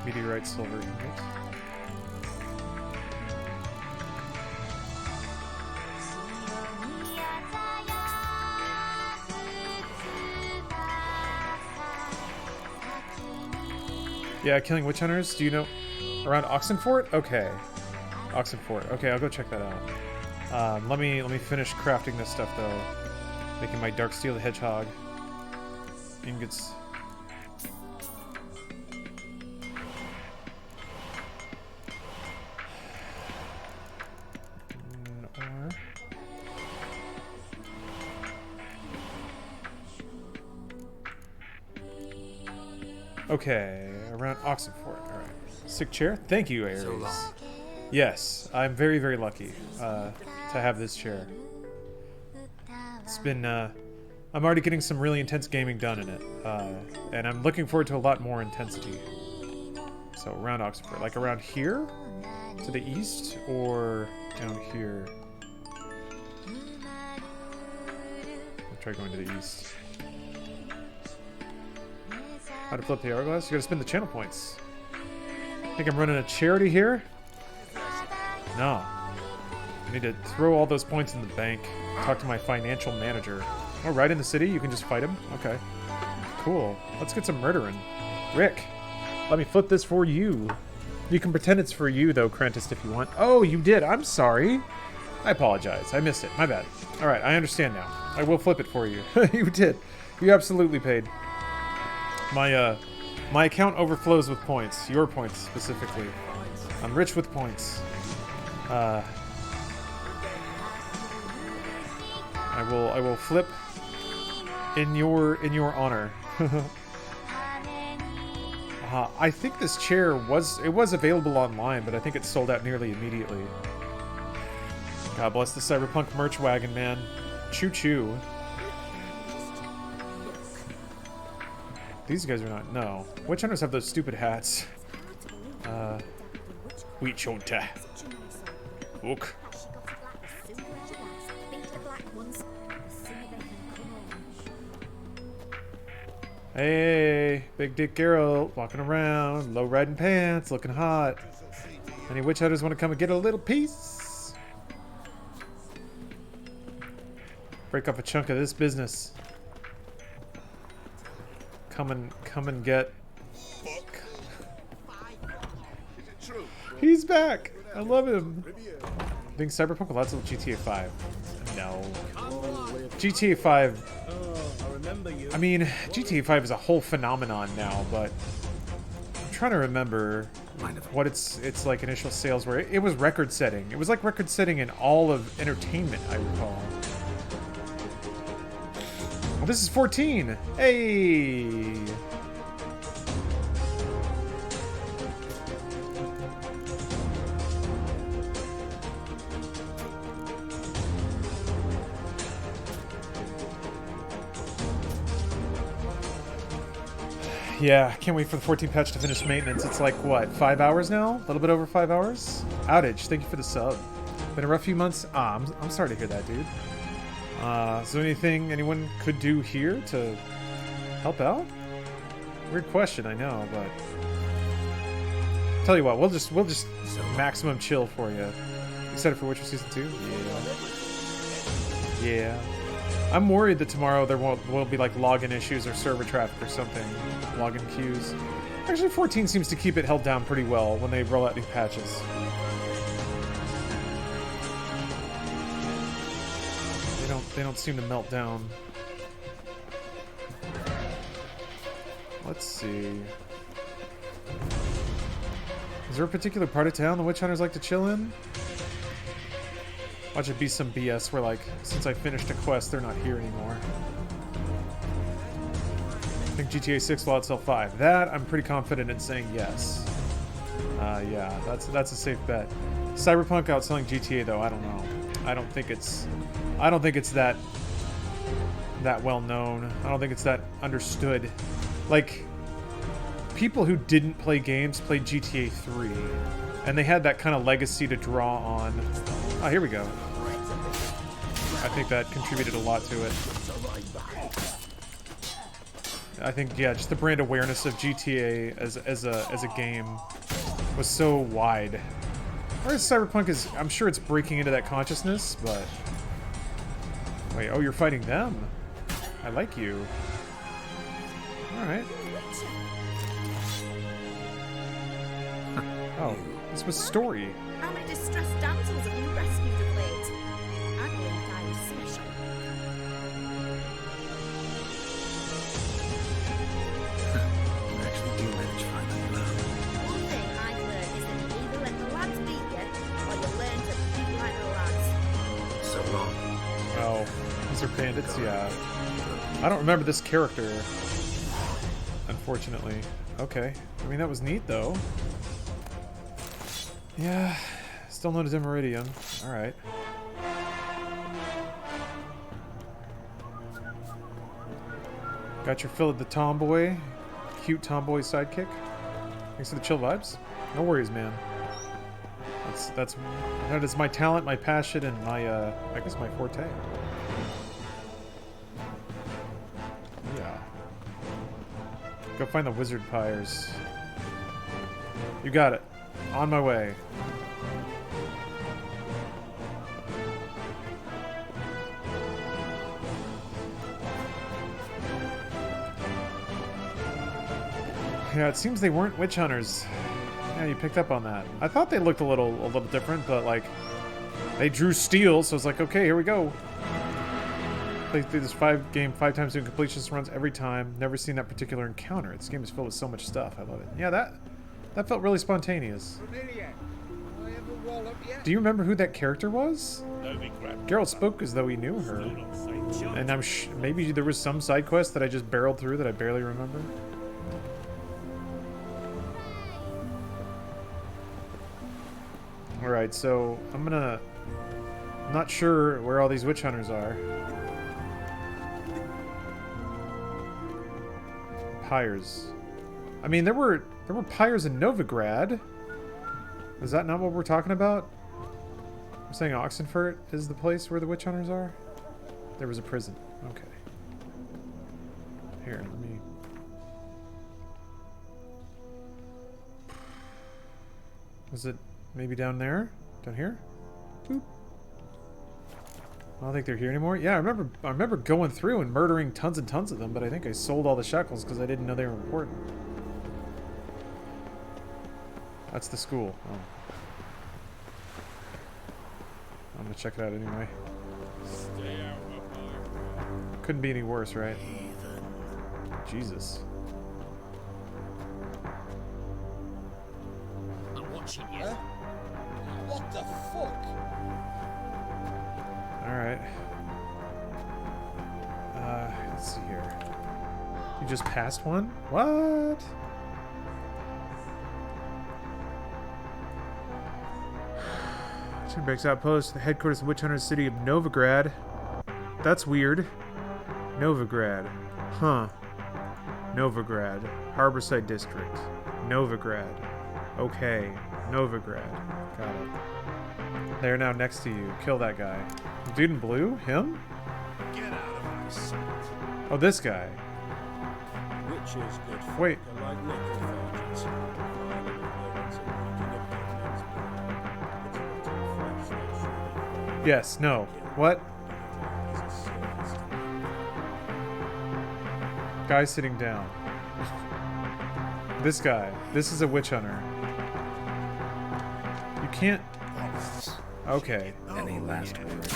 Meteorite silver ingot. Yeah, killing witch hunters. Do you know around Oxenfort? Okay, Oxenfort. Okay, I'll go check that out. Let me finish crafting this stuff though. Making my Darksteel the Hedgehog ingots. Ore. Okay, around Oxenford. All right. Sick chair. Thank you, Ares. so long. Yes, I'm very, very lucky to have this chair. It's been, I'm already getting some really intense gaming done in it, and I'm looking forward to a lot more intensity. So around Oxford, like around here, to the east, or down here. try going to the east. How to flip the hourglass? You gotta spend the channel points. Think I'm running a charity here? No. I need to throw all those points in the bank. Talk to my financial manager. Oh, right in the city? You can just fight him? Okay. Cool. Let's get some murdering. Rick, let me flip this for you. You can pretend it's for you, though, Krentist, if you want. Oh, you did. I'm sorry. I apologize. I missed it. My bad. All right, I understand now. I will flip it for you. You did. You absolutely paid. My account overflows with points. Your points, specifically. I'm rich with points. I will flip in your honor. I think this chair was available online, but I think it sold out nearly immediately. God bless the Cyberpunk merch wagon, man. Choo choo. These guys are not. No. Witch hunters have those stupid hats. Witch hunter. Look. Hey, big dick Geralt, walking around, low riding pants, looking hot. Any witch hunters want to come and get a little piece? Break off a chunk of this business. Come and get. He's back. I love him. Think Cyberpunk will lots of GTA 5. No. GTA 5. I mean, GTA 5 is a whole phenomenon now, but I'm trying to remember what its like initial sales were. It was record setting. It was like record setting in all of entertainment, I recall. Well, this is 14. Hey. Yeah, can't wait for the 14 patch to finish maintenance. It's like, what, 5 hours now? A little bit over 5 hours? Outage, thank you for the sub. Been a rough few months. I'm sorry to hear that, dude. Is there anything anyone could do here to help out? Weird question, I know, but... Tell you what, we'll just maximum chill for you. Excited for Witcher Season 2? Yeah. Yeah. I'm worried that tomorrow there will be like login issues or server traffic or something. Login queues. Actually, 14 seems to keep it held down pretty well when they roll out new patches. They don't seem to melt down. Let's see. Is there a particular part of town the witch hunters like to chill in? Watch it be some BS where, like, since I finished a quest, they're not here anymore. I think GTA 6 will outsell 5. That, I'm pretty confident in saying yes. Yeah, that's a safe bet. Cyberpunk outselling GTA, though, I don't know. I don't think it's that well known. I don't think it's that understood. Like, people who didn't play games played GTA 3, and they had that kind of legacy to draw on. Oh, here we go. I think that contributed a lot to it. I think, yeah, just the brand awareness of GTA as a game was so wide. Whereas Cyberpunk is, I'm sure it's breaking into that consciousness, but... Wait, oh, you're fighting them? I like you. Alright. Oh, this was story. How many distressed damsels have you rescued of late? I believed I was special. You actually do manage finding love. One thing I've learned is that you either let the lads beat you, or you learn to beat like the lads. So long. Oh, these are bandits, yeah. I don't remember this character, unfortunately. Okay. I mean, that was neat, though. Yeah. Still known as Meridian. Alright. Got your fill of the tomboy. Cute tomboy sidekick. Thanks for the chill vibes. No worries, man. That is my talent, my passion, and my, I guess my forte. go find the wizard pyres. You got it. On my way. Yeah, it seems they weren't witch hunters. Yeah, you picked up on that. I thought they looked a little different, but like they drew steel, so it's like, okay, here we go. Play through this game 5 times doing completionist runs every time. Never seen that particular encounter. This game is filled with so much stuff. I love it. Yeah, that felt really spontaneous. Do you remember who that character was? Geralt spoke as though he knew her. And I'm maybe there was some side quest that I just barreled through that I barely remember. Alright, so I'm not sure where all these witch hunters are. Pyres. I mean, there were pyres in Novigrad. Is that not what we're talking about? We're saying Oxenfurt is the place where the witch hunters are? There was a prison. Okay. Here, let me... Was it maybe down there? Down here? Boop. I don't think they're here anymore. Yeah, I remember going through and murdering tons and tons of them, but I think I sold all the shekels because I didn't know they were important. That's the school. Oh. I'm gonna check it out anyway. Couldn't be any worse, right? Jesus. I'm watching you. What the fuck? Alright. Let's see here. You just passed one? What? Breaks outpost, the headquarters of Witch Hunter's city of Novigrad. That's weird. Novigrad. Huh. Novigrad. Harborside District. Novigrad. Okay. Novigrad. Got it. They're now next to you. Kill that guy. Dude in blue? Him? Get out of my sight. Oh, this guy. Which is good for Wait. like necrophages. Yes, no. What? Guy sitting down. This guy. This is a witch hunter. You can't... Okay. Any last words?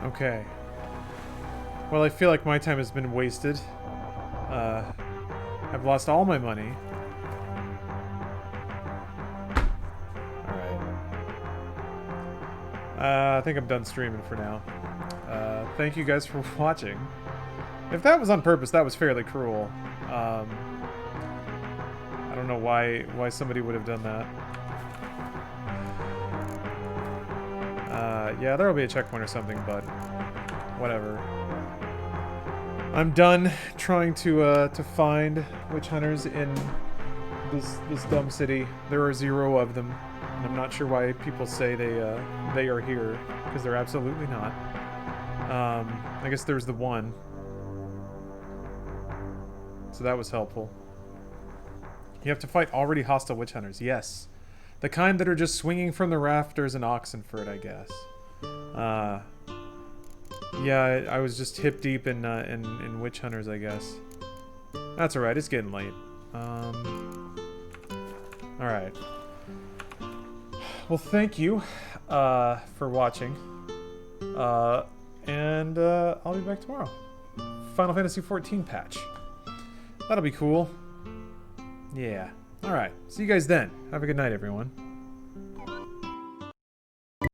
Okay. Well, I feel like my time has been wasted. I've lost all my money. Alright. I think I'm done streaming for now. Thank you guys for watching. If that was on purpose, that was fairly cruel. I don't know why somebody would have done that. Yeah, there'll be a checkpoint or something, but whatever. I'm done trying to find witch hunters in this dumb city. There are 0 of them. And I'm not sure why people say they are here, because they're absolutely not. I guess there's the one. So that was helpful. You have to fight already hostile witch hunters. Yes. The kind that are just swinging from the rafters in Oxenfurt, I guess. Yeah, I was just hip deep in witch hunters, I guess. That's alright, it's getting late. Alright. Well, thank you for watching. And I'll be back tomorrow. Final Fantasy XIV patch. That'll be cool. Yeah. Alright. See you guys then. Have a good night, everyone.